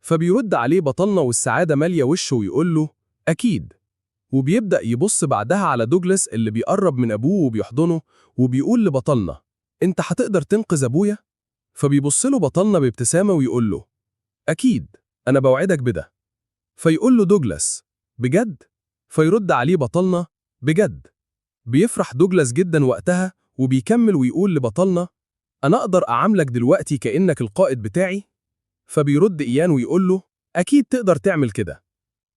[SPEAKER 3] فبيرد عليه بطلنا والسعادة مالية وشه ويقول له أكيد. وبيبدأ يبص بعدها على دوجلاس اللي بيقرب من أبوه وبيحضنه وبيقول لبطلنا أنت هتقدر تنقذ أبويا؟ فبيبص له بطلنا بابتسامة ويقول له أكيد، أنا بوعدك بده. فيقول له دوجلاس بجد؟ فيرد عليه بطلنا بجد. بيفرح دوجلاس جدا وقتها وبيكمل ويقول لبطلنا أنا أقدر أعاملك دلوقتي كأنك القائد بتاعي؟ فبيرد إيان ويقول له أكيد تقدر تعمل كده.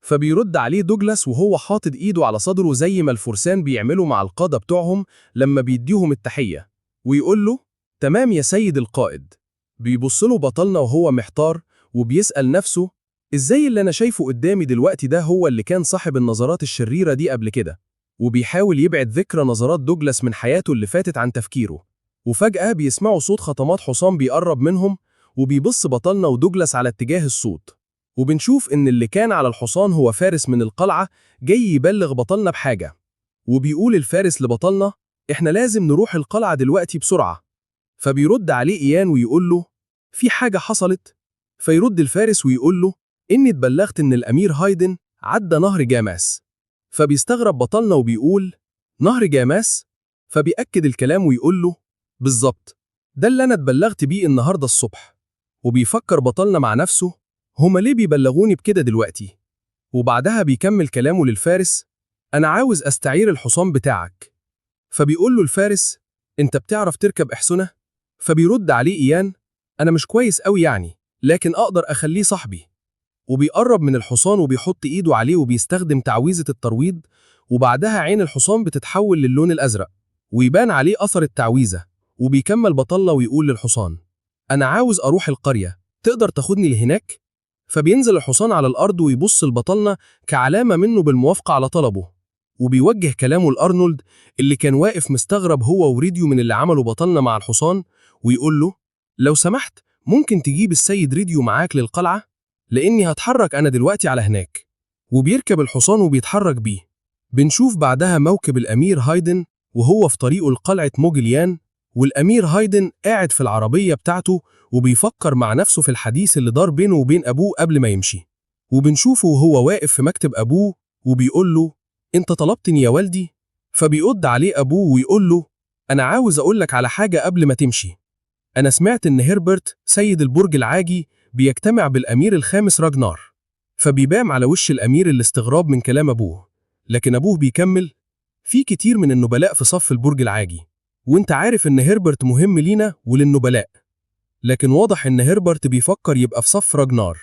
[SPEAKER 3] فبيرد عليه دوجلاس وهو حاطط إيده على صدره زي ما الفرسان بيعملوا مع القادة بتوعهم لما بيديهم التحية، ويقول له تمام يا سيد القائد. بيبص له بطلنا وهو محتار وبيسأل نفسه إزاي اللي أنا شايفه قدامي دلوقتي ده هو اللي كان صاحب النظرات الشريرة دي قبل كده، وبيحاول يبعد ذكرى نظرات دوجلاس من حياته اللي فاتت عن تفكيره. وفجأة بيسمعوا صوت خطمات حصان بيقرب منهم، وبيبص بطلنا ودوجلاس على اتجاه الصوت، وبنشوف إن اللي كان على الحصان هو فارس من القلعة جاي يبلغ بطلنا بحاجة. وبيقول الفارس لبطلنا إحنا لازم نروح القلعة دلوقتي بسرعة. فبيرد عليه إيان ويقول له في حاجة حصلت؟ فيرد الفارس ويقول له إني اتبلغت إن الأمير هايدن عدى نهر جاماس. فبيستغرب بطلنا وبيقول نهر جاماس؟ فبيأكد الكلام ويقول له بالظبط، ده اللي أنا اتبلغت بيه النهاردة الصبح. وبيفكر بطلنا مع نفسه هما ليه بيبلغوني بكده دلوقتي؟ وبعدها بيكمل كلامه للفارس أنا عاوز أستعير الحصان بتاعك. فبيقول له الفارس أنت بتعرف تركب إحسنة؟ فبيرد عليه إيان أنا مش كويس قوي يعني، لكن أقدر أخليه صاحبي. وبيقرب من الحصان وبيحط إيده عليه وبيستخدم تعويذة الترويض، وبعدها عين الحصان بتتحول للون الأزرق ويبان عليه أثر التعويذة. وبيكمل بطلنا ويقول للحصان أنا عاوز أروح القرية، تقدر تاخدني لهناك؟ فبينزل الحصان على الأرض ويبص لبطلنا كعلامة منه بالموافقة على طلبه. وبيوجه كلامه لأرنولد اللي كان واقف مستغرب هو وريديو من اللي عمله بطلنا مع الحصان، ويقول له لو سمحت ممكن تجيب السيد ريديو معاك للقلعة؟ لأني هتحرك أنا دلوقتي على هناك. وبيركب الحصان وبيتحرك بيه. بنشوف بعدها موكب الأمير هايدن وهو في طريقه لقلعة موجليان، والأمير هايدن قاعد في العربية بتاعته وبيفكر مع نفسه في الحديث اللي دار بينه وبين أبوه قبل ما يمشي. وبنشوفه وهو واقف في مكتب أبوه وبيقول له أنت طلبتني يا والدي؟ فبيرد عليه أبوه ويقول له أنا عاوز أقول لك على حاجة قبل ما تمشي. أنا سمعت إن هربرت سيد البرج العاجي بيجتمع بالأمير الخامس راجنار. فبيبان على وش الأمير الاستغراب من كلام أبوه، لكن أبوه بيكمل في كتير من النبلاء في صف البرج العاجي، وانت عارف إن هربرت مهم لينا وللنبلاء. لكن واضح إن هربرت بيفكر يبقى في صف راجنار،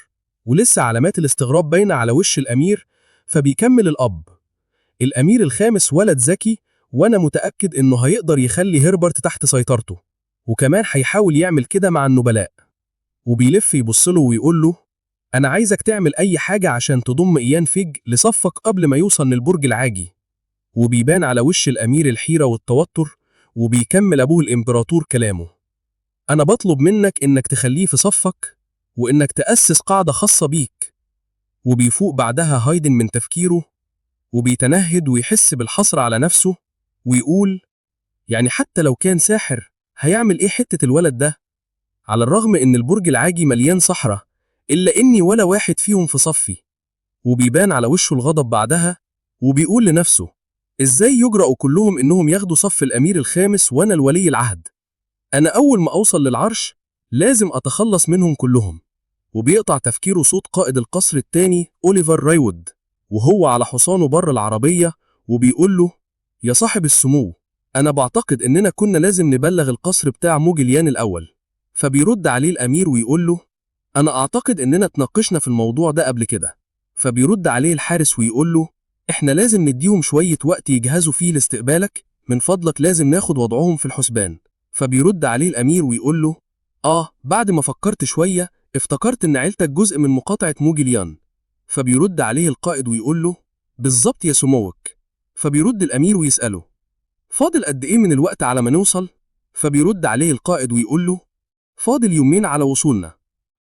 [SPEAKER 3] ولسه علامات الاستغراب باينة على وش الأمير. فبيكمل الأب الأمير الخامس ولد ذكي، وأنا متأكد إنه هيقدر يخلي هربرت تحت سيطرته، وكمان هيحاول يعمل كده مع النبلاء. وبيلف يبصله ويقول له أنا عايزك تعمل أي حاجة عشان تضم إيان فيج لصفك قبل ما يوصل للبرج العاجي. وبيبان على وش الأمير الحيرة والتوتر، وبيكمل أبوه الإمبراطور كلامه أنا بطلب منك إنك تخليه في صفك وإنك تأسس قاعدة خاصة بيك. وبيفوق بعدها هايدن من تفكيره وبيتنهد ويحس بالحسرة على نفسه ويقول يعني حتى لو كان ساحر هيعمل إيه حتة الولد ده؟ على الرغم إن البرج العاجي مليان صحراء إلا إني ولا واحد فيهم في صفي. وبيبان على وشه الغضب بعدها وبيقول لنفسه إزاي يجرؤوا كلهم إنهم ياخدوا صف الأمير الخامس وأنا الولي العهد؟ أنا أول ما أوصل للعرش لازم أتخلص منهم كلهم. وبيقطع تفكيره صوت قائد القصر التاني أوليفر رايوود وهو على حصانه بره العربية وبيقول له يا صاحب السمو، أنا بعتقد إننا كنا لازم نبلغ القصر بتاع موجليان الأول. فبيرد عليه الأمير ويقول له أنا أعتقد إننا اتناقشنا في الموضوع ده قبل كده. فبيرد عليه الحارس ويقول له إحنا لازم نديهم شوية وقت يجهزوا فيه لاستقبالك، من فضلك لازم ناخد وضعهم في الحسبان. فبيرد عليه الأمير ويقول له بعد ما فكرت شوية افتكرت إن عيلتك جزء من مقاطعة موجليان. فبيرد عليه القائد ويقول له بالظبط يا سموك. فبيرد الأمير ويسأله فاضل قد إيه من الوقت على ما نوصل؟ فبيرد عليه القائد ويقول له فاضل يومين على وصولنا.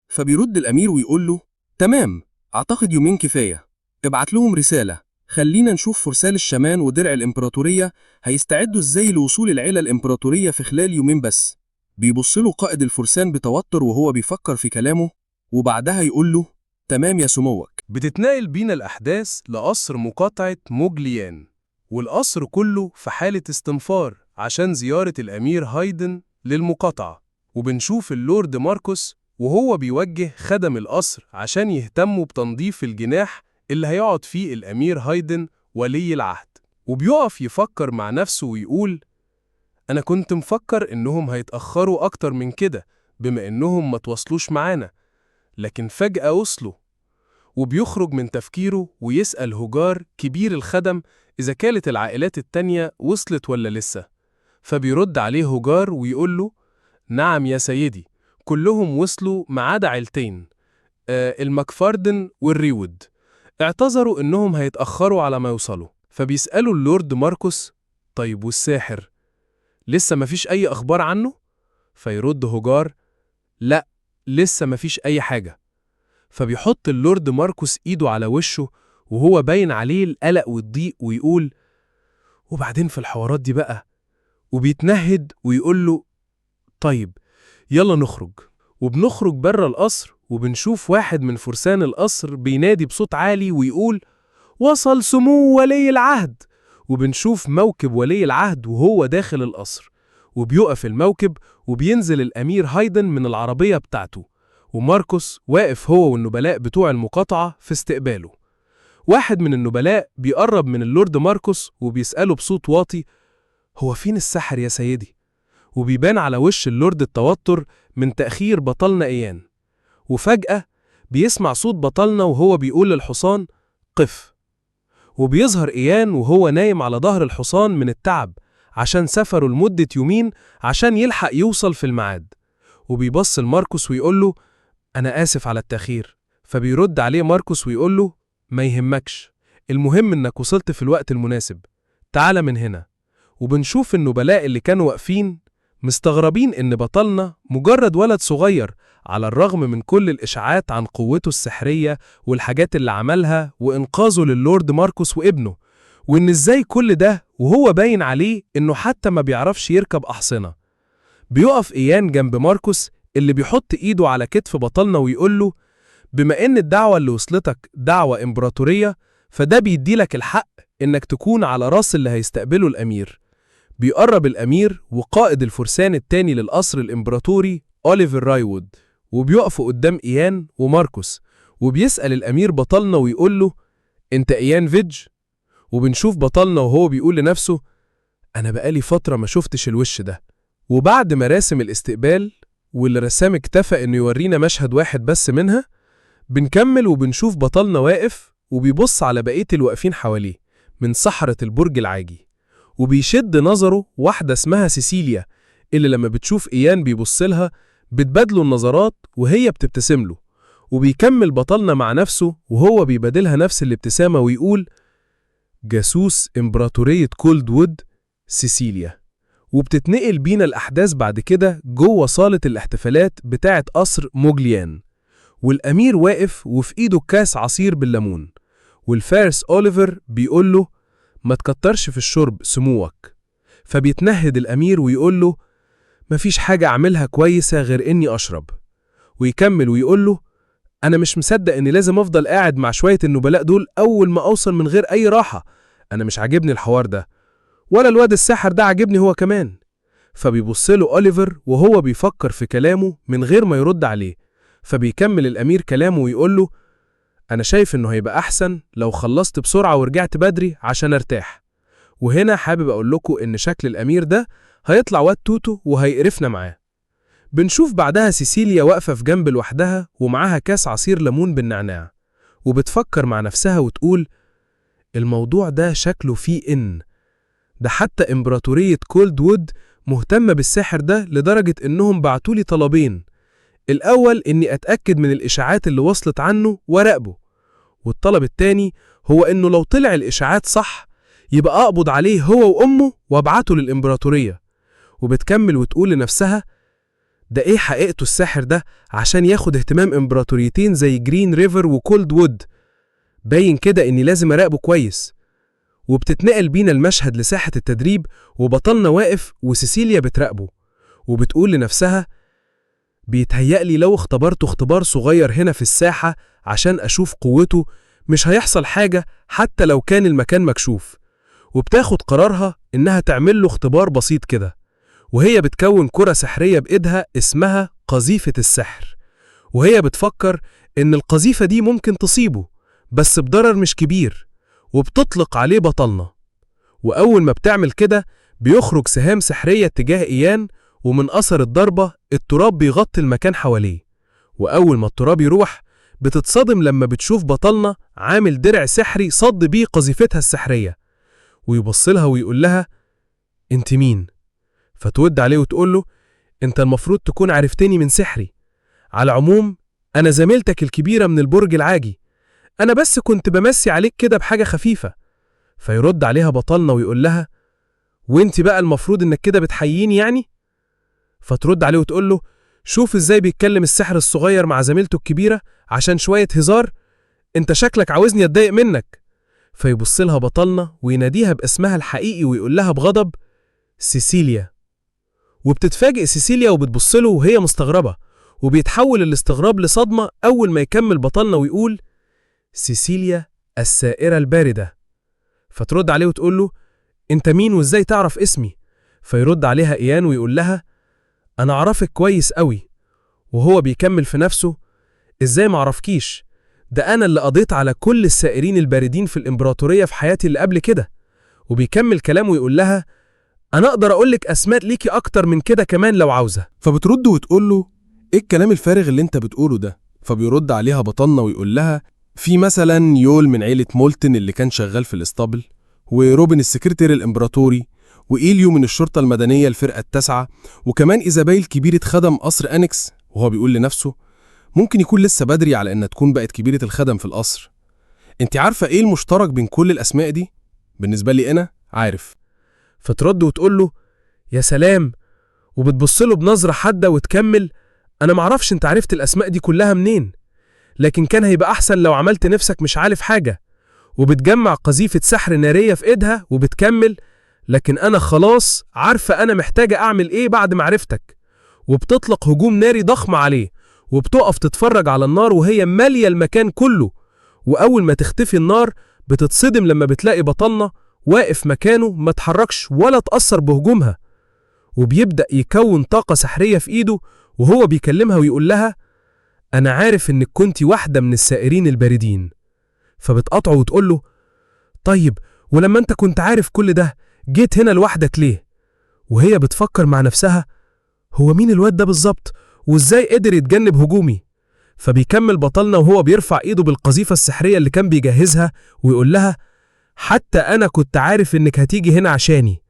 [SPEAKER 3] فبيرد الأمير ويقول له تمام، أعتقد يومين كفاية. ابعت لهم رسالة خلينا نشوف فرسان الشمان ودرع الإمبراطورية هيستعدوا إزاي لوصول العيلة الإمبراطورية في خلال يومين بس. بيبص له قائد الفرسان بتوتر وهو بيفكر في كلامه، وبعدها يقول له: تمام يا سموك.
[SPEAKER 7] بتتنقل بينا الأحداث لقصر مقاطعة موجليان، والقصر كله في حالة استنفار عشان زيارة الأمير هايدن للمقاطعة. وبنشوف اللورد ماركوس وهو بيوجه خدم القصر عشان يهتموا بتنظيف الجناح اللي هيقعد فيه الأمير هايدن ولي العهد. وبيقف يفكر مع نفسه ويقول: أنا كنت مفكر إنهم هيتأخروا أكتر من كده بما إنهم ما تواصلوش معانا، لكن فجأة وصلوا. وبيخرج من تفكيره ويسأل هوجار كبير الخدم إذا كانت العائلات التانية وصلت ولا لسه. فبيرد عليه هوجار ويقول له: نعم يا سيدي، كلهم وصلوا ما عدا عيلتين، المكفاردن والريود. اعتذروا إنهم هيتأخروا على ما يوصلوا. فبيسألوا اللورد ماركوس: طيب والساحر؟ لسه مفيش أي أخبار عنه؟ فيرد هوجار: لا، لسه مفيش أي حاجة. فبيحط اللورد ماركوس إيده على وشه وهو باين عليه القلق والضيق ويقول: وبعدين في الحوارات دي بقى؟ وبيتنهد ويقول له: طيب يلا نخرج. وبنخرج بره القصر وبنشوف واحد من فرسان القصر بينادي بصوت عالي ويقول: وصل سمو ولي العهد. وبنشوف موكب ولي العهد وهو داخل القصر، وبيقف الموكب وبينزل الأمير هايدن من العربية بتاعته، وماركوس واقف هو والنبلاء بتوع المقاطعة في استقباله. واحد من النبلاء بيقرب من اللورد ماركوس وبيسأله بصوت واطي: هو فين الساحر يا سيدي؟ وبيبان على وش اللورد التوتر من تأخير بطلنا إيان. وفجأة بيسمع صوت بطلنا وهو بيقول للحصان: قف. وبيظهر إيان وهو نايم على ظهر الحصان من التعب عشان سفره لمدة يومين عشان يلحق يوصل في الميعاد. وبيبص لماركوس ويقول له: أنا آسف على التأخير. فبيرد عليه ماركوس ويقول له: ما يهمكش، المهم إنك وصلت في الوقت المناسب، تعال من هنا. وبنشوف النبلاء اللي كانوا واقفين مستغربين إن بطلنا مجرد ولد صغير على الرغم من كل الإشاعات عن قوته السحرية والحاجات اللي عملها وإنقاذه للورد ماركوس وابنه، وإن إزاي كل ده وهو باين عليه إنه حتى ما بيعرفش يركب أحصنة. بيقف إيان جنب ماركوس اللي بيحط إيده على كتف بطلنا ويقول له: بما إن الدعوة اللي وصلتك دعوة إمبراطورية، فده بيديلك الحق إنك تكون على راس اللي هيستقبله الأمير. بيقرب الأمير وقائد الفرسان التاني للقصر الإمبراطوري أوليفر رايوود، وبيقفوا قدام إيان وماركوس، وبيسأل الأمير بطلنا ويقول له: أنت إيان فيدج؟ وبنشوف بطلنا وهو بيقول لنفسه: أنا بقالي فترة ما شفتش الوش ده. وبعد ما راسم الاستقبال واللي رسام اكتفى إنه يورينا مشهد واحد بس منها، بنكمل وبنشوف بطلنا واقف وبيبص على بقية الواقفين حواليه من سحرة البرج العاجي، وبيشد نظره واحدة اسمها سيسيليا اللي لما بتشوف إيان بيبصلها بتبادله النظرات وهي بتبتسم له. وبيكمل بطلنا مع نفسه وهو بيبادلها نفس الابتسامة ويقول: جاسوس إمبراطورية كولد وود سيسيليا. وبتتنقل بينا الأحداث بعد كده جوه صالة الاحتفالات بتاعة قصر موجليان، والأمير واقف وفي إيده كاس عصير بالليمون، والفارس أوليفر بيقول له: ما تكترش في الشرب سموك. فبيتنهد الأمير ويقول له: مفيش حاجة أعملها كويسة غير إني أشرب. ويكمل ويقول له: أنا مش مصدق إني لازم أفضل قاعد مع شوية النبلاء دول أول ما أوصل من غير أي راحة. أنا مش عاجبني الحوار ده، ولا الواد الساحر ده عاجبني هو كمان. فبيبصله أوليفر وهو بيفكر في كلامه من غير ما يرد عليه. فبيكمل الأمير كلامه ويقول له: أنا شايف إنه هيبقى أحسن لو خلصت بسرعة ورجعت بدري عشان أرتاح. وهنا حابب أقول لكم إن شكل الأمير ده هيطلع واد توتو وهيقرفنا معاه. بنشوف بعدها سيسيليا واقفة في جنب لوحدها ومعاها كاس عصير ليمون بالنعناع، وبتفكر مع نفسها وتقول: الموضوع ده شكله فيه ده حتى إمبراطورية كولد وود مهتمة بالساحر ده لدرجة إنهم بعتولي طلبين. الأول إني أتأكد من الإشاعات اللي وصلت عنه وراقبه، والطلب التاني هو إنه لو طلع الإشاعات صح يبقى أقبض عليه هو وأمه وابعته للإمبراطورية. وبتكمل وتقول لنفسها: ده إيه حقيقته الساحر ده عشان ياخد اهتمام إمبراطوريتين زي جرين ريفر وكولد وود؟ باين كده إني لازم أراقبه كويس. وبتتنقل بينا المشهد لساحة التدريب وبطلنا واقف وسيسيليا بتراقبه،
[SPEAKER 5] وبتقول لنفسها بيتهيألي لو اختبرته اختبار صغير هنا في الساحة عشان أشوف قوته مش هيحصل حاجة حتى لو كان المكان مكشوف. وبتاخد قرارها إنها تعمل له اختبار بسيط كده، وهي بتكون كرة سحرية بإيدها اسمها قذيفة السحر، وهي بتفكر إن القذيفة دي ممكن تصيبه بس بضرر مش كبير، وبتطلق عليه بطلنا. وأول ما بتعمل كده بيخرج سهام سحرية تجاه إيان، ومن أثر الضربة التراب بيغطي المكان حواليه. وأول ما التراب يروح بتتصدم لما بتشوف بطلنا عامل درع سحري صد بيه قذيفتها السحرية، ويبصلها ويقول لها انت مين؟ فتود عليه وتقول له انت المفروض تكون عرفتني من سحري، على العموم أنا زميلتك الكبيرة من البرج العاجي، أنا بس كنت بمسي عليك كده بحاجة خفيفة. فيرد عليها بطلنا ويقول لها وانت بقى المفروض انك كده بتحييني يعني؟ فترد عليه وتقول له شوف ازاي بيتكلم السحر الصغير مع زميلته الكبيرة عشان شوية هزار، انت شكلك عاوزني اتضايق منك. فيبص لها بطلنا ويناديها باسمها الحقيقي ويقول لها بغضب سيسيليا. وبتتفاجئ سيسيليا وبتبص له وهي مستغربة، وبيتحول الاستغراب لصدمة أول ما يكمل بطلنا ويقول سيسيليا السائرة الباردة. فترد عليه وتقول له انت مين وازاي تعرف اسمي؟ فيرد عليها إيان ويقول لها أنا أعرفك كويس قوي. وهو بيكمل في نفسه ازاي ما أعرفكيش؟ ده أنا اللي قضيت على كل السائرين الباردين في الإمبراطورية في حياتي اللي قبل كده. وبيكمل كلامه ويقول لها أنا أقدر أقولك أسماء ليكي أكتر من كده كمان لو عاوزة.
[SPEAKER 7] فبترد وتقول له ايه الكلام الفارغ اللي انت بتقوله ده؟ فبيرد عليها بطلنا ويقول لها في مثلا يول من عيلة مولتن اللي كان شغال في الاسطبل، وروبن السكرتير الامبراطوري، وإيليو من الشرطة المدنية الفرقة 9، وكمان إيزابيل كبيرة خدم قصر أنكس. وهو بيقول لنفسه ممكن يكون لسه بدري على أن تكون بقت كبيرة الخدم في القصر. انت عارفة ايه المشترك بين كل الأسماء دي؟ بالنسبة لي أنا عارف.
[SPEAKER 5] فترد وتقول له يا سلام، وبتبص له بنظرة حادة وتكمل أنا معرفش انت عرفت الأسماء دي كلها منين، لكن كان هيبقى أحسن لو عملت نفسك مش عارف حاجة. وبتجمع قذيفة سحر نارية في إيدها وبتكمل لكن أنا خلاص عارفة أنا محتاجة أعمل إيه بعد معرفتك. وبتطلق هجوم ناري ضخم عليه، وبتقف تتفرج على النار وهي مالية المكان كله. وأول ما تختفي النار بتتصدم لما بتلاقي بطلنا واقف مكانه ما تحركش ولا تأثر بهجومها، وبيبدأ يكون طاقة سحرية في إيده وهو بيكلمها ويقول لها أنا عارف إنك كنتي واحدة من السائرين الباردين. فبتقطعه وتقول له طيب ولما أنت كنت عارف كل ده جيت هنا لوحدك ليه؟ وهي بتفكر مع نفسها هو مين الواد ده بالظبط وإزاي قدر يتجنب هجومي؟ فبيكمل بطلنا وهو بيرفع إيده بالقذيفة السحرية اللي كان بيجهزها ويقول لها حتى أنا كنت عارف إنك هتيجي هنا عشاني.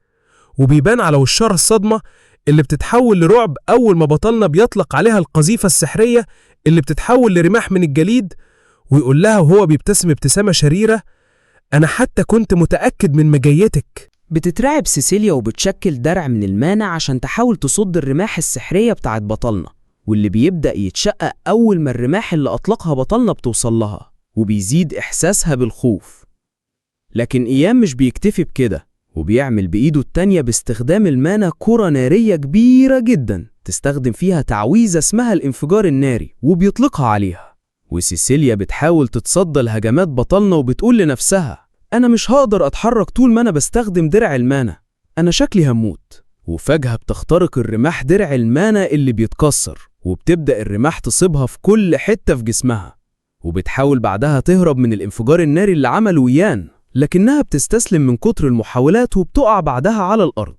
[SPEAKER 5] وبيبان على وشها الصدمة اللي بتتحول لرعب أول ما بطلنا بيطلق عليها القذيفة السحرية اللي بتتحول لرماح من الجليد، ويقول لها وهو بيبتسم ابتسامة شريرة أنا حتى كنت متأكد من مجيتك.
[SPEAKER 8] بتترعب سيسيليا وبتشكل درع من المانع عشان تحاول تصد الرماح السحرية بتاعت بطلنا، واللي بيبدأ يتشقق أول ما الرماح اللي أطلقها بطلنا بتوصل لها، وبيزيد إحساسها بالخوف. لكن إيام مش بيكتفي بكده، وبيعمل بإيده التانية باستخدام المانا كرة نارية كبيرة جدا تستخدم فيها تعويذة اسمها الانفجار الناري وبيطلقها عليها. وسيسيليا بتحاول تتصدى لهجمات بطلنا وبتقول لنفسها أنا مش هقدر أتحرك طول ما أنا بستخدم درع المانا، أنا شكلي هموت. وفجأة بتخترق الرماح درع المانا اللي بيتكسر، وبتبدأ الرماح تصيبها في كل حتة في جسمها، وبتحاول بعدها تهرب من الانفجار الناري اللي عمله يان، لكنها بتستسلم من كتر المحاولات وبتقع بعدها على الأرض.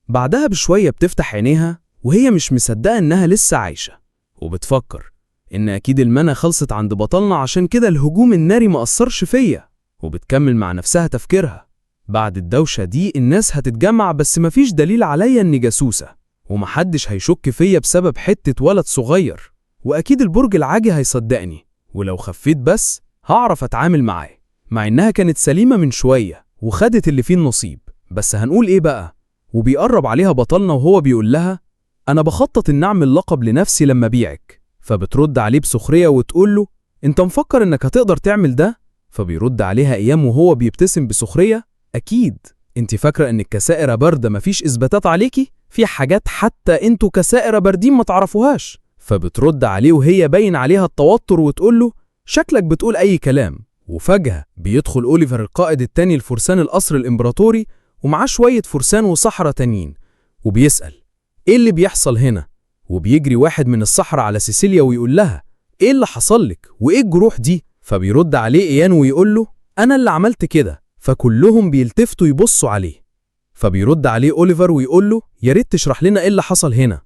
[SPEAKER 8] بعدها بشوية بتفتح عينيها وهي مش مصدقة إنها لسه عايشة، وبتفكر إن أكيد المانا خلصت عند بطلنا عشان كده الهجوم الناري ما أثرش فيا. وبتكمل مع نفسها تفكيرها بعد الدوشة دي الناس هتتجمع بس مفيش دليل عليا إني جاسوسة، ومحدش هيشك فيا بسبب حتة ولد صغير، وأكيد البرج العاجي هيصدقني، ولو خفيت بس هعرف أتعامل معاه. مع إنها كانت سليمة من شوية وخدت اللي فيه النصيب، بس هنقول إيه بقى؟ وبيقرب عليها بطلنا وهو بيقول لها أنا بخطط إن أعمل لقب لنفسي لما بيعك. فبترد عليه بسخرية وتقول له أنت مفكر إنك هتقدر تعمل ده؟ فبيرد عليها إيام وهو بيبتسم بسخرية أكيد، أنت فاكرة إنك كسائرة باردة مفيش إثباتات عليكي؟
[SPEAKER 4] في حاجات حتى انتوا كسائرة باردين ما تعرفوهاش. فبترد عليه وهي باين عليها التوتر وتقول له شكلك بتقول أي كلام. وفجأة بيدخل أوليفر القائد التاني لفرسان القصر الإمبراطوري ومعاه شوية فرسان وسحرة تانيين، وبيسأل إيه اللي بيحصل هنا؟ وبيجري واحد من السحرة على سيسيليا ويقول لها إيه اللي حصل لك وإيه الجروح دي؟ فبيرد عليه إيان ويقول له أنا اللي عملت كده. فكلهم بيلتفتوا يبصوا عليه. فبيرد عليه أوليفر ويقول له يا ريت تشرح لنا إيه اللي حصل هنا.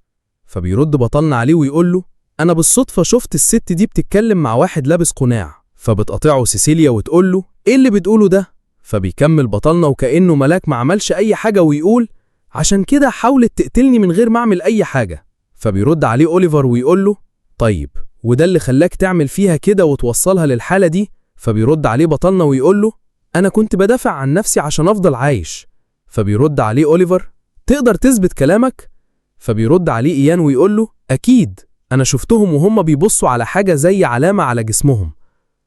[SPEAKER 4] فبيرد بطلنا عليه ويقول له أنا بالصدفة شفت الست دي بتتكلم مع واحد لابس قناع. فبتقطعه سيسيليا وتقول له إيه اللي بتقوله ده؟ فبيكمل بطلنا وكأنه ملاك ما عملش أي حاجة ويقول عشان كده حاولت تقتلني من غير ما أعمل أي حاجة. فبيرد عليه أوليفر ويقول له طيب وده اللي خلاك تعمل فيها كده وتوصلها للحالة دي؟ فبيرد عليه بطلنا ويقول له أنا كنت بدافع عن نفسي عشان أفضل عايش. فبيرد عليه أوليفر تقدر تثبت كلامك؟ فبيرد عليه إيان ويقول له أكيد أنا شفتهم وهم بيبصوا على حاجة زي علامة على جسمهم.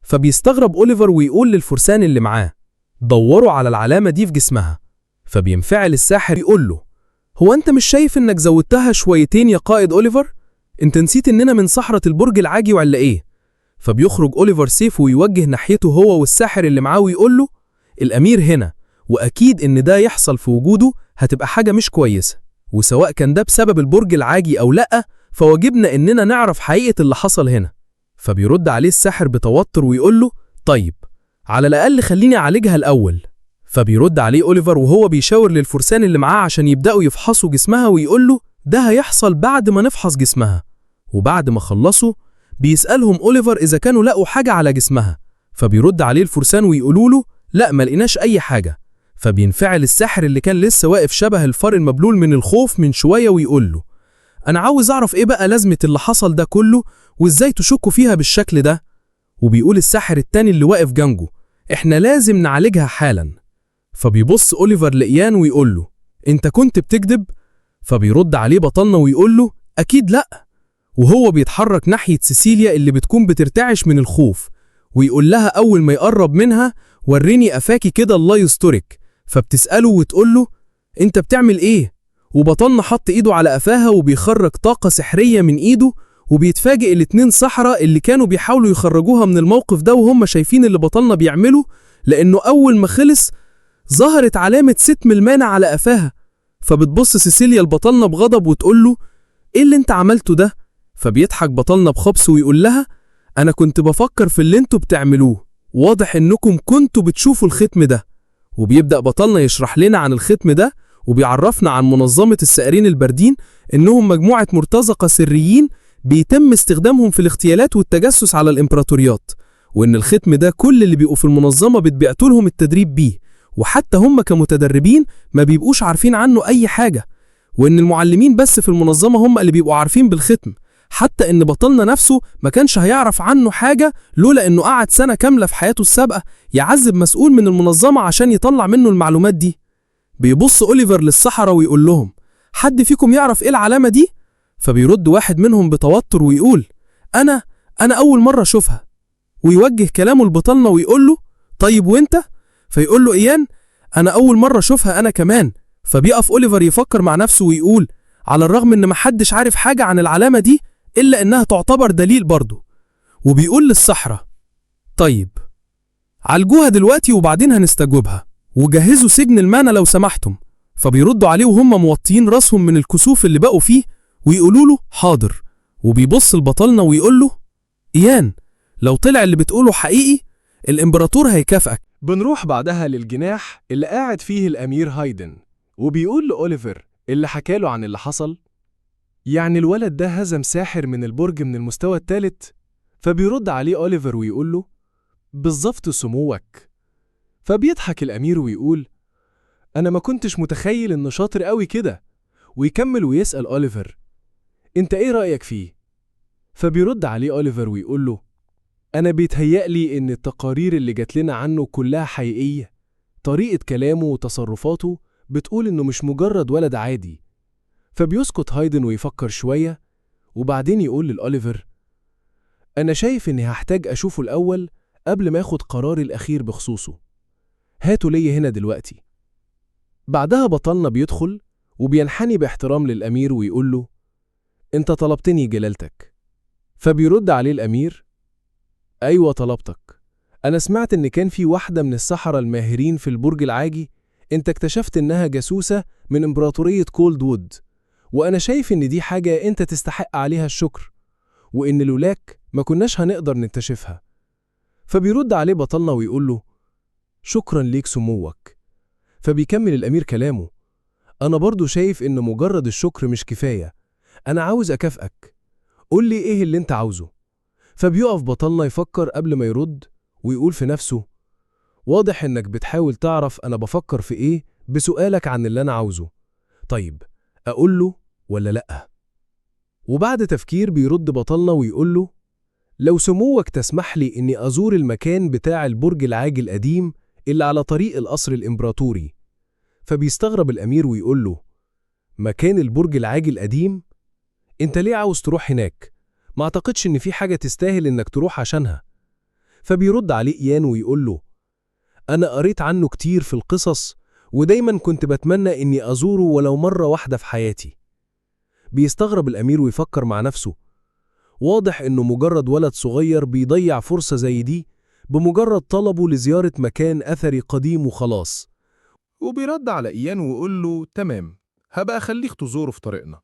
[SPEAKER 4] فبيستغرب أوليفر ويقول للفرسان اللي معاه دوروا على العلامة دي في جسمها. فبينفعل الساحر يقول له هو أنت مش شايف إنك زودتها شويتين يا قائد أوليفر؟ أنت نسيت إننا من سحرة البرج العاجي ولا إيه؟ فبيخرج أوليفر سيفه ويوجه ناحيته هو والساحر اللي معاه ويقول له الأمير هنا وأكيد إن ده يحصل في وجوده هتبقى حاجة مش كويسة، وسواء كان ده بسبب البرج العاجي أو لأ فواجبنا إننا نعرف حقيقة اللي حصل هنا. فبيرد عليه الساحر بتوتر ويقول له طيب على الأقل خليني أعالجها الأول. فبيرد عليه أوليفر وهو بيشاور للفرسان اللي معاه عشان يبدأوا يفحصوا جسمها ويقول له ده هيحصل بعد ما نفحص جسمها. وبعد ما خلصوا بيسألهم أوليفر إذا كانوا لقوا حاجة على جسمها. فبيرد عليه الفرسان ويقولوا له لا ما لقيناش أي حاجة. فبينفعل الساحر اللي كان لسه واقف شبه الفار المبلول من الخوف من شوية ويقول له أنا عاوز أعرف إيه بقى لازمة اللي حصل ده كله وإزاي تشكوا فيها بالشكل ده. وبيقول الساحر التاني اللي واقف جنبه إحنا لازم نعالجها حالا. فبيبص أوليفر لإيان ويقول له أنت كنت بتكذب؟ فبيرد عليه بطلنا ويقول له أكيد لأ. وهو بيتحرك ناحية سيسيليا اللي بتكون بترتعش من الخوف ويقول لها أول ما يقرب منها وريني أفاكي كده الله يسترك. فبتسأله وتقول له أنت بتعمل إيه؟ وبطلنا حط إيده على قفاها وبيخرج طاقة سحرية من إيده. وبيتفاجئ الاتنين سحرة اللي كانوا بيحاولوا يخرجوها من الموقف ده وهم شايفين اللي بطلنا بيعمله، لأنه أول ما خلص ظهرت علامة ستم المانع على قفاها. فبتبص سيسيليا لبطلنا بغضب وتقول له إيه اللي أنت عملته ده؟ فبيضحك بطلنا بخبث ويقول لها أنا كنت بفكر في اللي أنتوا بتعملوه، واضح إنكم كنتوا بتشوفوا الختم ده. وبيبدأ بطلنا يشرح لنا عن الختم ده وبيعرفنا عن منظمة السائرين الباردين إنهم مجموعة مرتزقة سريين بيتم استخدامهم في الاغتيالات والتجسس على الإمبراطوريات، وإن الختم ده كل اللي بيبقوا في المنظمة بتبعتوا لهم التدريب بيه، وحتى هم كمتدربين ما بيبقوش عارفين عنه أي حاجة، وإن المعلمين بس في المنظمة هم اللي بيبقوا عارفين بالختم، حتى إن بطلنا نفسه ما كانش هيعرف عنه حاجة لولا إنه قعد سنة كاملة في حياته السابقة يعذب مسؤول من المنظمة عشان يطلع منه المعلومات دي. بيبص أوليفر للسحرة ويقول لهم حد فيكم يعرف إيه العلامة دي؟ فبيرد واحد منهم بتوتر ويقول أنا أول مرة أشوفها. ويوجه كلامه لبطلنا ويقول له طيب وإنت؟ فيقول له إيان أنا أول مرة أشوفها أنا كمان. فبيقف أوليفر يفكر مع نفسه ويقول على الرغم إن محدش عارف حاجة عن العلامة دي إلا إنها تعتبر دليل برضه. وبيقول للسحرة طيب عالجوها دلوقتي وبعدين هنستجوبها، وجهزوا سجن المانا لو سمحتم. فبيردوا عليه وهم موطيين راسهم من الكسوف اللي بقوا فيه ويقولوا له حاضر. وبيبص لبطلنا ويقول له إيان لو طلع اللي بتقوله حقيقي الإمبراطور هيكافئك.
[SPEAKER 3] بنروح بعدها للجناح اللي قاعد فيه الأمير هايدن وبيقول لأوليفر اللي حكاله عن اللي حصل يعني الولد ده هزم ساحر من البرج من المستوى الثالث. فبيرد عليه أوليفر ويقول له بالظبط سموك. فبيضحك الأمير ويقول أنا ما كنتش متخيل إنه شاطر قوي كده. ويكمل ويسأل أوليفر أنت إيه رأيك فيه؟ فبيرد عليه أوليفر ويقول له أنا بيتهيألي إن التقارير اللي جات لنا عنه كلها حقيقية. طريقة كلامه وتصرفاته بتقول إنه مش مجرد ولد عادي. فبيسكت هايدن ويفكر شوية وبعدين يقول لأوليفر أنا شايف إني هحتاج أشوفه الأول قبل ما أخد قراري الأخير بخصوصه. هاتوا لي هنا دلوقتي. بعدها بطلنا بيدخل وبينحني باحترام للأمير ويقول له: أنت طلبتني جلالتك. فبيرد عليه الأمير: أيوة طلبتك. أنا سمعت إن كان في واحدة من السحرة الماهرين في البرج العاجي، أنت اكتشفت إنها جاسوسة من إمبراطورية كولد وود، وأنا شايف إن دي حاجة أنت تستحق عليها الشكر، وإن لولاك ما كناش هنقدر نكتشفها. فبيرد عليه بطلنا ويقول له: شكرا ليك سموك. فبيكمل الأمير كلامه: أنا برضو شايف إن مجرد الشكر مش كفاية، أنا عاوز أكافئك، قول لي إيه اللي أنت عاوزه. فبيقف بطلنا يفكر قبل ما يرد ويقول في نفسه: واضح إنك بتحاول تعرف أنا بفكر في إيه بسؤالك عن اللي أنا عاوزه. طيب أقول له ولا لأ؟ وبعد تفكير بيرد بطلنا ويقول له: لو سموك تسمح لي إني أزور المكان بتاع البرج العاجي القديم اللي على طريق القصر الإمبراطوري. فبيستغرب الأمير ويقول له: مكان البرج العاجي القديم؟ أنت ليه عاوز تروح هناك؟ ما أعتقدش إن في حاجة تستاهل إنك تروح عشانها. فبيرد عليه إيان ويقول له: أنا قريت عنه كتير في القصص، ودايما كنت بتمنى إني أزوره ولو مرة واحدة في حياتي. بيستغرب الأمير ويفكر مع نفسه: واضح إنه مجرد ولد صغير بيضيع فرصة زي دي بمجرد طلبه لزيارة مكان أثري قديم وخلاص.
[SPEAKER 7] وبيرد على إيان ويقول له: تمام، هبقى أخليك تزوره في طريقنا.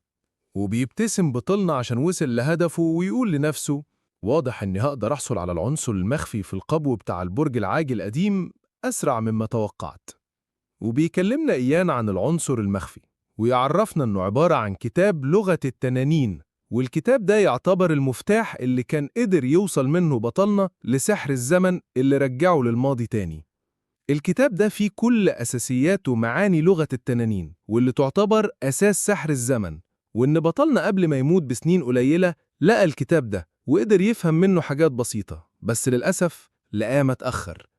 [SPEAKER 7] وبيبتسم بطلنا عشان وصل لهدفه ويقول لنفسه: واضح إني هقدر أحصل على العنصر المخفي في القبو بتاع البرج العاجي القديم أسرع مما توقعت. وبيكلمنا إيان عن العنصر المخفي ويعرفنا إنه عبارة عن كتاب لغة التنانين، والكتاب ده يعتبر المفتاح اللي كان قدر يوصل منه بطلنا لسحر الزمن اللي رجعه للماضي تاني. الكتاب ده فيه كل أساسيات ومعاني لغة التنانين واللي تعتبر أساس سحر الزمن، وإن بطلنا قبل ما يموت بسنين قليلة لقى الكتاب ده وقدر يفهم منه حاجات بسيطة، بس للأسف لقاه متأخر.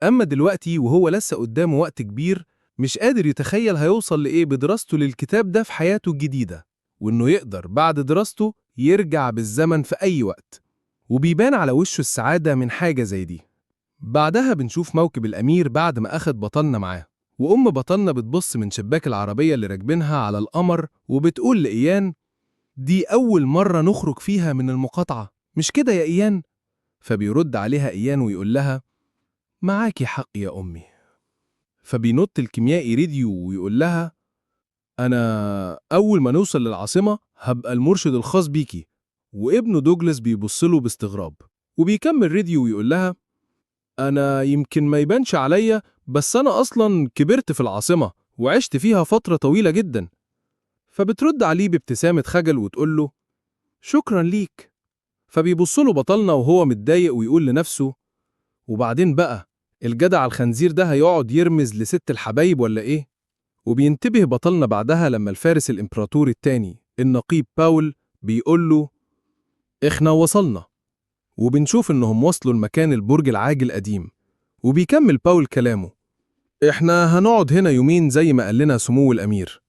[SPEAKER 7] أما دلوقتي وهو لسه قدامه وقت كبير، مش قادر يتخيل هيوصل لإيه بدراسته للكتاب ده في حياته الجديدة، وإنه يقدر بعد دراسته يرجع بالزمن في أي وقت. وبيبان على وشه السعادة من حاجة زي دي. بعدها بنشوف موكب الأمير بعد ما أخد بطلنا معاه، وأم بطلنا بتبص من شباك العربية اللي راكبينها على القمر وبتقول لإيان: دي أول مرة نخرج فيها من المقاطعة، مش كده يا إيان؟ فبيرد عليها إيان ويقول لها: معاكي حق يا أمي. فبينط الكيميائي ريديو ويقول لها: أنا أول ما نوصل للعاصمة هبقى المرشد الخاص بيكي. وابنه دوجلاس بيبصله باستغراب. وبيكمل ريديو ويقول لها: أنا يمكن ما يبانش عليا، بس أنا أصلاً كبرت في العاصمة وعشت فيها فترة طويلة جداً. فبترد عليه بابتسامة خجل وتقول له: شكراً ليك. فبيبصله بطلنا وهو متضايق ويقول لنفسه: وبعدين بقى الجدع الخنزير ده هيقعد يرمز لست الحبايب ولا إيه؟ وبينتبه بطلنا بعدها لما الفارس الإمبراطوري التاني النقيب باول بيقول له: إحنا وصلنا. وبنشوف إنهم وصلوا لمكان البرج العاجي القديم. وبيكمل باول كلامه: إحنا هنقعد هنا يومين زي ما قال لنا سمو الأمير،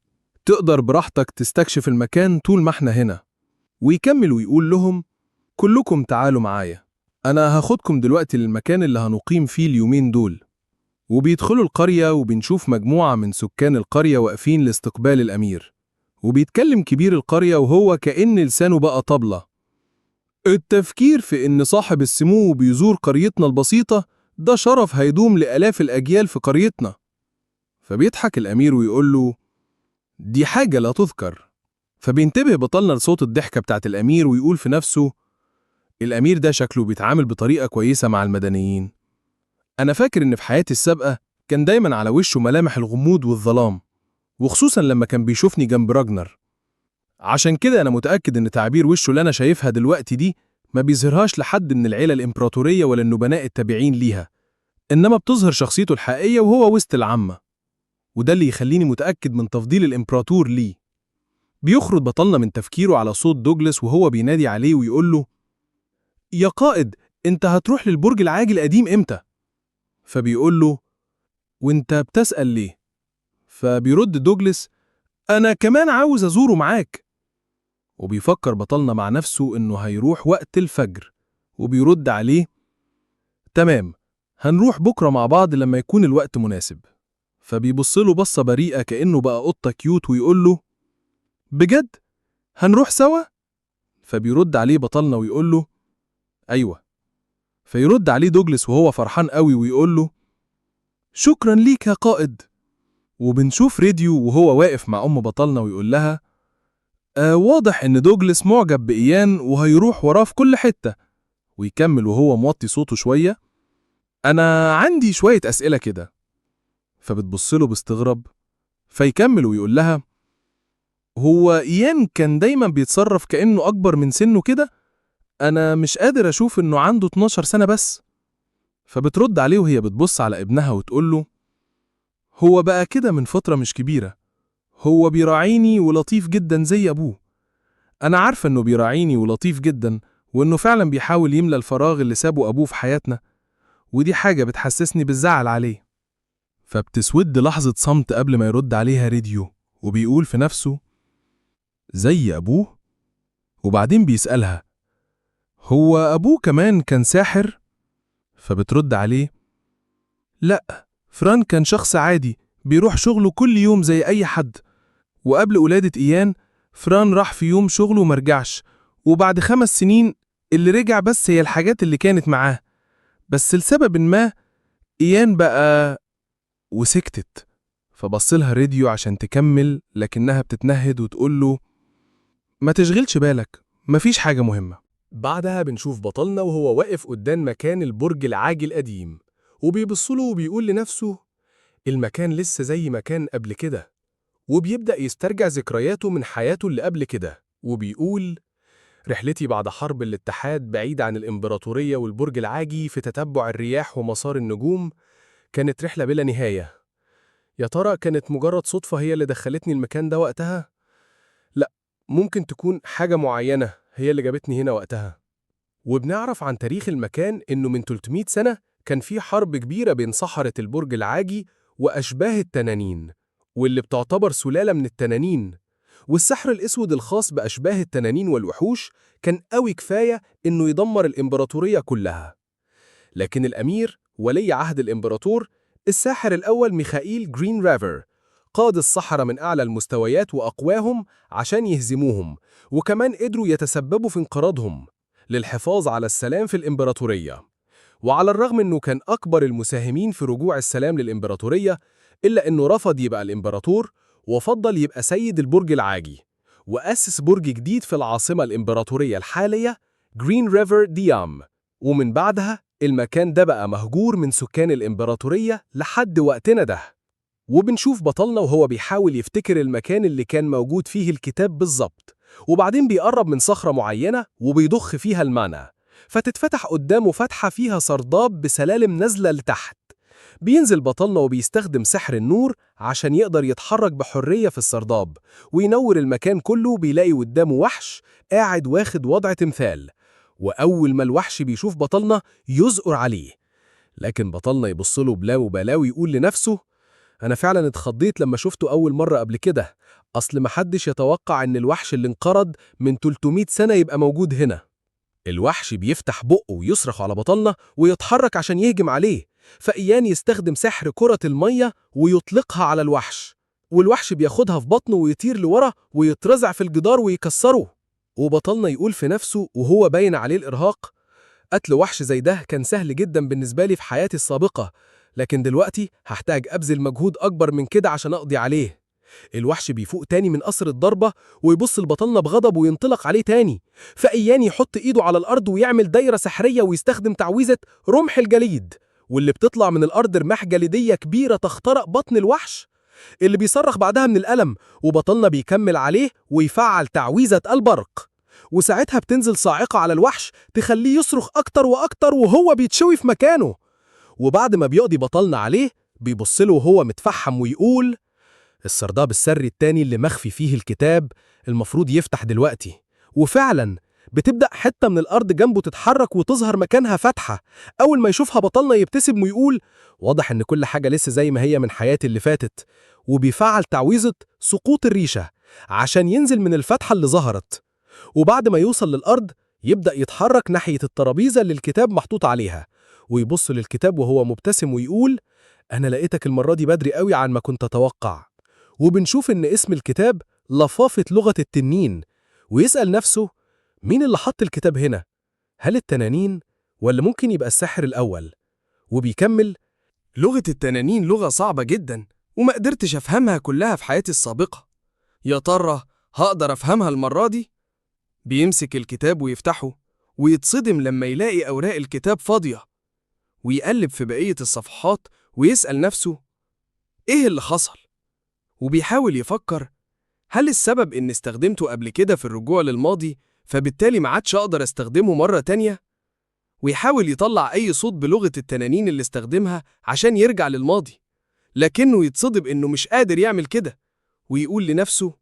[SPEAKER 7] تقدر براحتك تستكشف المكان طول ما إحنا هنا. ويكمل ويقول لهم: كلكم تعالوا معايا، أنا هاخدكم دلوقتي للمكان اللي هنقيم فيه اليومين دول. وبيدخلوا القرية وبنشوف مجموعة من سكان القرية واقفين لاستقبال الأمير. وبيتكلم كبير القرية وهو كأن لسانه بقى طبلة: التفكير في إن صاحب السمو بيزور قريتنا البسيطة ده شرف هيدوم لآلاف الأجيال في قريتنا. فبيضحك الأمير ويقول له: دي حاجة لا تذكر. فبينتبه بطلنا لصوت الضحكة بتاعت الأمير ويقول في نفسه: الأمير ده شكله بيتعامل بطريقة كويسة مع المدنيين. أنا فاكر إن في حياتي السابقة كان دايما على وشه ملامح الغموض والظلام، وخصوصا لما كان بيشوفني جنب راجنر. عشان كده أنا متأكد إن تعبير وشه اللي أنا شايفها دلوقتي دي ما بيظهرهاش لحد من العيلة الإمبراطورية ولا النبناء التابعين ليها، إنما بتظهر شخصيته الحقيقية وهو وسط العامة. وده اللي يخليني متأكد من تفضيل الإمبراطور ليه. بيخرج بطلنا من تفكيره على صوت دوجلاس وهو بينادي عليه ويقول له: يا قائد، أنت هتروح للبرج العاجي القديم إمتى؟ فبيقول له: وأنت بتسأل ليه؟ فبيرد دوجلاس: أنا كمان عاوز أزوره معاك. وبيفكر بطلنا مع نفسه إنه هيروح وقت الفجر، وبيرد عليه: تمام، هنروح بكرة مع بعض لما يكون الوقت مناسب.
[SPEAKER 3] فبيبص له بصة بريئة كأنه بقى قطة كيوت ويقول له: بجد؟ هنروح سوا؟ فبيرد عليه بطلنا ويقول له: أيوة. فيرد عليه دوجلاس وهو فرحان قوي ويقول له: شكرا ليك يا قائد. وبنشوف راديو وهو واقف مع أم بطلنا ويقول لها: واضح إن دوجلاس معجب بإيان وهيروح وراه في كل حتة. ويكمل وهو موطي صوته شوية: أنا عندي شوية أسئلة كده. فبتبصله باستغراب، فيكمل ويقول لها: هو إيان كان دايما بيتصرف كأنه أكبر من سنه كده؟ أنا مش قادر أشوف إنه عنده 12 سنة بس. فبترد عليه وهي بتبص على ابنها وتقول له: هو بقى كده من فترة مش كبيرة. هو بيراعيني ولطيف جدا زي أبوه. أنا عارفة إنه بيراعيني ولطيف جدا، وإنه فعلا بيحاول يملى الفراغ اللي سابه أبوه في حياتنا، ودي حاجة بتحسسني بالزعل عليه. فبتسود لحظة صمت قبل ما يرد عليها راديو، وبيقول في نفسه: زي أبوه؟ وبعدين بيسألها: هو أبوه كمان كان ساحر؟ فبترد عليه: لأ، فران كان شخص عادي بيروح شغله كل يوم زي أي حد. وقبل ولادة إيان، فران راح في يوم شغله ومرجعش، وبعد 5 سنين اللي رجع بس هي الحاجات اللي كانت معاه، بس لسبب ما إيان بقى. وسكتت. فبصلها راديو عشان تكمل، لكنها بتتنهد وتقول له: ما تشغلش بالك، مفيش حاجة مهمة. بعدها بنشوف بطلنا وهو واقف قدام مكان البرج العاجي القديم، وبيبصله وبيقول لنفسه: المكان لسه زي ما كان قبل كده. وبيبدأ يسترجع ذكرياته من حياته اللي قبل كده، وبيقول: رحلتي بعد حرب الاتحاد بعيد عن الإمبراطورية والبرج العاجي في تتبع الرياح ومسار النجوم كانت رحلة بلا نهاية. يا ترى كانت مجرد صدفة هي اللي دخلتني المكان ده وقتها؟ لا، ممكن تكون حاجة معينة هي اللي جابتني هنا وقتها. وبنعرف عن تاريخ المكان إنه من 300 سنة كان في حرب كبيرة بين سحرة البرج العاجي وأشباه التنانين، واللي بتعتبر سلالة من التنانين. والسحر الأسود الخاص بأشباه التنانين والوحوش كان قوي كفاية إنه يدمر الإمبراطورية كلها. لكن الأمير ولي عهد الإمبراطور الساحر الأول ميخائيل جرين رافر قاد السحرة من أعلى المستويات وأقواهم عشان يهزموهم، وكمان قدروا يتسببوا في انقراضهم للحفاظ على السلام في الإمبراطورية. وعلى الرغم أنه كان أكبر المساهمين في رجوع السلام للإمبراطورية، إلا أنه رفض يبقى الإمبراطور وفضل يبقى سيد البرج العاجي، وأسس برج جديد في العاصمة الإمبراطورية الحالية جرين ريفر ديام. ومن بعدها المكان ده بقى مهجور من سكان الإمبراطورية لحد وقتنا ده. وبنشوف بطلنا وهو بيحاول يفتكر المكان اللي كان موجود فيه الكتاب بالظبط، وبعدين بيقرب من صخرة معينة وبيضخ فيها المعنى، فتتفتح قدامه فتحة فيها سرداب بسلالم نازلة لتحت. بينزل بطلنا وبيستخدم سحر النور عشان يقدر يتحرك بحرية في السرداب وينور المكان كله. بيلاقي قدامه وحش قاعد واخد وضع تمثال، وأول ما الوحش بيشوف بطلنا يزقر عليه، لكن بطلنا يبصله بلا مبالاة ويقول لنفسه: أنا فعلا اتخضيت لما شفته أول مرة قبل كده، أصل محدش يتوقع إن الوحش اللي انقرض من 300 سنة يبقى موجود هنا. الوحش بيفتح بقه ويصرخ على بطلنا ويتحرك عشان يهجم عليه، فإيان يستخدم سحر كرة المية ويطلقها على الوحش، والوحش بياخدها في بطنه ويطير لورا ويترزع في الجدار ويكسره. وبطلنا يقول في نفسه وهو باين عليه الإرهاق: قتل وحش زي ده كان سهل جدا بالنسبة لي في حياتي السابقة، لكن دلوقتي هحتاج أبذل مجهود أكبر من كده عشان أقضي عليه. الوحش بيفوق تاني من قصر الضربة ويبص لبطلنا بغضب وينطلق عليه تاني، فإيان يحط إيده على الأرض ويعمل دايرة سحرية ويستخدم تعويذة رمح الجليد، واللي بتطلع من الأرض رماح جليدية كبيرة تخترق بطن الوحش اللي بيصرخ بعدها من الألم. وبطلنا بيكمل عليه ويفعل تعويذة البرق، وساعتها بتنزل صاعقة على الوحش تخليه يصرخ أكتر وأكتر وهو بيتشوي في مكانه. وبعد ما بيقضي بطلنا عليه بيبصله وهو متفحم ويقول: السرداب السري التاني اللي مخفي فيه الكتاب المفروض يفتح دلوقتي. وفعلا بتبدأ حتة من الأرض جنبه تتحرك وتظهر مكانها فتحة. أول ما يشوفها بطلنا يبتسم ويقول: واضح إن كل حاجة لسه زي ما هي من حياتي اللي فاتت. وبيفعل تعويذة سقوط الريشة عشان ينزل من الفتحة اللي ظهرت، وبعد ما يوصل للأرض يبدأ يتحرك ناحية الترابيزة اللي الكتاب محطوط عليها، ويبص للكتاب وهو مبتسم ويقول: أنا لقيتك المرة دي بدري قوي عن ما كنت أتوقع. وبنشوف إن اسم الكتاب لفافة لغة التنين، ويسأل نفسه مين اللي حط الكتاب هنا؟ هل التنانين ولا ممكن يبقى الساحر الأول؟ وبيكمل:
[SPEAKER 9] لغة التنانين لغة صعبة جدا وما قدرتش أفهمها كلها في حياتي السابقة. يا ترى هقدر أفهمها المرة دي؟ بيمسك الكتاب ويفتحه ويتصدم لما يلاقي أوراق الكتاب فاضية، ويقلب في بقية الصفحات ويسأل نفسه إيه اللي حصل؟ وبيحاول يفكر هل السبب إن استخدمته قبل كده في الرجوع للماضي فبالتالي ما عادش أقدر استخدمه مرة تانية؟ ويحاول يطلع أي صوت بلغة التنانين اللي استخدمها عشان يرجع للماضي، لكنه يتصدم إنه مش قادر يعمل كده، ويقول لنفسه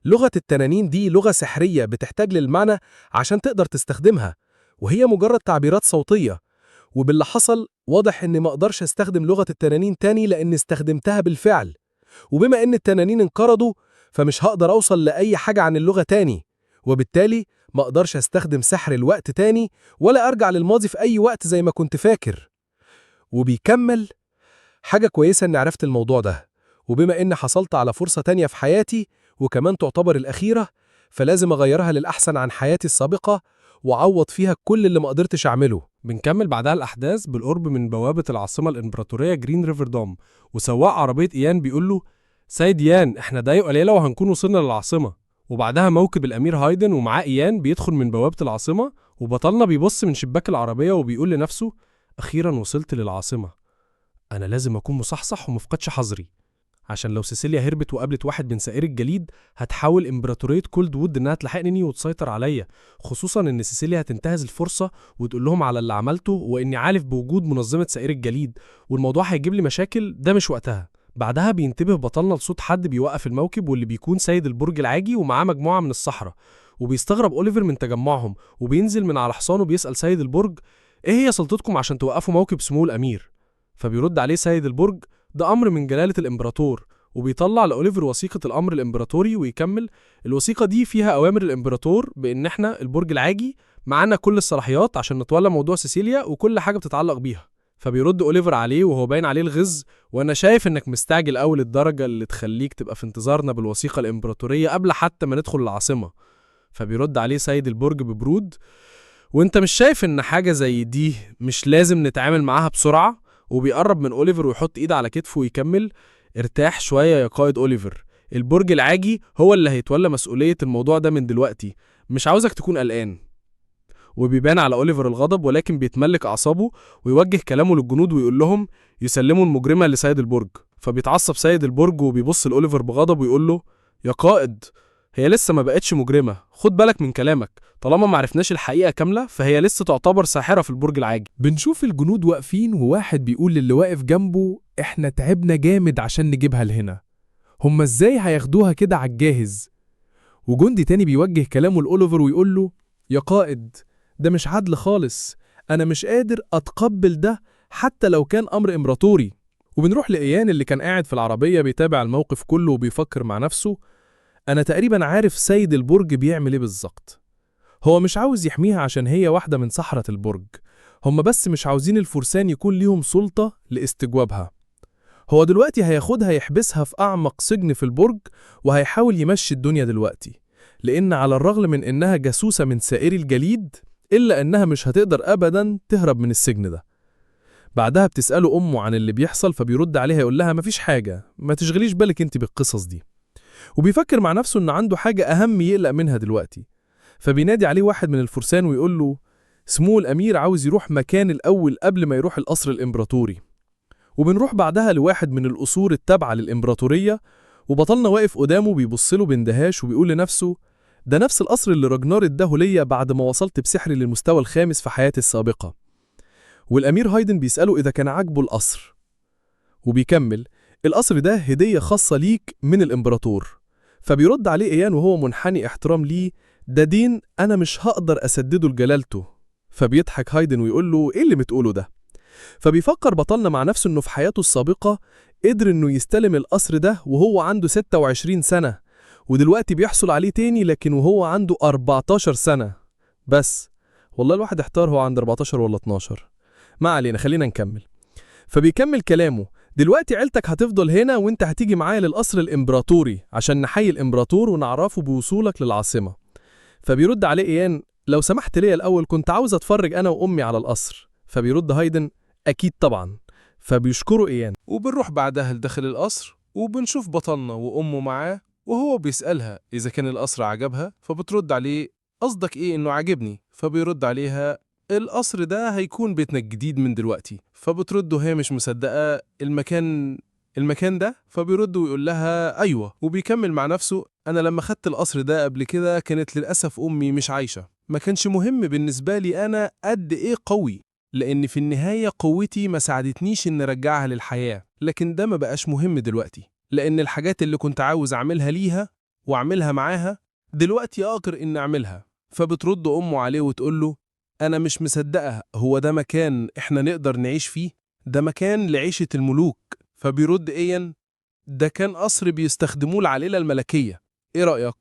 [SPEAKER 3] لغة التنانين دي لغة سحرية بتحتاج للمعنى عشان تقدر تستخدمها، وهي مجرد تعبيرات صوتية. وباللي حصل واضح إني ما أقدرش أستخدم لغة التنانين تاني لأن استخدمتها بالفعل، وبما إن التنانين انقرضوا فمش هقدر أوصل لأي حاجة عن اللغة تاني، وبالتالي ما أقدرش أستخدم سحر الوقت تاني ولا أرجع للماضي في أي وقت زي ما كنت فاكر. وبيكمل: حاجة كويسة إني عرفت الموضوع ده، وبما إني حصلت على فرصة تانية في حياتي وكمان تعتبر الأخيرة، فلازم أغيرها للأحسن عن حياتي السابقة وأعوض فيها كل اللي ما قدرتش أعمله.
[SPEAKER 7] بنكمل بعدها الأحداث بالقرب من بوابة العاصمة الإمبراطورية جرين ريفر دوم، وسواق عربية إيان بيقول له: سيد إيان، إحنا دقايق قليلة وهنكون وصلنا للعاصمة. وبعدها موكب الأمير هايدن ومعاه إيان بيدخل من بوابة العاصمة، وبطلنا بيبص من شباك العربية وبيقول لنفسه: أخيرا وصلت للعاصمة، أنا لازم أكون مصحصح ومفقدش حظري، عشان لو سيسيليا هربت وقابلت واحد من سائر الجليد هتحاول إمبراطورية كولد وود إنها تلحقني وتسيطر عليا، خصوصا إن سيسيليا هتنتهز الفرصة وتقول لهم على اللي عملته وإني عارف بوجود منظمة سائر الجليد، والموضوع هيجيب لي مشاكل، ده مش وقتها. بعدها بينتبه بطلنا لصوت حد بيوقف الموكب، واللي بيكون سيد البرج العاجي ومعاه مجموعة من السحرة، وبيستغرب أوليفر من تجمعهم، وبينزل من على حصانه بيسأل سيد البرج: إيه هي سلطتكم عشان توقفوا موكب سمو الأمير؟ فبيرد عليه سيد البرج: ده أمر من جلالة الإمبراطور. وبيطلع لأوليفر وثيقة الأمر الإمبراطوري ويكمل: الوثيقة دي فيها أوامر الإمبراطور بإن إحنا البرج العاجي معانا كل الصلاحيات عشان نتولى موضوع سيسيليا وكل حاجة بتتعلق بيها. فبيرد أوليفر عليه وهو باين عليه الغز: وأنا شايف إنك مستعجل أول الدرجة اللي تخليك تبقى في انتظارنا بالوثيقة الإمبراطورية قبل حتى ما ندخل العاصمة. فبيرد عليه سيد البرج ببرود: وإنت مش شايف إن حاجة زي دي مش لازم نتعامل معاها بسرعة؟ وبيقرب من أوليفر ويحط إيد على كتفه ويكمل: ارتاح شوية يا قائد أوليفر، البرج العاجي هو اللي هيتولى مسؤولية الموضوع ده من دلوقتي، مش عاوزك تكون قلقان. وبيبان على أوليفر الغضب، ولكن بيتملك أعصابه ويوجه كلامه للجنود ويقول لهم يسلموا المجرمة لسيد البرج. فبيتعصب سيد البرج وبيبص لأوليفر بغضب ويقول له: يا قائد، هي لسه ما بقتش مجرمة، خد بالك من كلامك، طالما ما عرفناش الحقيقة كاملة فهي لسه تعتبر ساحرة في البرج العاجي.
[SPEAKER 2] بنشوف الجنود واقفين، وواحد بيقول للي واقف جنبه: احنا تعبنا جامد عشان نجيبها لهنا، هما ازاي هياخدوها كده عالجاهز؟ وجندي تاني بيوجه كلامه لأوليفر ويقول له: يا قائد، ده مش عدل خالص، انا مش قادر اتقبل ده حتى لو كان امر امبراطوري. وبنروح لإيان اللي كان قاعد في العربية بيتابع الموقف كله وبيفكر مع نفسه: انا تقريبا عارف سيد البرج بيعمل ايه بالظبط. هو مش عاوز يحميها عشان هي واحدة من سحرة البرج، هم بس مش عاوزين الفرسان يكون ليهم سلطة لاستجوابها. هو دلوقتي هياخدها يحبسها في أعمق سجن في البرج، وهيحاول يمشي الدنيا دلوقتي، لأن على الرغم من إنها جاسوسة من سائري الجليد إلا إنها مش هتقدر أبدا تهرب من السجن ده. بعدها بتسأله أمه عن اللي بيحصل، فبيرد عليها يقول لها: مفيش حاجة، ما تشغليش بالك انت بالقصص دي. وبيفكر مع نفسه إن عنده حاجة أهم يقلق منها دلوقتي، فبينادي عليه واحد من الفرسان ويقول له: سمو الأمير عاوز يروح مكان الأول قبل ما يروح القصر الإمبراطوري. وبنروح بعدها لواحد من القصور التابعة للإمبراطورية، وبطلنا واقف قدامه بيبصله باندهاش وبيقول لنفسه: ده نفس القصر اللي راجنار اداه ليا بعد ما وصلت بسحري للمستوى الخامس في حياتي السابقة. والأمير هايدن بيسأله إذا كان عاجبه القصر، وبيكمل: القصر ده هدية خاصة ليك من الإمبراطور. فبيرد عليه إيان وهو منحني احترام ليه: ده دين أنا مش هقدر أسدده لجلالته. فبيضحك هايدن ويقول له: إيه اللي بتقوله ده؟ فبيفكر بطلنا مع نفسه إنه في حياته السابقة قدر إنه يستلم القصر ده وهو عنده 26 سنة، ودلوقتي بيحصل عليه تاني لكن وهو عنده 14 سنة بس. والله الواحد احتار هو عنده 14 ولا 12. ما علينا، خلينا نكمل.
[SPEAKER 3] فبيكمل كلامه: دلوقتي عيلتك هتفضل هنا وانت هتيجي معايا للقصر الإمبراطوري عشان نحيي الإمبراطور ونعرفه بوصولك للعاصمة. فبيرد عليه إيان: لو سمحت ليا الأول كنت عاوز أتفرج أنا وأمي على القصر. فبيرد هايدن: أكيد طبعا. فبيشكروا إيان.
[SPEAKER 5] وبنروح بعدها لداخل القصر وبنشوف بطلنا وأمه معاه، وهو بيسألها إذا كان القصر عجبها، فبترد عليه: قصدك إيه إنه عجبني؟ فبيرد عليها: القصر ده هيكون بيتنا الجديد من دلوقتي. فبترد وهي مش مصدقة: المكان ده؟ فبيرد ويقول لها: أيوة. وبيكمل مع نفسه: أنا لما خدت القصر ده قبل كده كانت للأسف أمي مش عايشة، ما كانش مهم بالنسبة لي أنا قد إيه قوي، لأن في النهاية قوتي ما ساعدتنيش إن أرجعها للحياة، لكن ده ما بقاش مهم دلوقتي، لأن الحاجات اللي كنت عاوز أعملها ليها وأعملها معاها دلوقتي أقدر إن أعملها. فبترد أمه عليه وتقول له: أنا مش مصدقة، هو ده مكان إحنا نقدر نعيش فيه؟ ده مكان لعيشة الملوك. فبيرد إيان: ده كان قصر بيستخدموه العائلة الملكية، إيه رأيك؟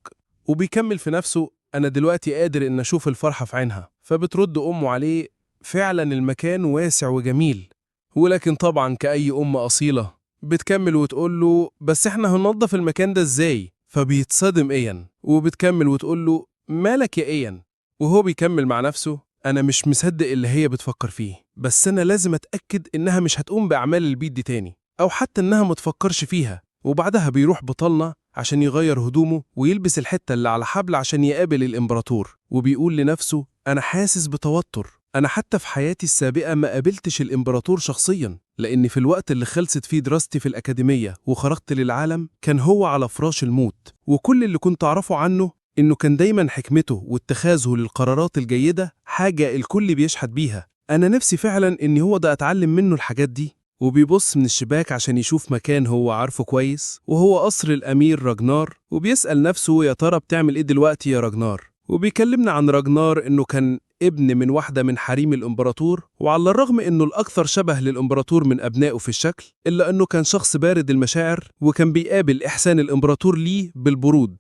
[SPEAKER 5] وبيكمل في نفسه: أنا دلوقتي قادر إن أشوف الفرحة في عينها. فبترد أمه عليه: فعلا المكان واسع وجميل. ولكن طبعا كأي أم أصيلة بتكمل وتقول له: بس إحنا هننظف المكان ده إزاي؟ فبيتصدم إيان وبتكمل وتقول له: مالك يا إيان؟ وهو بيكمل مع نفسه: أنا مش مصدق اللي هي بتفكر فيه، بس أنا لازم أتأكد إنها مش هتقوم بأعمال البيت دي تاني، أو حتى إنها متفكرش فيها. وبعدها بيروح بطلنا عشان يغير هدومه ويلبس الحتة اللي على حبل عشان يقابل الإمبراطور، وبيقول لنفسه: أنا حاسس بتوتر، أنا حتى في حياتي السابقة ما قابلتش الإمبراطور شخصياً، لأن في الوقت اللي خلصت فيه دراستي في الأكاديمية وخرجت للعالم كان هو على فراش الموت، وكل اللي كنت أعرفه عنه إنه كان دايماً حكمته واتخاذه للقرارات الجيدة حاجة الكل بيشحت بيها. أنا نفسي فعلاً إن هو ده أتعلم منه الحاجات دي. وبيبص من الشباك عشان يشوف مكان هو عارفه كويس، وهو قصر الأمير راجنار، وبيسأل نفسه: يا ترى بتعمل إيه دلوقتي يا راجنار؟ وبيكلمنا عن راجنار إنه كان ابن من واحدة من حريم الإمبراطور، وعلى الرغم إنه الأكثر شبه للإمبراطور من أبنائه في الشكل، إلا إنه كان شخص بارد المشاعر وكان بيقابل إحسان الإمبراطور ليه بالبرود.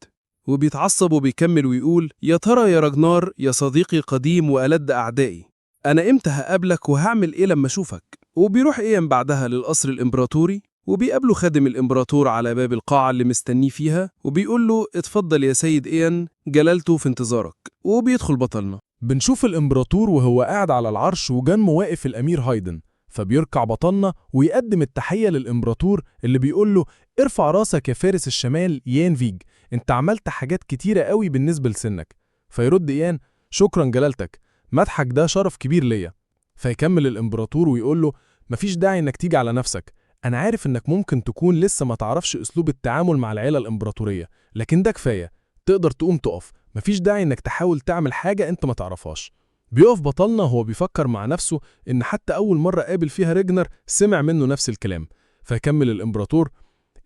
[SPEAKER 5] وبيتعصب وبيكمل ويقول: يا ترى يا راجنار يا صديقي قديم وألد أعدائي، أنا إمتى هقابلك وهعمل إيه لما أشوفك؟ وبيروح إيان بعدها للقصر الإمبراطوري، وبيقابله خادم الإمبراطور على باب القاعة اللي مستنيه فيها، وبيقول له: اتفضل يا سيد إيان، جلالته في انتظارك. وبيدخل بطلنا.
[SPEAKER 7] بنشوف الإمبراطور وهو قاعد على العرش وجنبه واقف الأمير هايدن، فبيركع بطلنا ويقدم التحية للإمبراطور اللي بيقول له: ارفع راسك يا فارس الشمال يان فيج، انت عملت حاجات كتيرة قوي بالنسبة لسنك. فيرد إيان: شكرا جلالتك، مدحك ده شرف كبير ليا. فيكمل الإمبراطور ويقول له: مفيش داعي انك تيجي على نفسك، انا عارف انك ممكن تكون لسه ما تعرفش اسلوب التعامل مع العيلة الإمبراطورية، لكن ده كفاية، تقدر تقوم تقف، مفيش داعي انك تحاول تعمل حاجة انت ما تعرفهاش. بيقف بطلنا وهو بيفكر مع نفسه ان حتى اول مرة قابل فيها ريجنر سمع منه نفس الكلام. فيكمل الإمبراطور: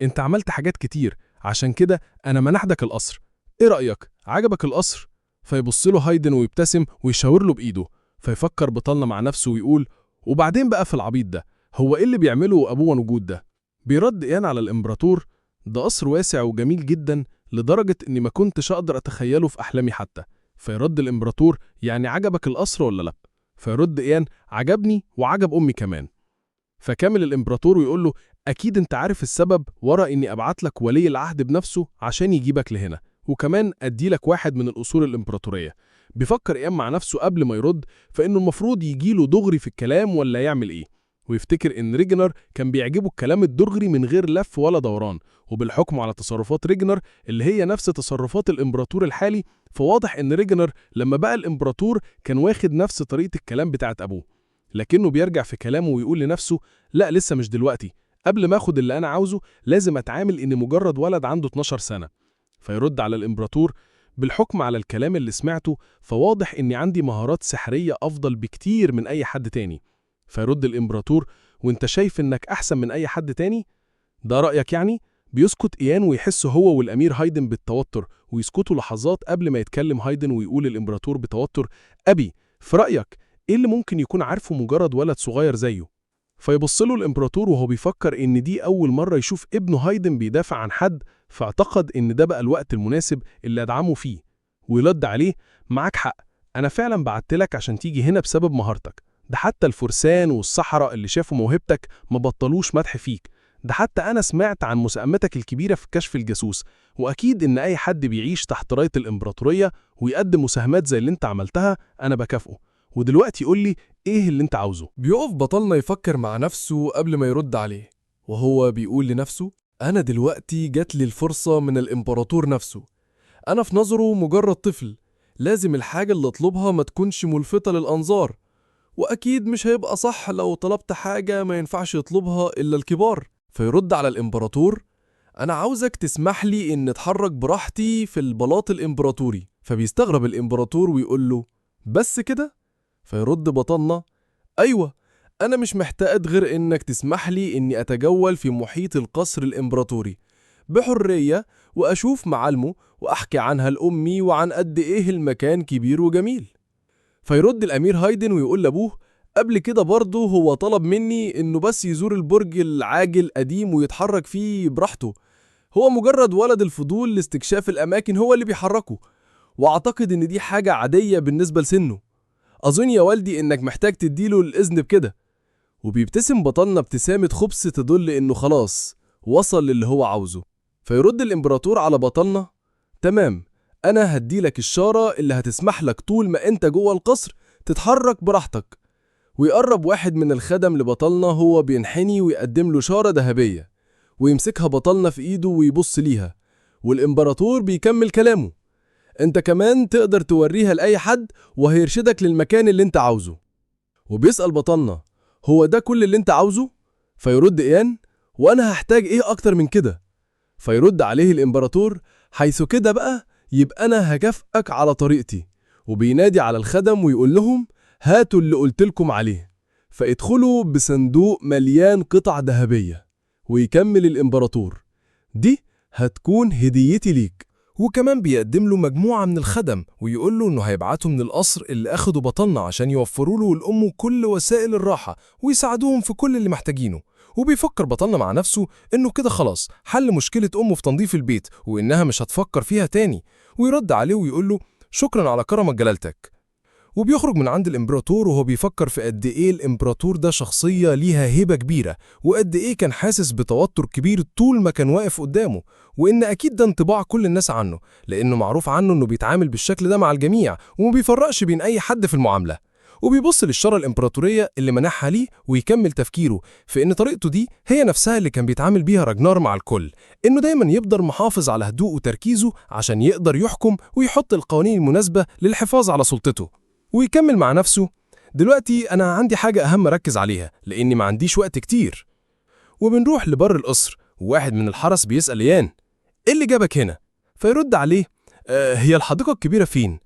[SPEAKER 7] انت عملت حاجات كتير، عشان كده انا منحتك القصر، ايه رأيك؟ عجبك القصر؟ فيبص له هايدن ويبتسم ويشاور له بإيده. فيفكر بطلنا مع نفسه ويقول: وبعدين بقى في العبيط ده، هو ايه اللي بيعمله ابوه وجود ده؟ بيرد إيان على الإمبراطور: ده قصر واسع وجميل جدا لدرجة اني ما كنتش اقدر اتخيله في احلامي حتى. فيرد الإمبراطور: يعني عجبك القصر ولا لا؟ فيرد إيان: عجبني وعجب امي كمان. فكمل الإمبراطور ويقول له: اكيد انت عارف السبب ورا اني ابعت لك ولي العهد بنفسه عشان يجيبك لهنا، وكمان ادي لك واحد من الاصول الإمبراطورية. بيفكر إيان مع نفسه قبل ما يرد فإنه المفروض يجيله دغري في الكلام ولا يعمل إيه، ويفتكر إن ريجنر كان بيعجبه الكلام الدغري من غير لف ولا دوران، وبالحكم على تصرفات ريجنر اللي هي نفس تصرفات الإمبراطور الحالي، فواضح إن ريجنر لما بقى الإمبراطور كان واخد نفس طريقة الكلام بتاعت أبوه، لكنه بيرجع في كلامه ويقول لنفسه: لا لسه مش دلوقتي، قبل ما أخد اللي أنا عاوزه لازم أتعامل إني مجرد ولد عنده 12 سنة. فيرد على الإمبراطور: بالحكم على الكلام اللي سمعته فواضح إني عندي مهارات سحرية أفضل بكتير من أي حد تاني. فيرد الإمبراطور: وإنت شايف إنك أحسن من أي حد تاني؟ ده رأيك يعني؟ بيسكت إيان ويحس هو والأمير هايدن بالتوتر، ويسكتوا لحظات قبل ما يتكلم هايدن ويقول الإمبراطور بتوتر: أبي، في رأيك إيه اللي ممكن يكون عارفه مجرد ولد صغير زيه؟ فيبص له الإمبراطور وهو بيفكر إن دي أول مرة يشوف ابنه هايدن بيدافع عن حد، فاعتقد إن ده بقى الوقت المناسب اللي أدعمه فيه، ويرد عليه: معاك حق، أنا فعلا بعتلك عشان تيجي هنا بسبب مهارتك، ده حتى الفرسان والسحرة اللي شافوا موهبتك ما بطلوش مدح فيك. ده حتى أنا سمعت عن مساهمتك الكبيرة في كشف الجاسوس، وأكيد إن أي حد بيعيش تحت راية الإمبراطورية ويقدم مساهمات زي اللي أنت عملتها أنا بكافئه. ودلوقتي قولي إيه اللي أنت عاوزه؟
[SPEAKER 9] بيقف بطلنا يفكر مع نفسه قبل ما يرد عليه، وهو بيقول لنفسه: أنا دلوقتي جات لي الفرصة من الإمبراطور نفسه. أنا في نظره مجرد طفل، لازم الحاجة اللي أطلبها ما تكونش ملفتة للأنظار، وأكيد مش هيبقى صح لو طلبت حاجة ما ينفعش يطلبها إلا الكبار. فيرد على الإمبراطور: أنا عاوزك تسمح لي إن أتحرك براحتي في البلاط الإمبراطوري. فبيستغرب الإمبراطور ويقول له: بس كده؟ فيرد بطلنا: أيوة، أنا مش محتاج غير إنك تسمح لي إني أتجول في محيط القصر الإمبراطوري بحرية وأشوف معالمه وأحكي عنها لأمي وعن قد إيه المكان كبير وجميل. فيرد الأمير هايدن ويقول لأبوه: قبل كده برضه هو طلب مني إنه بس يزور البرج العاجل قديم ويتحرك فيه براحته. هو مجرد ولد الفضول لاستكشاف الأماكن هو اللي بيحركه، وأعتقد إن دي حاجة عادية بالنسبة لسنه. أظن يا والدي إنك محتاج تديله الإذن بكده. وبيبتسم بطلنا ابتسامة خبث تدل إنه خلاص وصل للي هو عاوزه. فيرد الإمبراطور على بطلنا: تمام، أنا هديلك الشارة اللي هتسمح لك طول ما أنت جوه القصر تتحرك براحتك. ويقرب واحد من الخدم لبطلنا هو بينحني ويقدم له شارة ذهبية، ويمسكها بطلنا في إيده ويبص ليها. والإمبراطور بيكمل كلامه: أنت كمان تقدر توريها لأي حد وهيرشدك للمكان اللي أنت عاوزه. وبيسأل بطلنا: هو ده كل اللي أنت عاوزه؟ فيرد إيان: وأنا هحتاج إيه أكتر من كده؟ فيرد عليه الإمبراطور: حيث كده بقى يبقى أنا هكافئك على طريقتي. وبينادي على الخدم ويقول لهم: هاتوا اللي قلتلكم عليه. فادخلوا بصندوق مليان قطع ذهبية. ويكمل الإمبراطور: دي هتكون هديتي ليك. وكمان بيقدم له مجموعة من الخدم ويقول له إنه هيبعته من القصر اللي أخده بطلنا عشان يوفروا له والأمه كل وسائل الراحة ويساعدوهم في كل اللي محتاجينه. وبيفكر بطلنا مع نفسه إنه كده خلاص حل مشكلة أمه في تنظيف البيت وإنها مش هتفكر فيها تاني. ويرد عليه ويقول له: شكرا على كرمك جلالتك. وبيخرج من عند الإمبراطور وهو بيفكر في قد إيه الإمبراطور ده شخصية ليها هيبة كبيرة، وقد إيه كان حاسس بتوتر كبير طول ما كان واقف قدامه، وإن أكيد ده انطباع كل الناس عنه، لأنه معروف عنه إنه بيتعامل بالشكل ده مع الجميع وما بيفرقش بين أي حد في المعاملة. وبيبص للشارة الإمبراطورية اللي منحها ليه ويكمل تفكيره في إن طريقته دي هي نفسها اللي كان بيتعامل بيها راجنار مع الكل، إنه دايما يقدر محافظ على هدوء وتركيزه عشان يقدر يحكم ويحط القوانين المناسبة للحفاظ على سلطته. ويكمل مع نفسه: دلوقتي أنا عندي حاجة أهم أركز عليها لأني ما عنديش وقت كتير. وبنروح لبر القصر وواحد من الحرس بيسأل يان: إيه اللي جابك هنا؟ فيرد عليه: هي الحديقة الكبيرة فين؟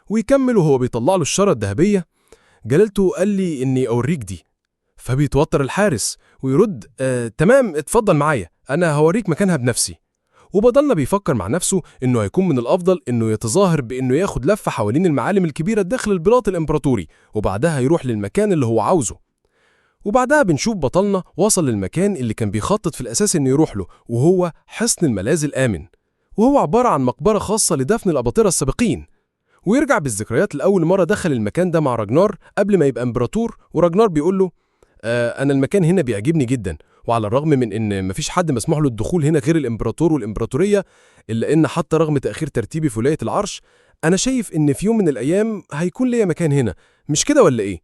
[SPEAKER 9] ويكمل وهو بيطلع له الشارة الذهبية: جلالته قال لي إني أوريك دي. فبيتوتر الحارس ويرد: تمام، اتفضل معايا، أنا هوريك مكانها بنفسي. وبطلنا بيفكر مع نفسه إنه هيكون من الأفضل إنه يتظاهر بإنه ياخد لفة حوالين المعالم الكبيرة داخل البلاط الإمبراطوري، وبعدها يروح للمكان اللي هو عاوزه. وبعدها بنشوف بطلنا وصل للمكان اللي كان بيخطط في الأساس إنه يروح له، وهو حصن الملاذ الآمن، وهو عبارة عن مقبرة خاصة لدفن الأباطرة السابقين. ويرجع بالذكريات لأول مرة دخل المكان ده مع راجنار قبل ما يبقى إمبراطور، وراجنار بيقول له: أنا المكان هنا بيعجبني جدا، وعلى الرغم من إن مفيش حد مسموح له الدخول هنا غير الإمبراطور والإمبراطورية، إلا إن حتى رغم تأخير ترتيبي في ولاية العرش أنا شايف إن في يوم من الأيام هيكون ليا مكان هنا، مش كده ولا إيه؟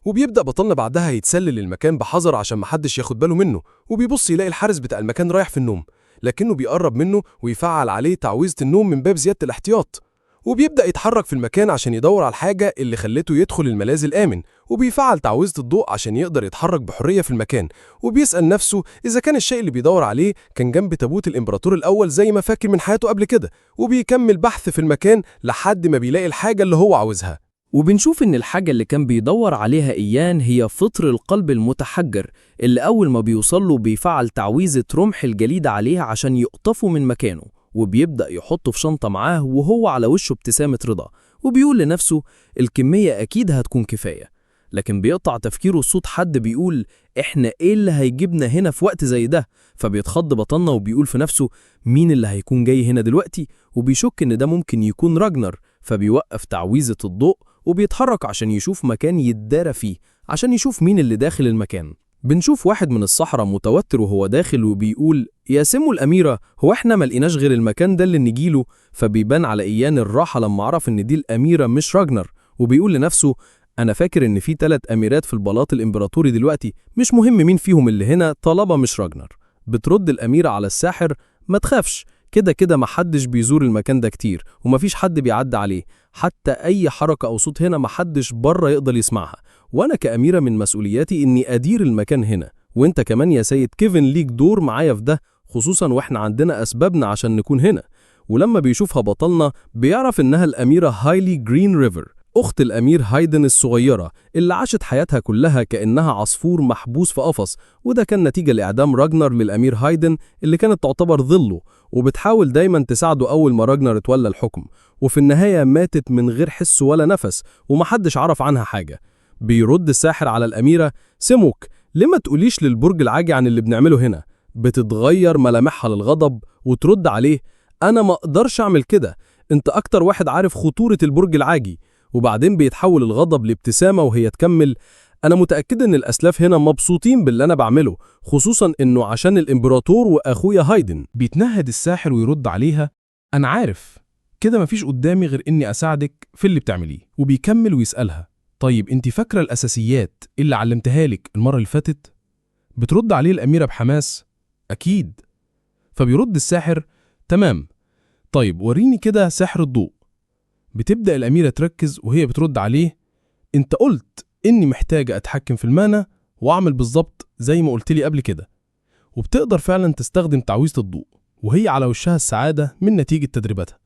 [SPEAKER 9] وبيبدأ بطلنا بعدها يتسلل المكان بحذر عشان محدش ياخد باله منه، وبيبص يلاقي الحارس بتاع المكان رايح في النوم، لكنه بيقرب منه ويفعل عليه تعويذة النوم من باب زيادة الاحتياط. وبيبدأ يتحرك في المكان عشان يدور على الحاجة اللي خلته يدخل الملاذ الآمن، وبيفعل تعويذة الضوء عشان يقدر يتحرك بحرية في المكان. وبيسأل نفسه إذا كان الشيء اللي بيدور عليه كان جنب تابوت الإمبراطور الأول زي ما فاكر من حياته قبل كده. وبيكمل بحث في المكان لحد ما بيلاقي الحاجة اللي هو عاوزها.
[SPEAKER 8] وبنشوف إن الحاجة اللي كان بيدور عليها إيان هي فطر القلب المتحجر، اللي أول ما بيوصل له بيفعل تعويذة رمح الجليد عليه عشان يقطفه من مكانه، وبيبدأ يحطه في شنطة معاه وهو على وشه ابتسامة رضا، وبيقول لنفسه الكمية أكيد هتكون كفاية. لكن بيقطع تفكيره صوت حد بيقول: إحنا إيه اللي هيجيبنا هنا في وقت زي ده؟ فبيتخض بطلنا وبيقول في نفسه: مين اللي هيكون جاي هنا دلوقتي؟ وبيشك إن ده ممكن يكون راجنر، فبيوقف تعويذة الضوء وبيتحرك عشان يشوف مكان يتدارى فيه
[SPEAKER 3] عشان يشوف مين اللي داخل المكان. بنشوف واحد من السحرة متوتر وهو داخل وبيقول يا سمو الأميرة، هو احنا ملقيناش غير المكان ده اللي نجيله؟ فبيبان على إيان الراحة لما عرف إن دي الأميرة مش راجنر، وبيقول لنفسه أنا فاكر إن في 3 أميرات في البلاط الإمبراطوري دلوقتي، مش مهم مين فيهم اللي هنا طالما مش راجنر. بترد الأميرة على الساحر ما تخافش، كده كده محدش بيزور المكان ده كتير ومفيش حد بيعدي عليه، حتى أي حركة أو صوت هنا محدش بره يقدر يسمعها، وأنا كأميرة من مسؤولياتي إني أدير المكان هنا، وإنت كمان يا سيد كيفن ليك دور معايا في ده، خصوصا وإحنا عندنا أسبابنا عشان نكون هنا. ولما بيشوفها بطلنا بيعرف إنها الأميرة هايلي جرين ريفر، أخت الأمير هايدن الصغيرة اللي عاشت حياتها كلها كأنها عصفور محبوس في قفص، وده كان نتيجة لإعدام راجنر للأمير هايدن اللي كانت تعتبر ظله، وبتحاول دايما تساعده أول ما راجنر اتولى الحكم، وفي النهاية ماتت من غير حس ولا نفس ومحدش عرف عنها حاجة. بيرد الساحر على الأميرة سموك، ليه ما تقوليش للبرج العاجي عن اللي بنعمله هنا؟ بتتغير ملامحها للغضب وترد عليه أنا ما أقدرش أعمل كده، أنت أكتر واحد عارف خطورة البرج العاجي. وبعدين بيتحول الغضب لابتسامة وهي تكمل أنا متأكد إن الأسلاف هنا مبسوطين باللي أنا بعمله، خصوصا إنه عشان الإمبراطور وأخويا هايدن.
[SPEAKER 7] بيتنهد الساحر ويرد عليها أنا عارف، كده مفيش قدامي غير إني أساعدك في اللي بتعمليه. وبيكمل ويسألها طيب أنت فاكرة الأساسيات اللي علمتها لك المرة اللي فاتت؟ بترد عليه الأميرة بحماس أكيد. فبيرد الساحر تمام، طيب وريني كده سحر الضوء. بتبدأ الأميرة تركز وهي بترد عليه أنت قلت إني محتاجة أتحكم في المانا وأعمل بالظبط زي ما قلت لي قبل كده، وبتقدر فعلا تستخدم تعويذة الضوء، وهي على وشها السعادة من نتيجة تدريباتها.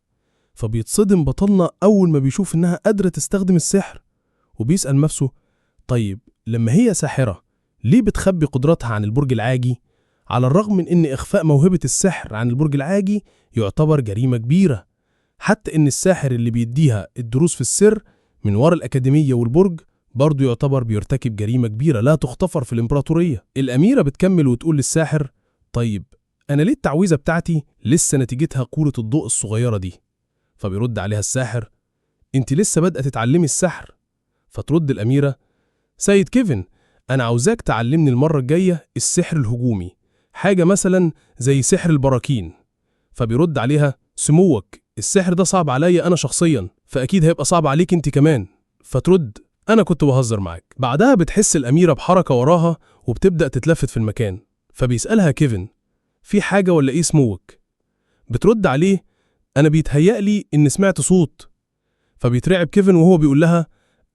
[SPEAKER 7] فبيتصدم بطلنا أول ما بيشوف إنها قادرة تستخدم السحر، وبيسأل نفسه طيب لما هي ساحرة ليه بتخبي قدراتها عن البرج العاجي؟ على الرغم من إن إخفاء موهبة السحر عن البرج العاجي يعتبر جريمة كبيرة، حتى إن الساحر اللي بيديها الدروس في السر من ورا الأكاديمية والبرج برضه يعتبر بيرتكب جريمة كبيرة لا تغتفر في الإمبراطورية. الأميرة بتكمل وتقول للساحر طيب أنا ليه التعويذة بتاعتي لسه نتيجتها كورة الضوء الصغيرة دي؟ فبيرد عليها الساحر أنت لسه بدأت تتعلمي السحر. فترد الأميرة سيد كيفن أنا عاوزاك تعلمني المرة الجاية السحر الهجومي، حاجة مثلا زي سحر البراكين. فبيرد عليها سموك السحر ده صعب عليا أنا شخصيا، فأكيد هيبقى صعب عليك أنت كمان. فترد أنا كنت بهزر معاك. بعدها بتحس الأميرة بحركة وراها وبتبدأ تتلفت في المكان، فبيسألها كيفن في حاجة ولا إيه سموك؟ بترد عليه أنا بيتهيألي إن سمعت صوت. فبيترعب كيفن وهو بيقول لها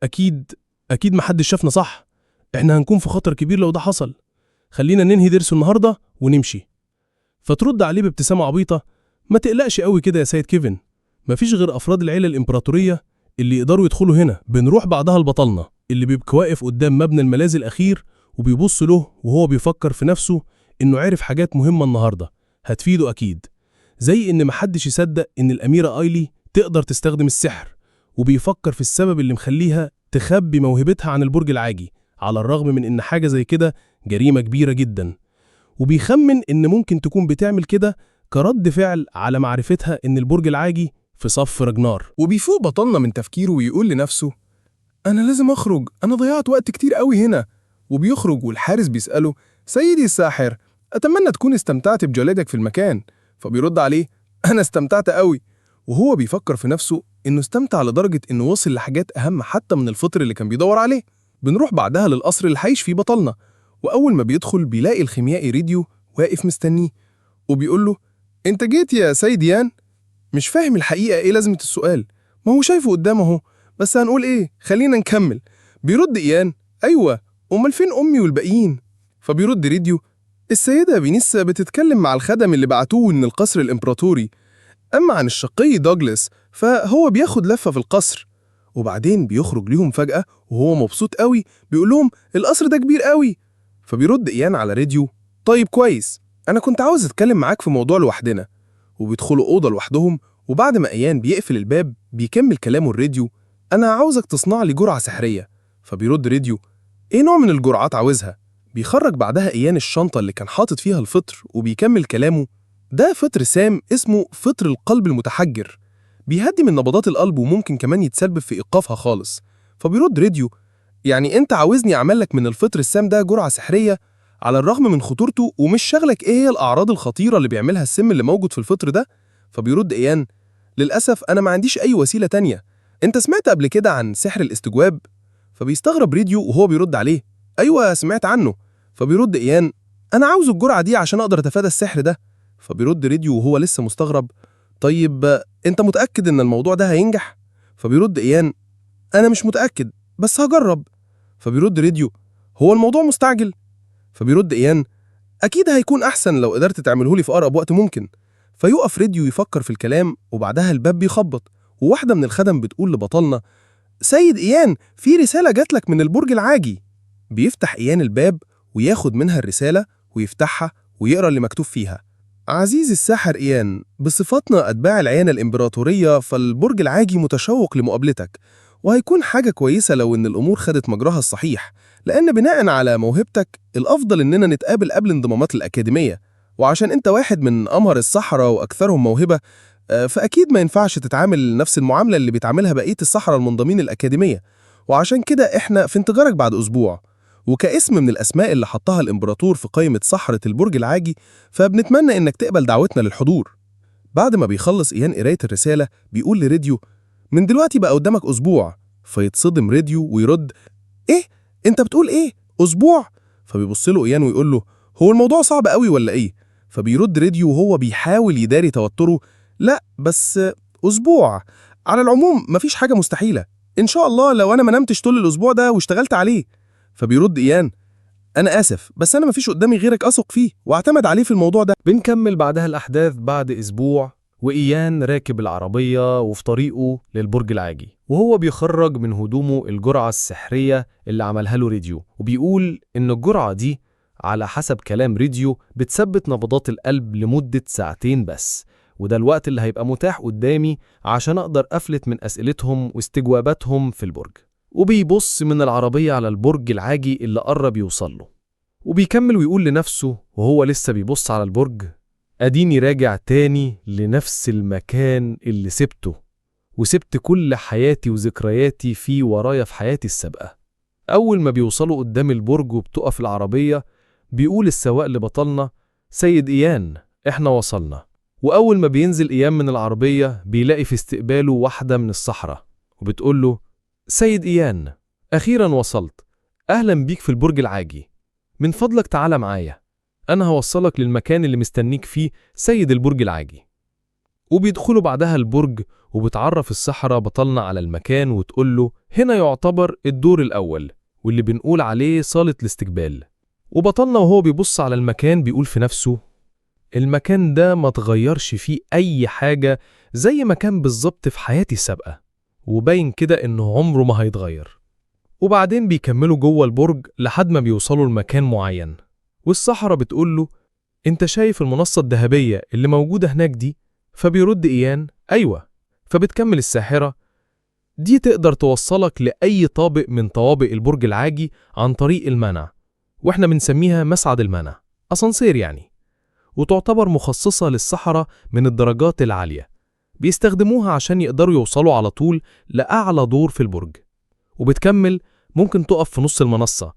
[SPEAKER 7] أكيد محدش شافنا صح، إحنا هنكون في خطر كبير لو ده حصل، خلينا ننهي درس النهاردة ونمشي. فترد عليه بابتسامة عبيطة ما تقلقش قوي كده يا سيد كيفن، مفيش غير أفراد العيلة الإمبراطورية اللي يقدروا يدخلوا هنا. بنروح بعدها البطلنا اللي بيبقى واقف قدام مبنى الملاذ الأخير وبيبص له وهو بيفكر في نفسه إنه عرف حاجات مهمة النهاردة هتفيده أكيد، زي إن محدش يصدق إن الأميرة آيلي تقدر تستخدم السحر، وبيفكر في السبب اللي مخليها تخبي موهبتها عن البرج العاجي على الرغم من إن حاجة زي كده جريمة كبيرة جدا، وبيخمن إن ممكن تكون بتعمل كده كرد فعل على معرفتها إن البرج العاجي في صف راجنار.
[SPEAKER 9] وبيفوق بطلنا من تفكيره ويقول لنفسه أنا لازم أخرج، أنا ضيعت وقت كتير قوي هنا. وبيخرج والحارس بيسأله سيدي الساحر أتمنى تكون استمتعت بجولتك في المكان. فبيرد عليه أنا استمتعت قوي، وهو بيفكر في نفسه إنه استمتع لدرجة إنه وصل لحاجات أهم حتى من الفطر اللي كان بيدور عليه. بنروح بعدها للقصر اللي عايش فيه بطلنا، وأول ما بيدخل بيلاقي الخيميائي ريديو واقف مستنيه وبيقول له أنت جيت يا سيد يان؟ مش فاهم الحقيقة إيه لازمة السؤال، ما هو شايفه قدامه اهو، بس هنقول إيه؟ خلينا نكمل. بيرد إيان أيوة أمال فين أمي والباقيين؟ فبيرد ريديو السيدة فينيسا بتتكلم مع الخدم اللي بعتوه من القصر الإمبراطوري، أما عن الشقي دوغلاس فهو بياخد لفة في القصر. وبعدين بيخرج ليهم فجأة وهو مبسوط قوي بيقول لهم القصر ده كبير قوي. فبيرد إيان على ريديو طيب كويس، أنا كنت عاوز أتكلم معاك في موضوع لوحدنا. وبيدخلوا أوضة لوحدهم، وبعد ما إيان بيقفل الباب بيكمل كلامه الريديو أنا عاوزك تصنع لي جرعة سحرية. فبيرد ريديو إيه نوع من الجرعات عاوزها؟ بيخرج بعدها إيان الشنطة اللي كان حاطط فيها الفطر وبيكمل كلامه ده فطر سام اسمه فطر القلب المتحجر، بيهدي من نبضات القلب وممكن كمان يتسبب في إيقافها خالص. فبيرد ريديو
[SPEAKER 5] يعني أنت عاوزني أعمل لك من الفطر السام ده جرعة سحرية على الرغم من خطورته، ومش شغلك إيه هي الأعراض الخطيرة اللي بيعملها السم اللي موجود في الفطر ده؟ فبيرد إيان: للأسف أنا ما عنديش أي وسيلة تانية. أنت سمعت قبل كده عن سحر الاستجواب؟ فبيستغرب ريديو وهو بيرد عليه: أيوة سمعت عنه. فبيرد إيان: أنا عاوز الجرعة دي عشان أقدر أتفادى السحر ده. فبيرد ريديو وهو لسه مستغرب: طيب أنت متأكد إن الموضوع ده هينجح؟ فبيرد إيان: أنا مش متأكد بس هجرب. فبيرد ريديو: هو الموضوع مستعجل؟ فبيرد إيان: أكيد هيكون أحسن لو قدرت تعملهولي في أقرب وقت ممكن. فيقف ريديو يفكر في الكلام، وبعدها الباب بيخبط، وواحدة من الخدم بتقول لبطلنا: سيد إيان، في رسالة جاتلك من البرج العاجي. بيفتح إيان الباب وياخد منها الرسالة ويفتحها ويقرأ اللي مكتوب فيها: عزيزي الساحر إيان، بصفتنا أتباع العيانة الإمبراطورية فالبرج العاجي متشوق لمقابلتك، وهيكون حاجة كويسة لو إن الأمور خدت مجراها الصحيح، لأن بناء على موهبتك الأفضل إننا نتقابل قبل انضمامات الأكاديمية، وعشان أنت واحد من أمهر السحرة وأكثرهم موهبة، فأكيد ما ينفعش تتعامل نفس المعاملة اللي بيتعاملها بقية السحرة المنضمين الأكاديمية، وعشان كده إحنا في انتظارك بعد أسبوع. وكاسم من الأسماء اللي حطها الإمبراطور في قائمة سحرة البرج العاجي، فبنتمنى إنك تقبل دعوتنا للحضور. بعد ما بيخلص إيان قراية الرسالة بيقول لريديو: من دلوقتي بقى قدامك أسبوع. فيتصدم ريديو ويرد: إيه؟ أنت بتقول إيه؟ أسبوع؟ فبيبص له إيان ويقول له: هو الموضوع صعب قوي ولا إيه؟ فبيرد ريديو وهو بيحاول يداري توتره: لا بس أسبوع. على العموم مفيش حاجة مستحيلة، إن شاء الله لو أنا ما نمتش طول الأسبوع ده واشتغلت عليه. فبيرد إيان: أنا آسف بس أنا مفيش قدامي غيرك أثق فيه واعتمد عليه في الموضوع ده.
[SPEAKER 3] بنكمل بعدها الأحداث بعد أسبوع، وإيان راكب العربية وفي طريقه للبرج العاجي، وهو بيخرج من هدومه الجرعة السحرية اللي عملها له ريديو، وبيقول إن الجرعة دي على حسب كلام ريديو بتثبت نبضات القلب لمدة 2 ساعة بس، وده الوقت اللي هيبقى متاح قدامي عشان أقدر أفلت من أسئلتهم واستجواباتهم في البرج. وبيبص من العربية على البرج العاجي اللي قرب يوصل له، وبيكمل ويقول لنفسه وهو لسه بيبص على البرج: أديني راجع تاني لنفس المكان اللي سبته، وسبت كل حياتي وذكرياتي فيه ورايا في حياتي السابقة. أول ما بيوصلوا قدام البرج وبتقف العربية، بيقول السواق لبطلنا: سيد إيان، إحنا وصلنا. وأول ما بينزل إيان من العربية بيلاقي في استقباله واحدة من الصحراء، وبتقول له: سيد إيان، أخيراً وصلت، أهلاً بيك في البرج العاجي، من فضلك تعال معايا، أنا هوصلك للمكان اللي مستنيك فيه سيد البرج العاجي. وبيدخلوا بعدها البرج، وبتعرف السحرة بطلنا على المكان وتقول له: هنا يعتبر الدور الأول واللي بنقول عليه صالة الاستقبال. وبطلنا وهو بيبص على المكان بيقول في نفسه: المكان ده ما تغيرش فيه أي حاجة، زي ما كان بالظبط في حياتي السابقة، وباين كده إنه عمره ما هيتغير. وبعدين بيكملوا جوه البرج لحد ما بيوصلوا لمكان معين، والسحرة بتقول له: انت شايف المنصة الذهبية اللي موجودة هناك دي؟ فبيرد إيان: أيوة. فبتكمل الساحرة: دي تقدر توصلك لأي طابق من طوابق البرج العاجي عن طريق المنع، واحنا بنسميها مسعد المنع، أسانسير يعني، وتعتبر مخصصة للسحرة من الدرجات العالية، بيستخدموها عشان يقدروا يوصلوا على طول لأعلى دور في البرج. وبتكمل: ممكن تقف في نص المنصة،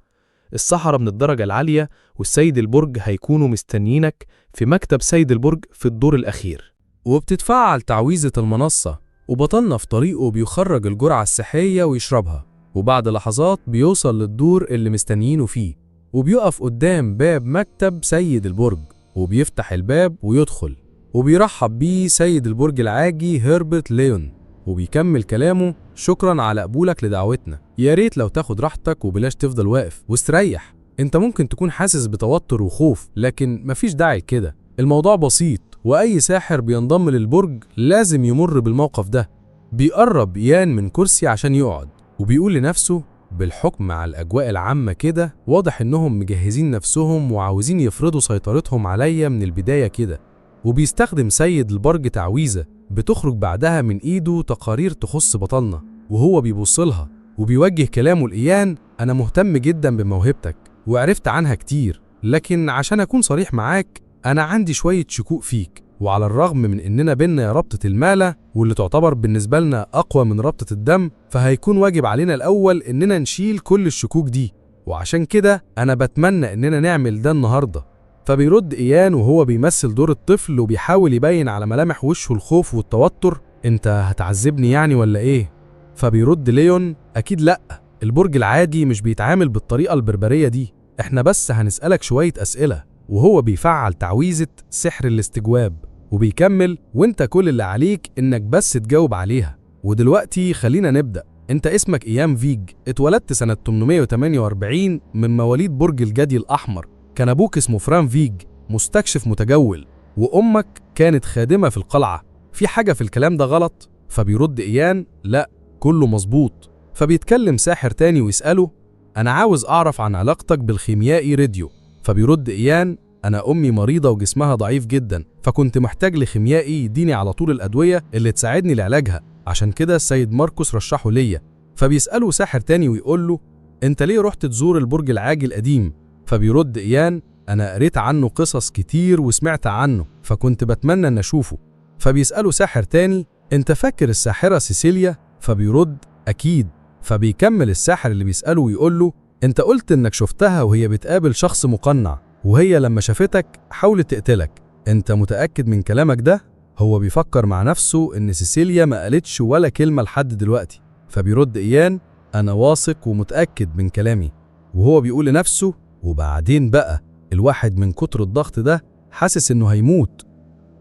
[SPEAKER 3] السحرة من الدرجة العالية والسيد البرج هيكونوا مستنيينك في مكتب سيد البرج في الدور الأخير.
[SPEAKER 4] وبتتفعل تعويذة المنصة، وبطلنا في طريقه بيخرج الجرعة السحرية ويشربها، وبعد لحظات بيوصل للدور اللي مستنيينه فيه، وبيقف قدام باب مكتب سيد البرج، وبيفتح الباب ويدخل، وبيرحب بيه سيد البرج العاجي هربرت ليون، وبيكمل كلامه: شكرا على قبولك لدعوتنا، يا ريت لو تاخد راحتك وبلاش تفضل واقف واستريح، انت ممكن تكون حاسس بتوتر وخوف لكن مفيش داعي لكده، الموضوع بسيط واي ساحر بينضم للبرج لازم يمر بالموقف ده. بيقرب إيان من كرسي عشان يقعد، وبيقول لنفسه: بالحكم على الأجواء العامة كده واضح إنهم مجهزين نفسهم وعاوزين يفرضوا سيطرتهم عليا من البداية كده. وبيستخدم سيد البرج تعويذة بتخرج بعدها من إيده تقارير تخص بطلنا، وهو بيبصلها وبيوجه كلامه لإيان: أنا مهتم جدا بموهبتك وعرفت عنها كتير، لكن عشان أكون صريح معاك أنا عندي شوية شكوك فيك،
[SPEAKER 3] وعلى الرغم من إننا بينا ربطة المعدة واللي تعتبر بالنسبة لنا أقوى من ربطة الدم، فهيكون واجب علينا الأول إننا نشيل كل الشكوك دي، وعشان كده أنا بتمنى إننا نعمل ده النهاردة. فبيرد إيان وهو بيمثل دور الطفل وبيحاول يبين على ملامح وشه الخوف والتوتر: أنت هتعذبني يعني ولا إيه؟ فبيرد ليون: أكيد لأ، البرج العادي مش بيتعامل بالطريقة البربرية دي، إحنا بس هنسألك شوية أسئلة. وهو بيفعل تعويذة سحر الاستجواب وبيكمل: وانت كل اللي عليك إنك بس تجاوب عليها. ودلوقتي خلينا نبدأ. انت اسمك إيام فيج، اتولدت سنة 848 من مواليد برج الجدي الأحمر. كان أبوك اسمه فران فيج، مستكشف متجول، وأمك كانت خادمة في القلعة. في حاجة في الكلام ده غلط؟ فبيرد إيان: لا، كله مظبوط. فبيتكلم ساحر تاني ويسأله: أنا عاوز أعرف عن علاقتك بالخيميائي ريديو. فبيرد إيان: أنا أمي مريضة وجسمها ضعيف جدا، فكنت محتاج لخيميائي يديني على طول الأدوية اللي تساعدني لعلاجها، عشان كده السيد ماركوس رشحه ليا. فبيسأله ساحر تاني ويقول له: أنت ليه رحت تزور البرج العاجي القديم؟ فبيرد إيان: أنا قريت عنه قصص كتير وسمعت عنه، فكنت بتمنى أن أشوفه. فبيسأله ساحر تاني: أنت فاكر الساحرة سيسيليا؟ فبيرد: أكيد. فبيكمل الساحر اللي بيسأله ويقول له: أنت قلت إنك شفتها وهي بتقابل شخص مقنع، وهي لما شافتك حاولت تقتلك، أنت متأكد من كلامك ده؟ هو بيفكر مع نفسه إن سيسيليا ما قالتش ولا كلمة لحد دلوقتي. فبيرد إيان: أنا واثق ومتأكد من كلامي. وهو بيقول لنفسه: وبعدين بقى الواحد من كتر الضغط ده حاسس إنه هيموت.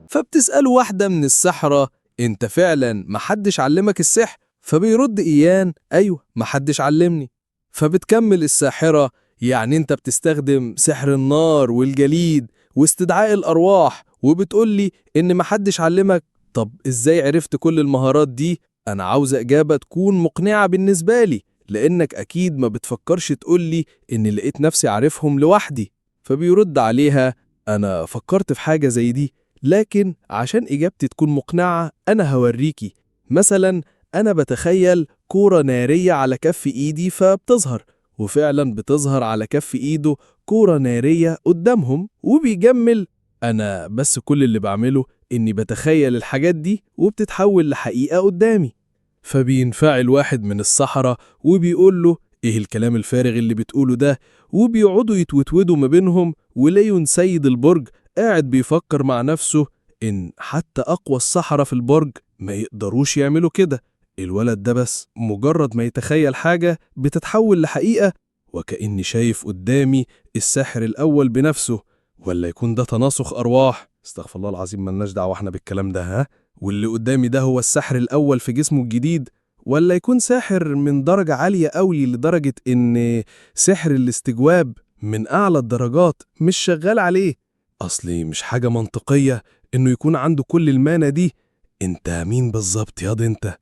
[SPEAKER 9] فبتسأله واحدة من السحرة: انت فعلا محدش علمك السحر؟ فبيرد إيان: أيوه، محدش علمني. فبتكمل الساحرة: يعني انت بتستخدم سحر النار والجليد واستدعاء الأرواح وبتقول لي إن محدش علمك؟ طب إزاي عرفت كل المهارات دي؟ أنا عاوز إجابة تكون مقنعة بالنسبة لي، لأنك أكيد ما بتفكرش تقول لي إن لقيت نفسي عارفهم لوحدي. فبيرد عليها: أنا فكرت في حاجة زي دي، لكن عشان إجابتي تكون مقنعة أنا هوريكي. مثلا أنا بتخيل كورة نارية على كف إيدي فبتظهر، وفعلا بتظهر على كف إيده كورة نارية قدامهم. وبيجمل: أنا بس كل اللي بعمله إني بتخيل الحاجات دي وبتتحول لحقيقة قدامي. فبينفعل واحد من السحرة وبيقول له: إيه الكلام الفارغ اللي بتقوله ده؟ وبيقعدوا يتوتودوا ما بينهم، وليون سيد البرج قاعد بيفكر مع نفسه إن حتى أقوى السحرة في البرج ما يقدروش يعملوا كده. الولد ده بس مجرد ما يتخيل حاجة بتتحول لحقيقة، وكأني شايف قدامي الساحر الأول بنفسه. ولا يكون ده تناسخ أرواح؟ استغفر الله العظيم، ملناش دعوة احنا بالكلام ده. ها؟ واللي قدامي ده هو الساحر الأول في جسمه الجديد؟ ولا يكون ساحر من درجة عالية قوي لدرجة إن سحر الاستجواب من أعلى الدرجات مش شغال عليه؟ أصلي مش حاجة منطقية إنه يكون عنده كل المانة دي. انت مين بالظبط ياض انت؟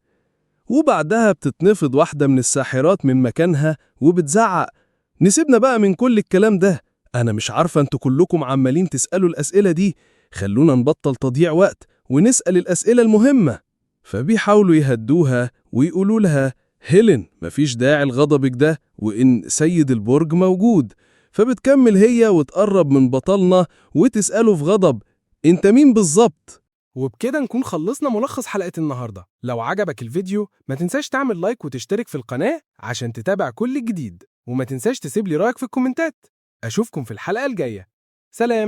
[SPEAKER 9] وبعدها بتتنفض واحدة من الساحرات من مكانها وبتزعق: نسيبنا بقى من كل الكلام ده، أنا مش عارفة انتوا كلكم عمالين تسألوا الأسئلة دي، خلونا نبطل تضييع وقت ونسأل الأسئلة المهمة. فبيحاولوا يهدوها ويقولوا لها: هيلين، مفيش داعي لغضبك ده، وإن سيد البرج موجود. فبتكمل هي وتقرب من بطلنا وتسأله في غضب: انت مين بالظبط؟
[SPEAKER 2] وبكده نكون خلصنا ملخص حلقة النهاردة. لو عجبك الفيديو ما تنساش تعمل لايك وتشترك في القناة عشان تتابع كل جديد، وما تنساش تسيب لي رأيك في الكومنتات. أشوفكم في الحلقة الجاية. سلام.